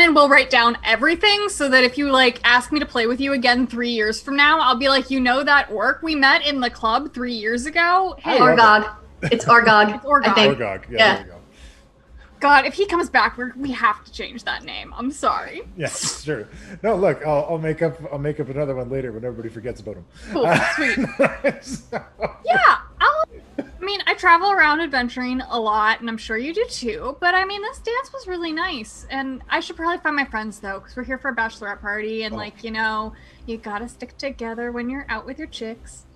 and will write down everything so that if you ask me to play with you again 3 years from now, I'll be like, you know that orc we met in the club 3 years ago? Hey, Orgog. It's Orgog. It's Orgog. I think. Orgog. Yeah. There we go. God, if he comes back, we have to change that name. I'm sorry. Yes, sure. No, look, I'll make up another one later when everybody forgets about him. Cool, sweet. Yeah, I travel around adventuring a lot, and I'm sure you do too. But I mean, this dance was really nice, and I should probably find my friends though, because we're here for a bachelorette party, and you gotta stick together when you're out with your chicks.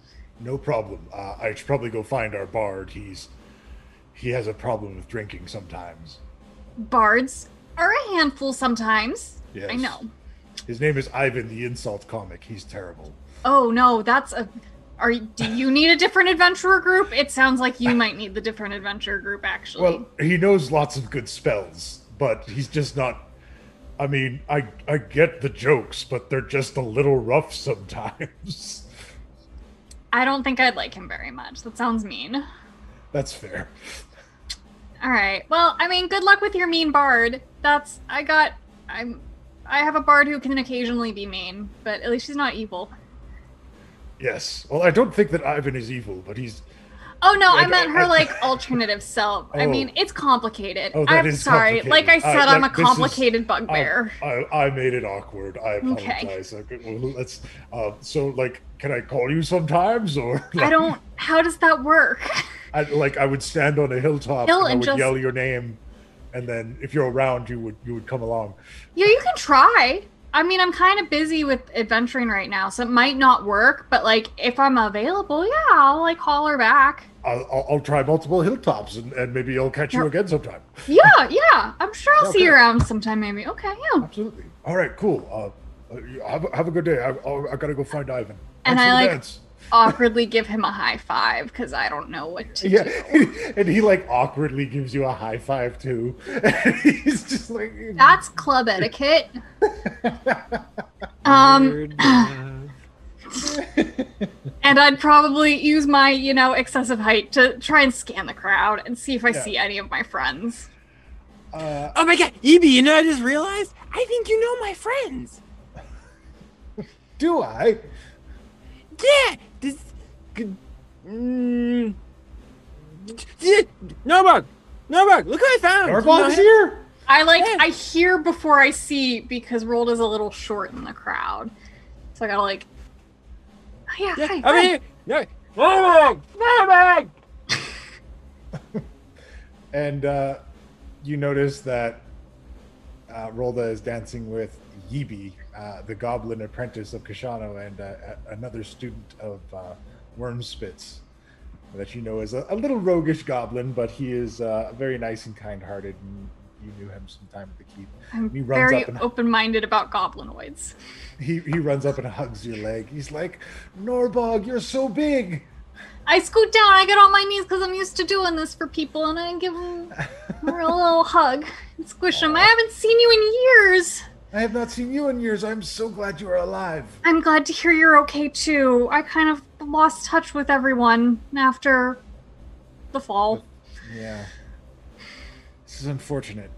No problem. I should probably go find our bard. He has a problem with drinking sometimes. Bards are a handful sometimes. Yes. I know. His name is Ivan the Insult Comic. He's terrible. Oh no, do you need a different adventurer group? It sounds like you might need the different adventurer group, actually. Well, he knows lots of good spells, but he's just not. I mean, I get the jokes, but they're just a little rough sometimes. I don't think I'd like him very much. That sounds mean. That's fair. All right. Well, I mean, good luck with your mean bard. I have a bard who can occasionally be mean, but at least she's not evil. Yes. Well, I don't think that Ivan is evil, but he's... Oh, no, I meant her, alternative self. I mean, it's complicated. I'm sorry. Complicated. Like I said, I'm a complicated bugbear. I made it awkward. I apologize. Okay. Well, let's... can I call you sometimes, or... How does that work? I would stand on a hilltop and I would yell your name, and then if you're around, you would come along. Yeah, you can try. I mean, I'm kind of busy with adventuring right now, so it might not work. But if I'm available, yeah, I'll holler back. I'll try multiple hilltops, and maybe I'll catch you again sometime. Yeah. I'm sure I'll see you around sometime, maybe. Okay, yeah. Absolutely. All right, cool. Have a good day. I gotta go find Ivan. And Thanks for the dance. awkwardly give him a high five because I don't know what to do. And he like awkwardly gives you a high five too. He's just like, That's club etiquette. And I'd probably use my, excessive height to try and scan the crowd and see if I see any of my friends. Oh my god, Evie, I just realized? I think you know my friends. Do I? Yeah, Norbog, look what I found. Norbog's here? I hear before I see because Rolda's a little short in the crowd. So I gotta hi. Over here. Norbog. And you notice that Rolda is dancing with Yibi, the goblin apprentice of Kashano, and another student of Wormspitz that you know is a little roguish goblin, but he is very nice and kind-hearted, and you knew him some time at the keep. I'm he runs very up and, open-minded about goblinoids. He runs up and hugs your leg. He's like, Norbog, you're so big. I scoot down. I get on my knees because I'm used to doing this for people, and I give them a little hug and squish them. I haven't seen you in years. I have not seen you in years. I'm so glad you are alive. I'm glad to hear you're okay, too. I kind of lost touch with everyone after the fall. Yeah. This is unfortunate.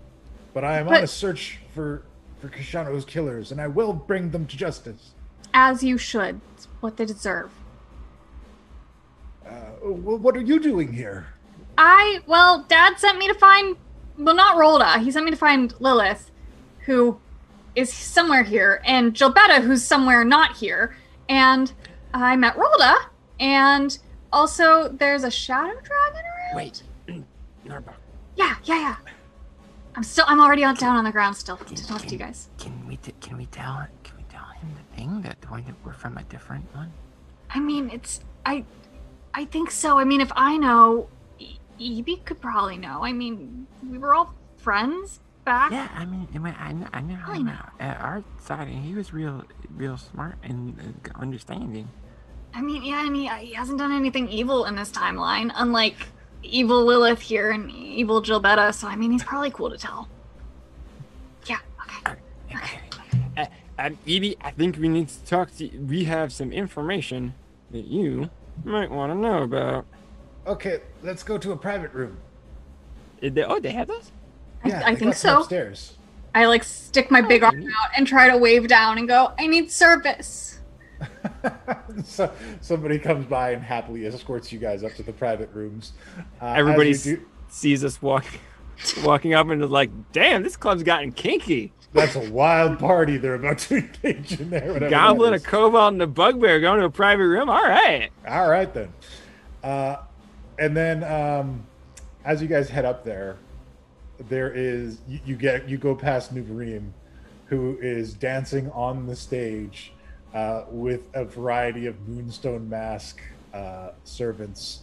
But I am on a search for Kashano's killers, and I will bring them to justice. As you should. It's what they deserve. What are you doing here? Dad sent me to find, not Rolda. He sent me to find Lilith, who is somewhere here, and Gilbetta, who's somewhere not here. And I met Rolda, and also there's a shadow dragon around. Wait, Norbog. Yeah. I'm already down on the ground still to talk to you guys. Can we tell him the thing, the one that we're from a different one? I mean, I think so. I mean, if I know, Evie could probably know. I mean, we were all friends back. Yeah, I know him at our side, and he was real smart and understanding. He hasn't done anything evil in this timeline, unlike evil Lilith here and evil Gilbetta, so he's probably cool to tell. Yeah, okay. Evie, I think we need to talk to you. We have some information that you might want to know about. Okay, let's go to a private room. They have those? Yeah, I think so. Upstairs. I stick my big arm out and try to wave down and go, I need service. So somebody comes by and happily escorts you guys up to the private rooms. Everybody sees us walking up and is like, damn, this club's gotten kinky. That's a wild party they're about to engage in there. Goblin, a kobold, and a bugbear going to a private room? All right then. And then as you guys head up there is you go past Nuvarim, who is dancing on the stage with a variety of Moonstone Mask servants.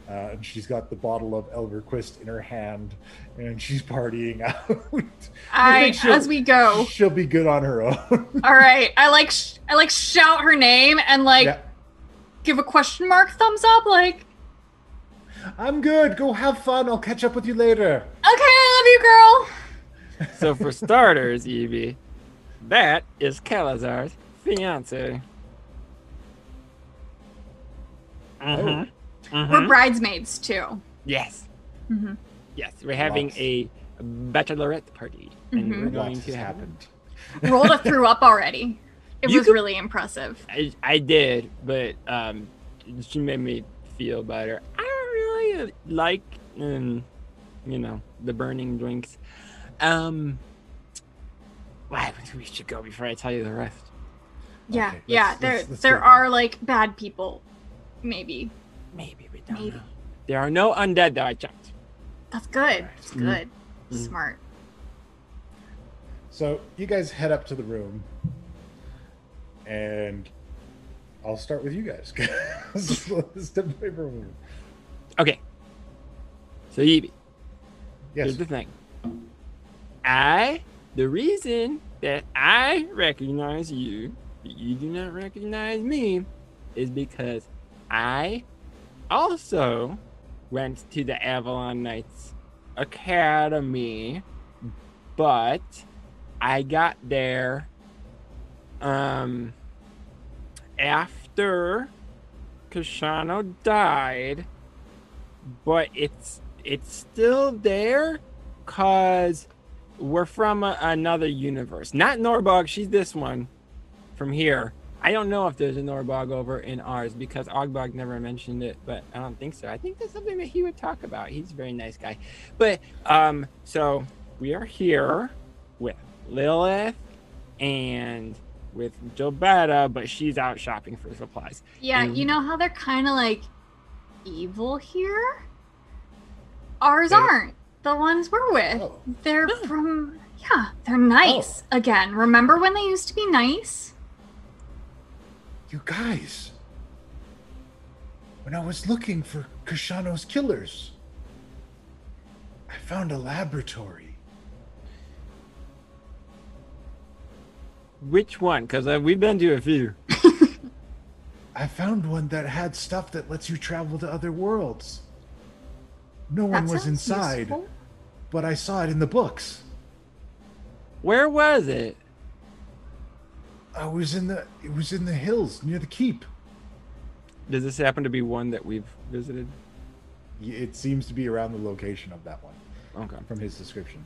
And she's got the bottle of Elverquist in her hand, and she's partying out. As we go, she'll be good on her own. All right, I shout her name and give a question mark thumbs up, I'm good. Go have fun. I'll catch up with you later. Okay, I love you, girl. So for starters, Evie, that is Calazar's fiance. Oh. Mm-hmm. We're bridesmaids too. Yes. Mm-hmm. Yes, we're having a Bachelorette party, and we're going to have it. Rolda threw up already. It was really impressive. I did, but she made me feel better. I don't really like, the burning drinks. We should go before I tell you the rest. Yeah, okay, there are bad people, maybe. Maybe we don't know. There are no undead that I checked. That's good. That's good. Smart. So you guys head up to the room, and I'll start with you guys. Step away from me. Okay. So Evie. Yes. Here's the thing. The reason that I recognize you, but you do not recognize me, is because I also went to the Avalon Knights Academy, but I got there after Kashano died, but it's still there because we're from another universe. Not Norbog, she's this one from here. I don't know if there's a Norbog over in ours because Ogbog never mentioned it, but I don't think so. I think that's something that he would talk about. He's a very nice guy. But so we are here with Lilith and with Gilbetta, but she's out shopping for supplies. Yeah, and you know how they're kind of like evil here? Ours aren't. The ones we're with. Oh. They're from, yeah, they're nice. Again, remember when they used to be nice? You guys, when I was looking for Kashano's killers, I found a laboratory. Which one? Because we've been to a few. I found one that had stuff that lets you travel to other worlds. No one was inside, useful. but I saw it in the books. Where was it? It was in the hills near the keep. Does this happen to be one that we've visited? It seems to be around the location of that one. Okay. From his description.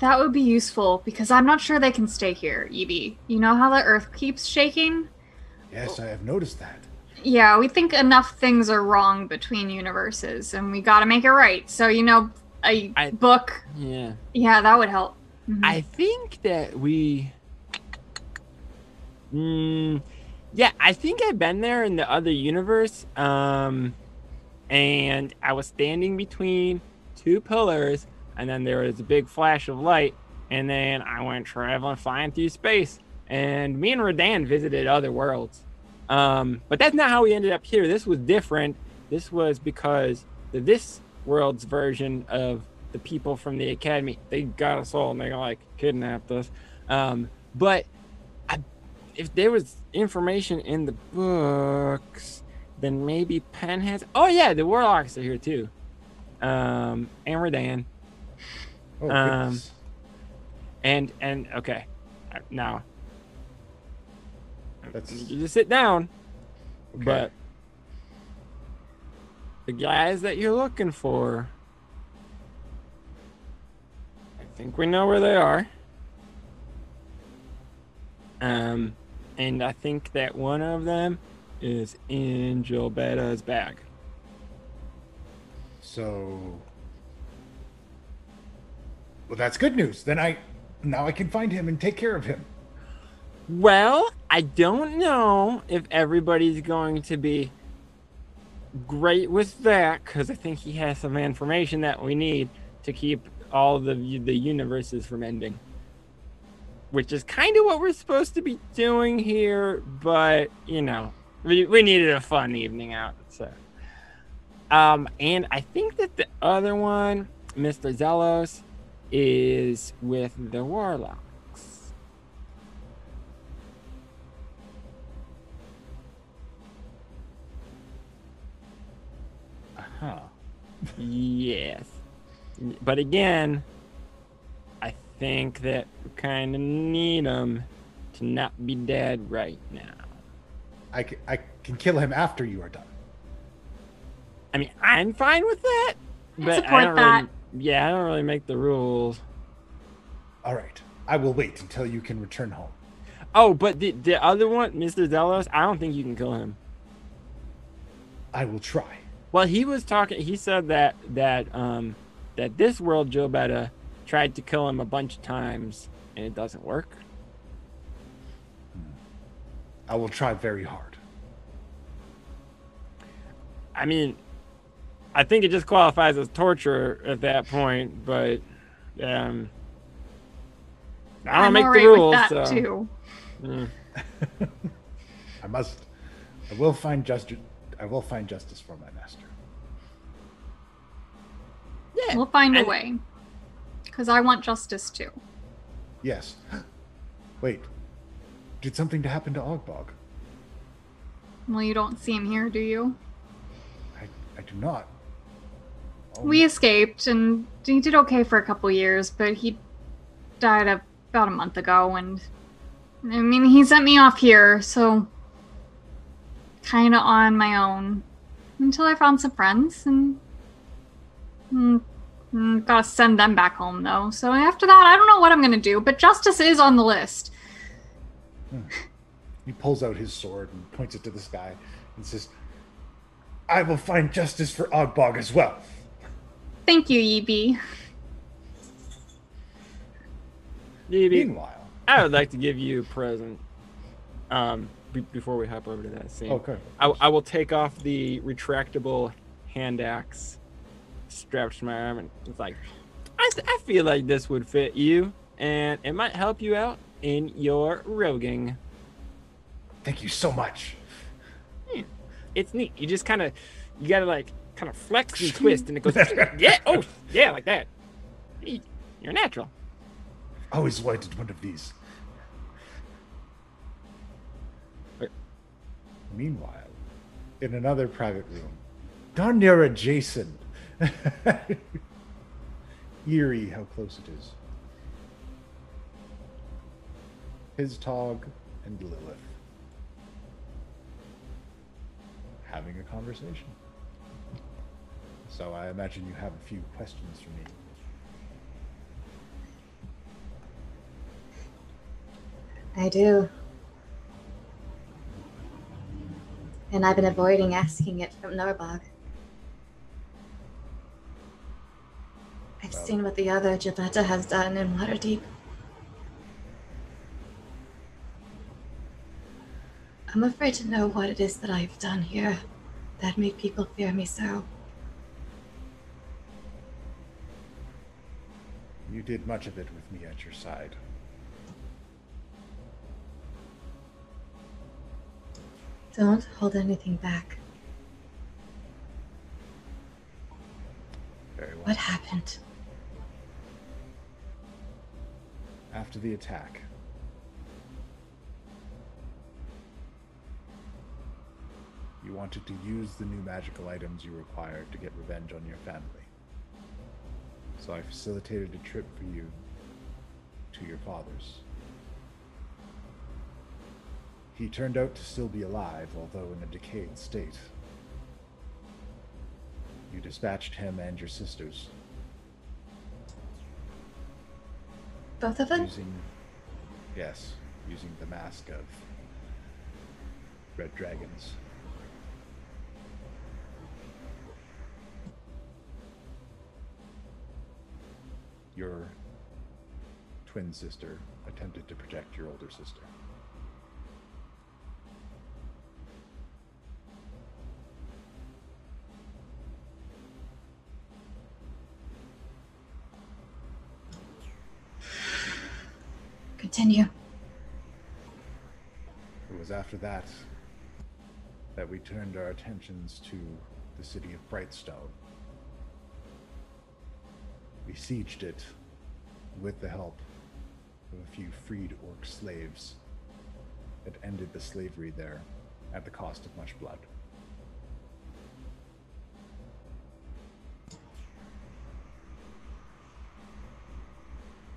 That would be useful because I'm not sure they can stay here, Evie. You know how the earth keeps shaking? Yes, I have noticed that. Yeah, we think enough things are wrong between universes and we gotta make it right. So, you know, a book. Yeah. Yeah, that would help. Mm-hmm. I think that we... yeah, I think I've been there in the other universe. And I was standing between two pillars, and then there was a big flash of light, and then I went traveling, flying through space, and me and Rodan visited other worlds. But that's not how we ended up here. This was different. This was because this world's version of the people from the academy, they got us all and they like kidnapped us. But if there was information in the books, then maybe Penn has. Oh yeah, the Warlocks are here too. And Rodan. Oh, goodness. And okay, now That's... you just sit down. Okay. But the guys that you're looking for, I think we know where they are. And I think that one of them is in Gilbetta's bag. So, well, that's good news. Then now I can find him and take care of him. Well, I don't know if everybody's going to be great with that, because I think he has some information that we need to keep all the universes from ending. Which is kind of what we're supposed to be doing here, but, you know, we needed a fun evening out, so. And I think that the other one, Mr. Zelos, is with the Warlocks. Uh-huh. Yes. But again, I think that we kind of need him to not be dead right now. I can kill him after you are done. I mean, I'm fine with that, but support I don't that. really, I don't really make the rules. All right. I will wait until you can return home. Oh, but the other one, Mr. Zelos, I don't think you can kill him. I will try. Well, he was talking. He said that this world, Gilbetta, tried to kill him a bunch of times, and it doesn't work. I will try very hard. I mean, I think it just qualifies as torture at that point, but I don't make all the right rules. with that So. too. Mm. I will find justice for my master. Yeah, We'll find a way. Because I want justice too. Yes. Wait. Did something happen to Ogbog? Well, you don't see him here, do you? I do not. Oh, We escaped, and he did okay for a couple years, but he died about a month ago, and I mean, he sent me off here, so kind of on my own until I found some friends, and gotta send them back home, though. So after that, I don't know what I'm gonna do, but justice is on the list. He pulls out his sword and points it to the sky and says, I will find justice for Ogbog as well. Thank you, Yee. Meanwhile, I would like to give you a present. Before we hop over to that scene. Okay. I will take off the retractable hand axe strapped to my arm, and it's like, I feel like this would fit you, and it might help you out in your roguing. Thank you so much. Yeah, it's neat. You just you gotta like kind of flex and twist, and it goes, yeah, oh, yeah, like that. You're natural. Always wanted one of these. Wait. Meanwhile, in another private room, darn near adjacent. Eerie how close it is. His Tog and Lilith having a conversation. So I imagine you have a few questions for me. I do. And I've been avoiding asking it from Norbog. I've seen what the other Gilbetta has done in Waterdeep. I'm afraid to know what it is that I've done here that made people fear me so. You did much of it with me at your side. Don't hold anything back. Very well. What happened? After the attack, you wanted to use the new magical items you required to get revenge on your family. So I facilitated a trip for you to your father's. He turned out to still be alive, although in a decayed state. You dispatched him and your sisters. Both of them? Using the mask of red dragons. Your twin sister attempted to protect your older sister. Continue. It was after that we turned our attentions to the city of Brightstone. We sieged it with the help of a few freed orc slaves that ended the slavery there at the cost of much blood.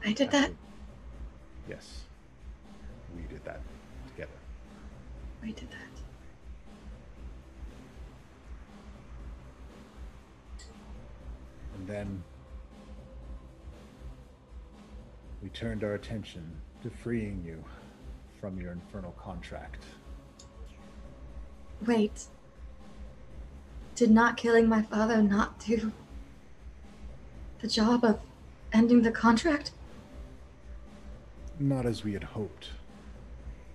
I did that? Yes. We did that together. We did that. And then we turned our attention to freeing you from your infernal contract. Wait. Did not killing my father not do the job of ending the contract? Not as we had hoped.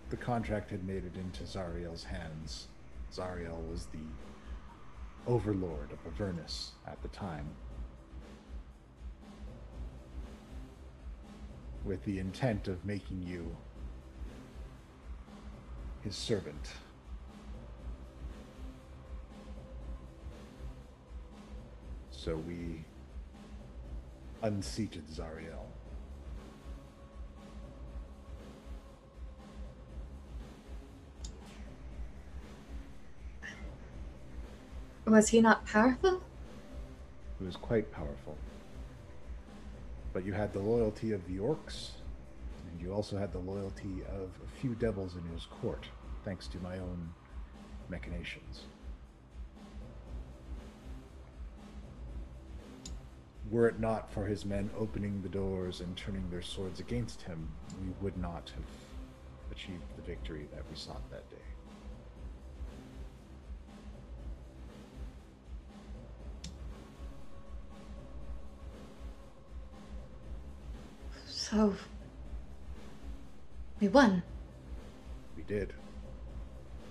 The contract had made it into Zariel's hands. Zariel was the overlord of Avernus at the time, with the intent of making you his servant. So we unseated Zariel. Was he not powerful? He was quite powerful. But you had the loyalty of the orcs, and you also had the loyalty of a few devils in his court, thanks to my own machinations. Were it not for his men opening the doors and turning their swords against him, we would not have achieved the victory that we sought that day. So, we won. We did.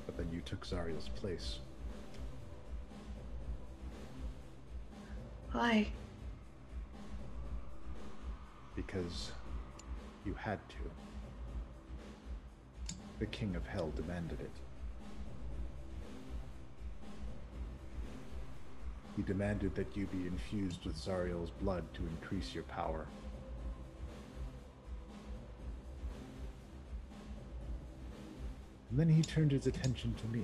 But then you took Zariel's place. Why? Because you had to. The King of Hell demanded it. He demanded that you be infused with Zariel's blood to increase your power. And then he turned his attention to me.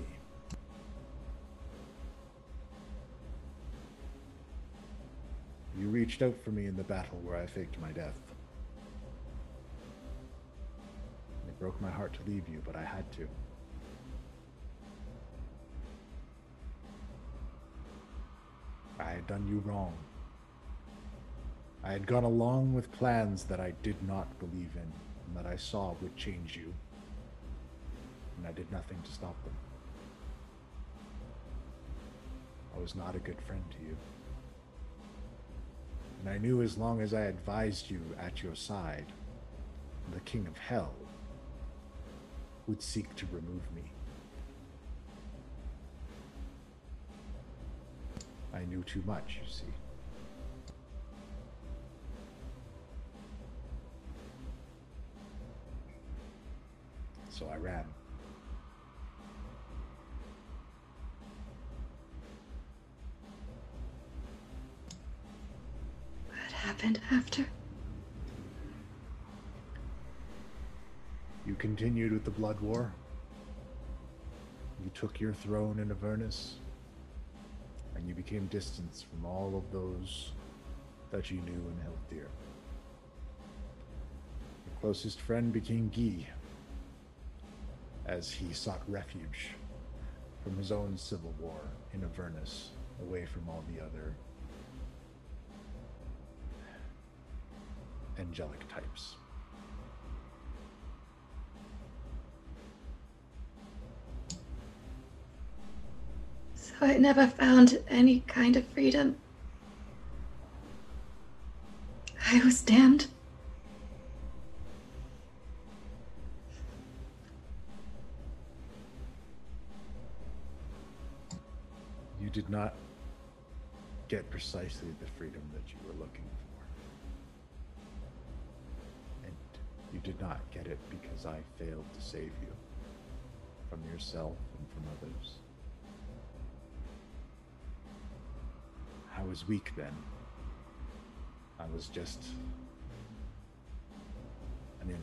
You reached out for me in the battle where I faked my death. It broke my heart to leave you, but I had to. I had done you wrong. I had gone along with plans that I did not believe in, and that I saw would change you. And I did nothing to stop them. I was not a good friend to you. And I knew as long as I advised you at your side, the King of Hell would seek to remove me. I knew too much, you see. So I ran. What happened after? You continued with the Blood War. You took your throne in Avernus, and you became distanced from all of those that you knew and held dear. Your closest friend became Guy, as he sought refuge from his own civil war in Avernus, away from all the other angelic types. So I never found any kind of freedom. I was damned. You did not get precisely the freedom that you were looking for. And you did not get it because I failed to save you from yourself and from others. I was weak then. I was just an imp.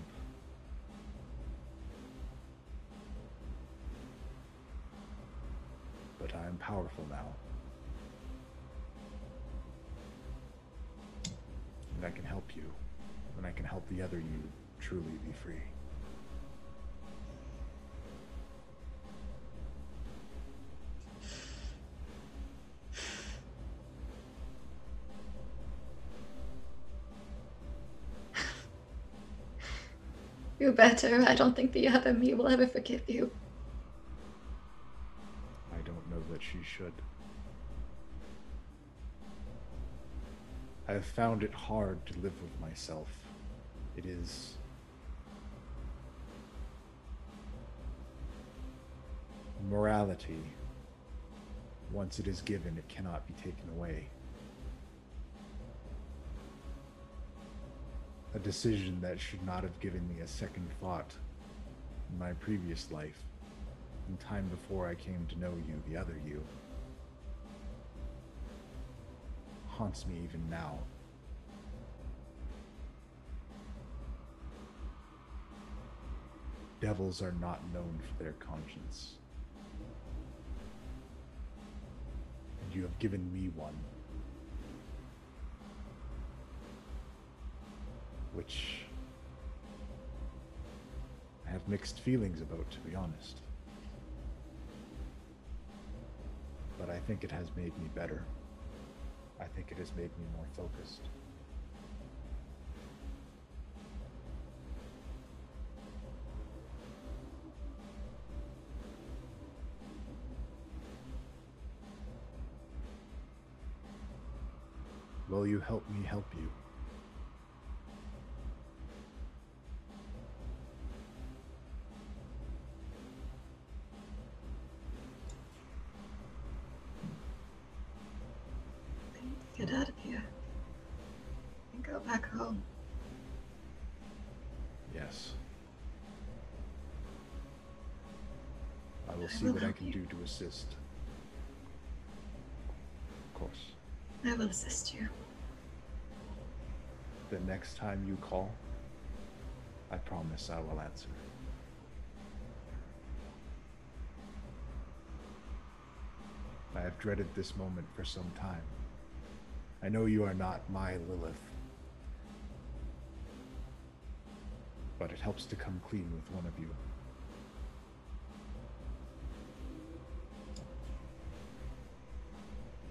But I am powerful now. And I can help you. And I can help the other you truly be free. You better. I don't think the other me will ever forgive you. I don't know that she should. I have found it hard to live with myself. It is morality. Once it is given, it cannot be taken away. A decision that should not have given me a second thought in my previous life, in time before I came to know you, the other you, haunts me even now. Devils are not known for their conscience. you have given me one. Which I have mixed feelings about, to be honest. But I think it has made me better. I think it has made me more focused. Will you help me help you? Get out of here and go back home. Yes. I will see what I can do to assist. Of course. I will assist you. The next time you call, I promise I will answer. I have dreaded this moment for some time. I know you are not my Lilith, but it helps to come clean with one of you.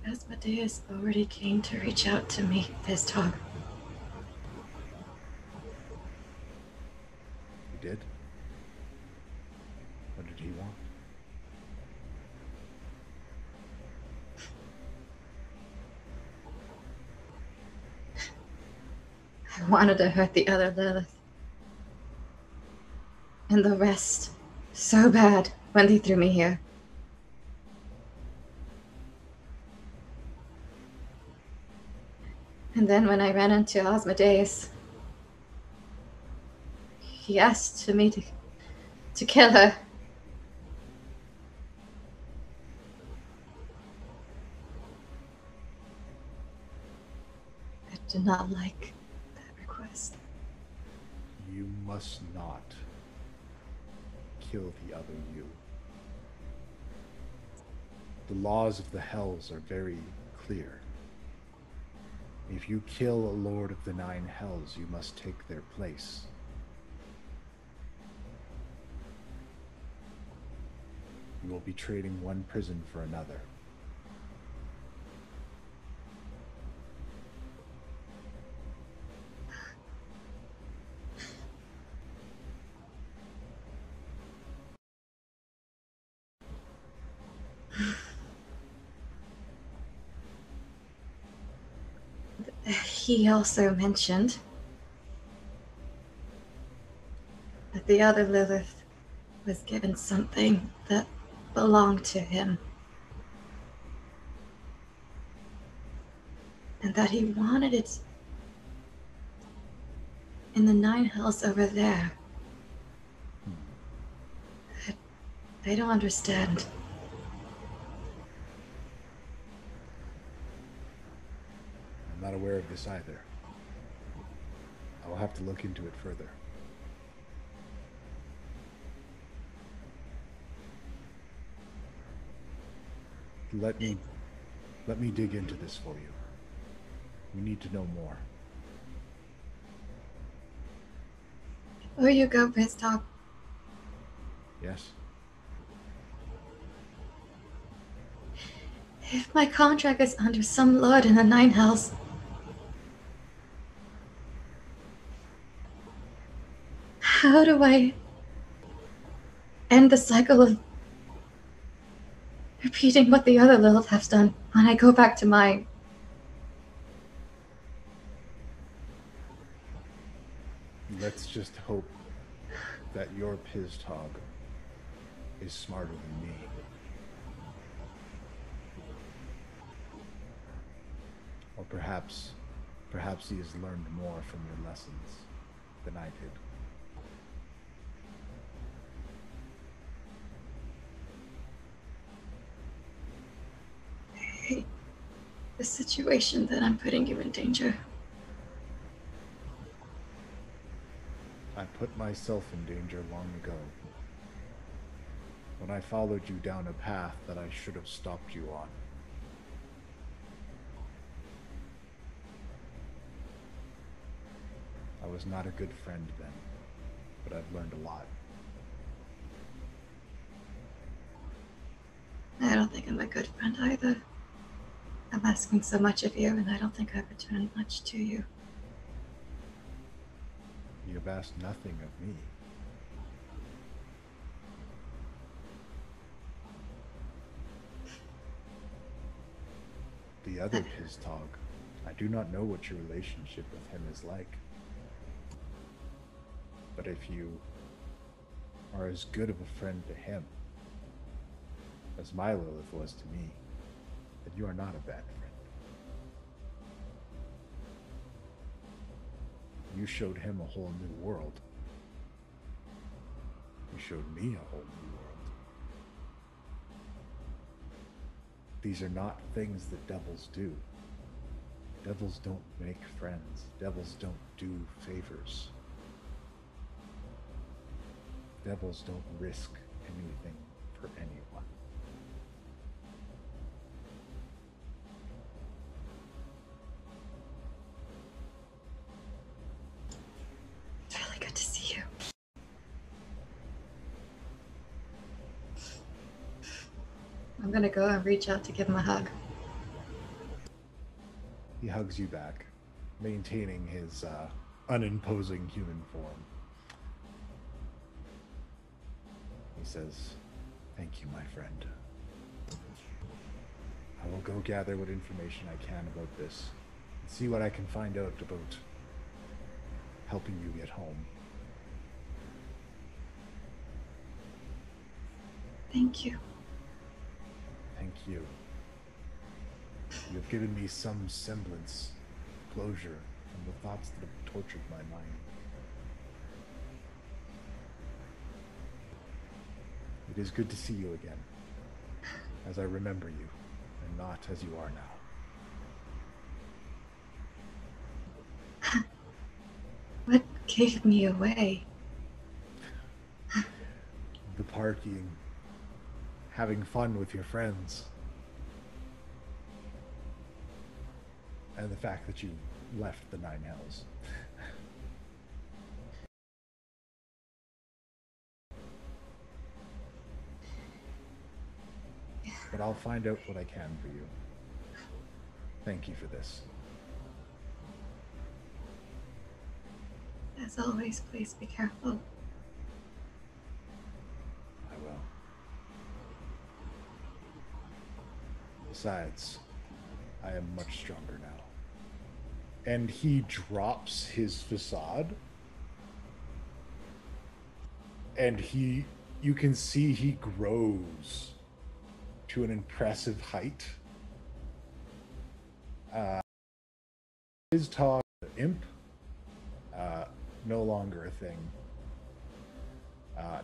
Asmodeus already came to reach out to me, Fizdog. He did? What did he want? I wanted to hurt the other Lilith. And the rest so bad when they threw me here. And then when I ran into Asmodeus, he asked me to kill her. I did not like that request. You must not kill the other you. The laws of the Hells are very clear. If you kill a Lord of the Nine Hells, you must take their place. You will be trading one prison for another. He also mentioned that the other Lilith was given something that belonged to him. And that he wanted it in the Nine Hells over there. I don't understand. I'm not aware of this either. I will have to look into it further. Let me dig into this for you. We need to know more. Before you go, Fizdog, Yes? if my contract is under some lord in the Nine Hells, how do I end the cycle of repeating what the other Lilith has done when I go back to my... Let's just hope that your Fizdog is smarter than me. Or perhaps he has learned more from your lessons than I did. Hey, the situation that I'm putting you in danger. I put myself in danger long ago, when I followed you down a path that I should have stopped you on. was not a good friend then, but I've learned a lot. I don't think I'm a good friend either. I'm asking so much of you, and I don't think I've returned much to you. You have asked nothing of me. The other Pistog, I do not know what your relationship with him is like. But if you are as good of a friend to him as my Lilith was to me, then you are not a bad friend. You showed him a whole new world. You showed me a whole new world. These are not things that devils do. Devils don't make friends. Devils don't do favors. Devils don't risk anything for anyone. It's really good to see you. I'm gonna go and reach out to give him a hug. He hugs you back, maintaining his unimposing human form. He says, "Thank you, my friend. I will go gather what information I can about this and see what I can find out about helping you get home." Thank you. Thank you. You have given me some semblance of closure from the thoughts that have tortured my mind. It is good to see you again, as I remember you, and not as you are now. What gave me away? The partying, having fun with your friends, and the fact that you left the Nine Hells. But I'll find out what I can for you. Thank you for this. As always, please be careful. I will. Besides, I am much stronger now. And he drops his facade. And you can see he grows to an impressive height. His talk, the imp, no longer a thing.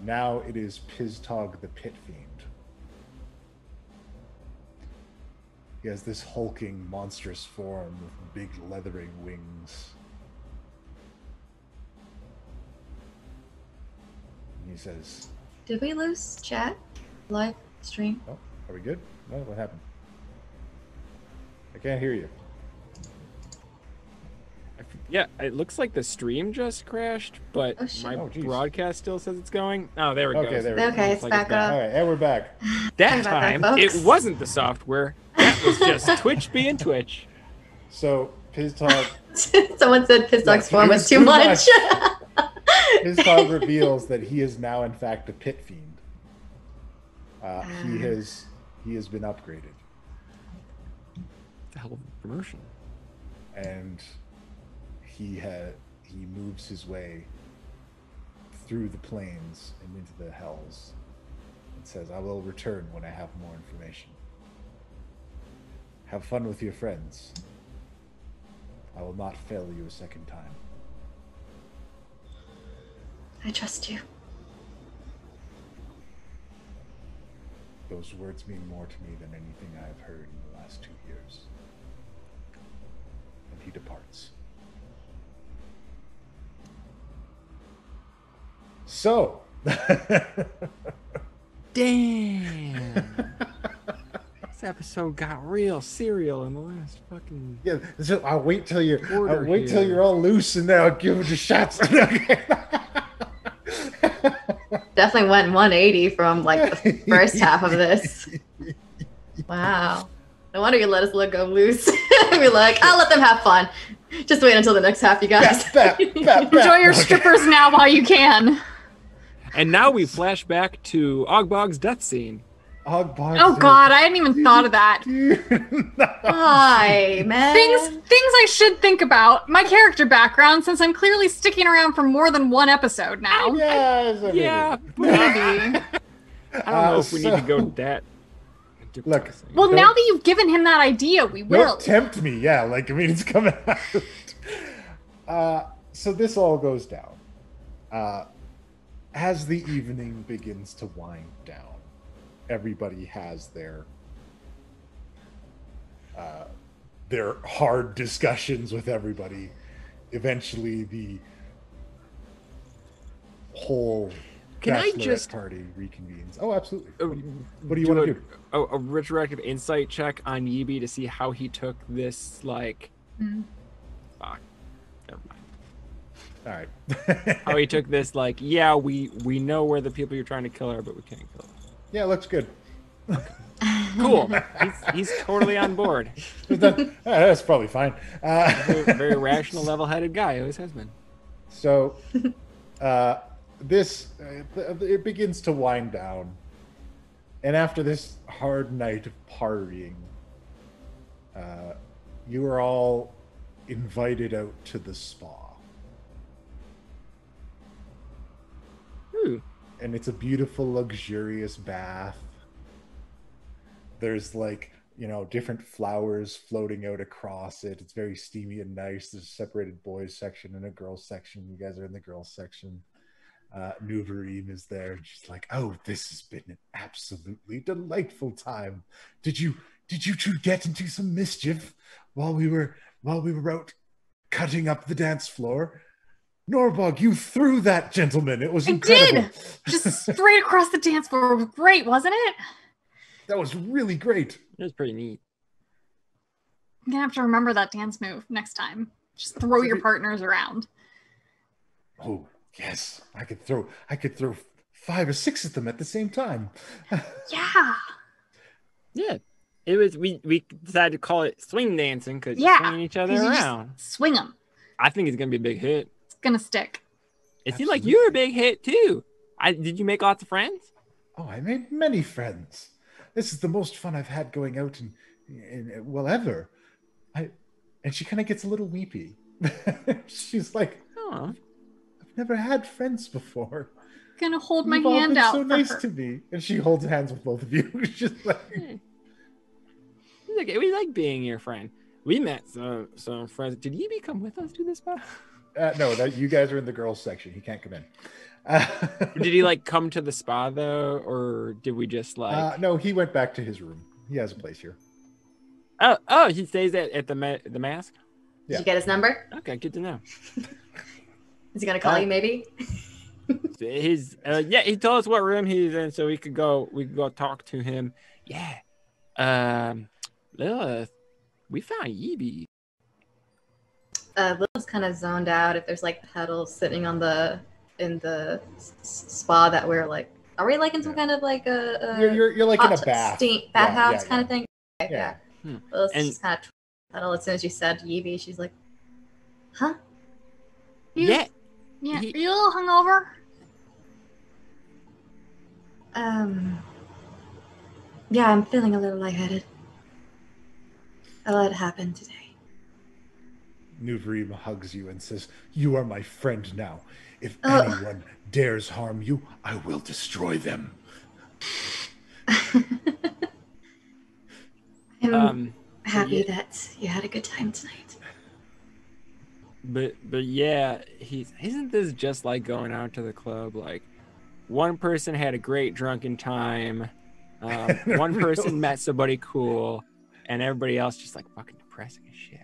Now it is Pistog the Pit Fiend. He has this hulking, monstrous form with big leathering wings. And he says, Did we lose chat? Live stream? "Oh, are we good? No, what happened? I can't hear you." Yeah, it looks like the stream just crashed, but my broadcast still says it's going. Oh, there we go. Okay, there we go. Okay, it's back up. All right, and we're back. That Sorry time, about that, folks. it wasn't the software. That was just Twitch being Twitch. So, Pistog... Someone said Pistog's form was too much. Pistog reveals that he is now, in fact, a Pit Fiend. He has been upgraded. The hell of a promotion. And he moves his way through the plains and into the hells and says, "I will return when I have more information. Have fun with your friends. I will not fail you a second time." I trust you. Those words mean more to me than anything I have heard in the last 2 years. And he departs. So, Damn. This episode got real serial in the last fucking. Yeah, so I'll wait till you're. Quarter I'll wait till here. you're all loose, and then I'll give it a shot. Definitely went 180 from like the first half of this. Wow. No wonder you let us let go loose. We're like, I'll let them have fun. Just wait until the next half, you guys. Enjoy your strippers now while you can. And now we flash back to Ogbog's death scene. Oh God, I hadn't even thought of that. Hi, man. Things I should think about. My character background, since I'm clearly sticking around for more than one episode now. Yeah, Maybe. I don't know if we need to go that. Look, Well, now that you've given him that idea, we will. Don't tempt me. Yeah, like, I mean, it's coming out. So this all goes down. As the evening begins to wind down, everybody has their hard discussions with everybody. Eventually, the whole Bachelorette party reconvenes. Oh, absolutely. What do you want to do? A retroactive insight check on Yibi to see how he took this, like... Fuck. Never mind. All right. How he took this, like, yeah, we know where the people you're trying to kill are, but we can't kill them. Yeah, looks good. Cool. He's totally on board. That's probably fine. Very rational, level-headed guy. Always has been. So, it begins to wind down, and after this hard night of partying, you are all invited out to the spa. And it's a beautiful, luxurious bath. There's like, different flowers floating out across it. It's very steamy and nice. There's a separated boys section and a girls section. You guys are in the girls section. Nuvarim is there. And she's like, "Oh, this has been an absolutely delightful time. Did you two get into some mischief while we were out cutting up the dance floor? Norbog, you threw that gentleman. It was incredible." I did. Just straight across the dance floor. It was great, wasn't it? That was really great. It was pretty neat. I'm gonna have to remember that dance move next time. Just throw your partners around. Oh yes, I could throw 5 or 6 of them at the same time. Yeah. Yeah. It was. We decided to call it swing dancing because swinging each other around. Swing them. I think it's gonna be a big hit. It's gonna stick. It seemed like you were a big hit too. Did you make lots of friends? Oh, I made many friends. This is the most fun I've had going out in ever. And she kind of gets a little weepy. She's like, "Oh, I've never had friends before. Gonna hold my You've all hand been out so for nice her." to me." And she holds hands with both of you. She's like, okay, we like being your friend. We met some friends. Did he come with us to this spot? no, you guys are in the girls section. He can't come in. Did he come to the spa though, or did we just No, he went back to his room. He has a place here. Oh, he stays at the mask. Did you get his number? Okay, good to know. Is he gonna call you maybe? He told us what room he's in, so we could go talk to him. Yeah. Lilith, we found Yibi. Lilith's kind of zoned out. If there's petals sitting in the spa that we're are we in some kind of you're like in a bath bathhouse kind of thing? Okay, yeah. Lilith's just kind of petal. As soon as you said Yibi, she's like, "Huh? Yeah. Are you a little hungover?" Yeah, I'm feeling a little lightheaded. A lot happened today. Nuvarim hugs you and says, "You are my friend now. If anyone dares harm you, I will destroy them." I'm happy that you had a good time tonight. But yeah, isn't this just like going out to the club? One person had a great drunken time, one person met somebody cool, and everybody else just fucking depressing as shit.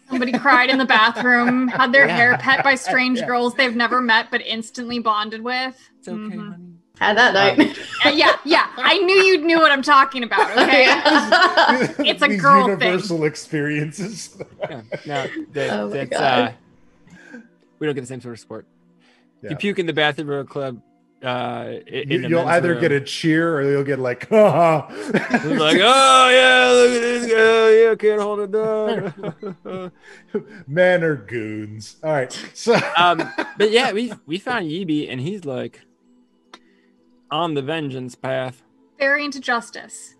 Somebody cried in the bathroom, had their hair pet by strange girls they've never met but instantly bonded with. It's okay, honey. Had that night. Yeah. I knew you knew what I'm talking about. Okay, it's a These girl universal experiences. Yeah. No, Oh my that's God. we don't get the same sort of sport. If you Yeah. puke in the bathroom of a club, in the You'll men's either room, get a cheer or you'll get like, ha it's like, oh yeah, look at this guy, yeah, can't hold a dog. Men are goons. All right, so But yeah, we found Yibi, and he's like on the vengeance path. Very into justice.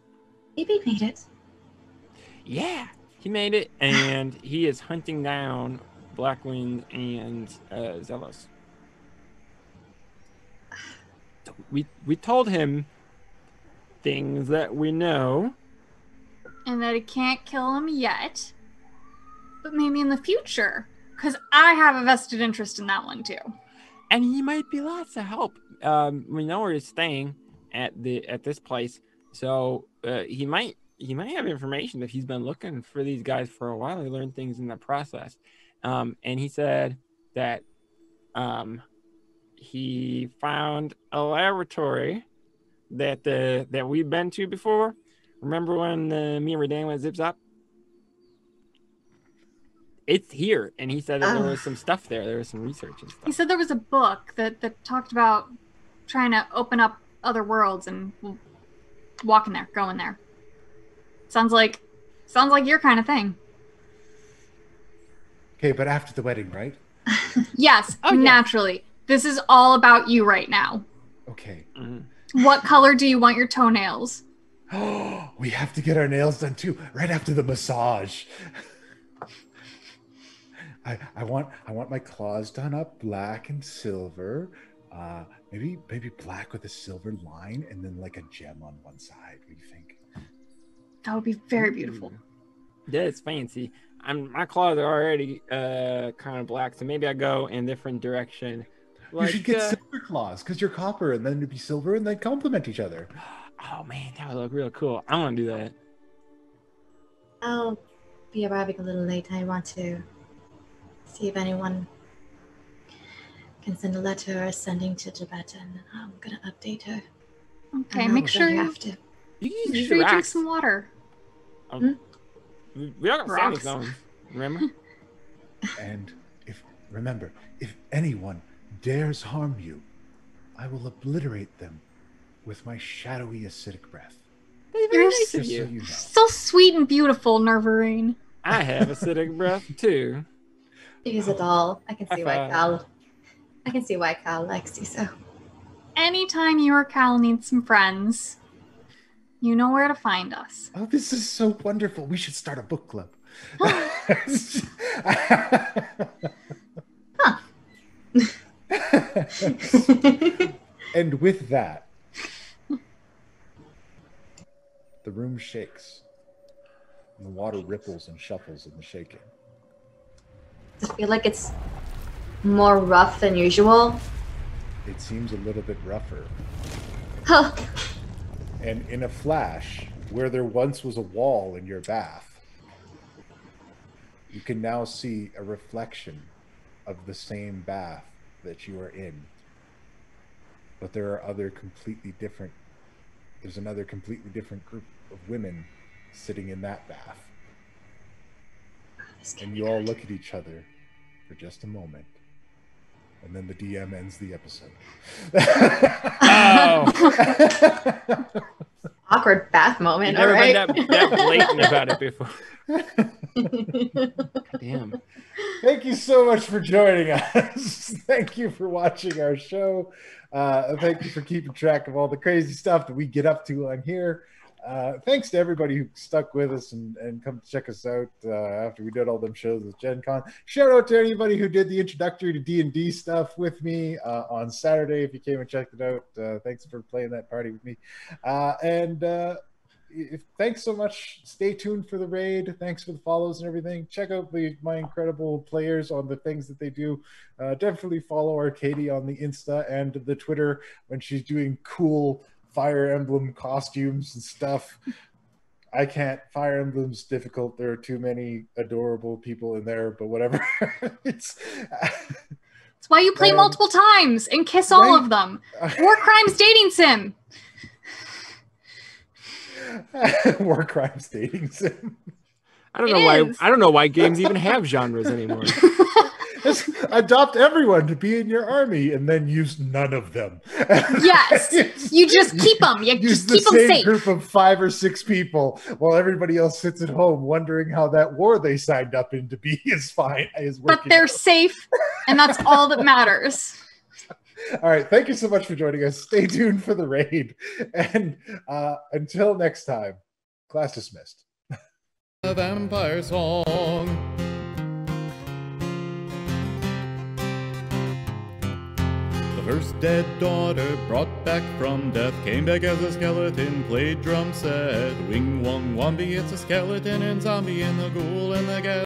Maybe made it. Yeah, he made it, and he is hunting down Blackwing and Zealous. So we told him things that we know. And that he can't kill him yet. But maybe in the future. Because I have a vested interest in that one too. And he might be lots of help. We know where he's staying at this place, so he might have information if he's been looking for these guys for a while. He learned things in the process, and he said that he found a laboratory that we've been to before. Remember when me and Redan went zip zop? It's here, and he said that there was some stuff there. There was some research and stuff. He said there was a book that talked about trying to open up other worlds and walk in there, go in there. Sounds like your kind of thing. okay, but after the wedding, right? Yes, naturally. This is all about you right now. Okay. What color do you want your toenails? Oh, we have to get our nails done too, right after the massage. I want my claws done up black and silver. Maybe black with a silver line and then like a gem on one side. What do you think? That would be very beautiful. Yeah, it's fancy. My claws are already kind of black, so maybe I go in a different direction. You should get silver claws because you're copper, and then it'd be silver, and they complement each other. Oh man, that would look real cool. I want to do that. I'll be arriving a little late. I want to see if anyone can send a letter or sending to Gilbetta, and I'm gonna update her. Okay, make sure you have to. You can make use sure the you drink rocks. some water. We all got standing Rocks. stones. Remember? And remember, if anyone dares harm you, I will obliterate them with my shadowy acidic breath. You're nice of Just so you. you know. so sweet and beautiful, Nervarine. I have acidic breath too. She's a doll. I can see why High five. Cal. I can see why Cal likes you so. Anytime you or Cal need some friends, you know where to find us. Oh, this is so wonderful. We should start a book club. And with that, the room shakes. And the water ripples and shuffles in the shaking. I feel like it's more rough than usual. It seems a little bit rougher. Huh. And in a flash, where there once was a wall in your bath, you can now see a reflection of the same bath that you are in. But there are there's another completely different group of women sitting in that bath. And you all look at each other for just a moment. And then the DM ends the episode. Oh, Awkward bath moment. you've never all right. been that blatant about it before. Damn. Thank you so much for joining us. Thank you for watching our show. Thank you for keeping track of all the crazy stuff that we get up to on here. Thanks to everybody who stuck with us and come check us out after we did all them shows with Gen Con. Shout out to anybody who did the introductory to D&D stuff with me on Saturday. If you came and checked it out, thanks for playing that party with me. Thanks so much. Stay tuned for the raid. Thanks for the follows and everything. Check out my incredible players on the things that they do. Definitely follow Arcadia on the Insta and the Twitter when she's doing cool Fire Emblem costumes and stuff. I can't. Fire Emblem's difficult. There are too many adorable people in there, but whatever. That's why you play multiple times and kiss all of them. War Crimes Dating Sim. War Crimes Dating Sim. I don't know why games even have genres anymore. Adopt everyone to be in your army and then use none of them. Yes. You just keep them. You just keep them safe. Use the same group of 5 or 6 people while everybody else sits at home wondering how that war they signed up in to be is working. But they're safe, and that's all that matters. All right. Thank you so much for joining us. Stay tuned for the raid. And until next time, class dismissed. A vampire song. The first dead daughter brought back from death came back as a skeleton, played drum set. Wing wong wombi, it's a skeleton and zombie and the ghoul and the gas.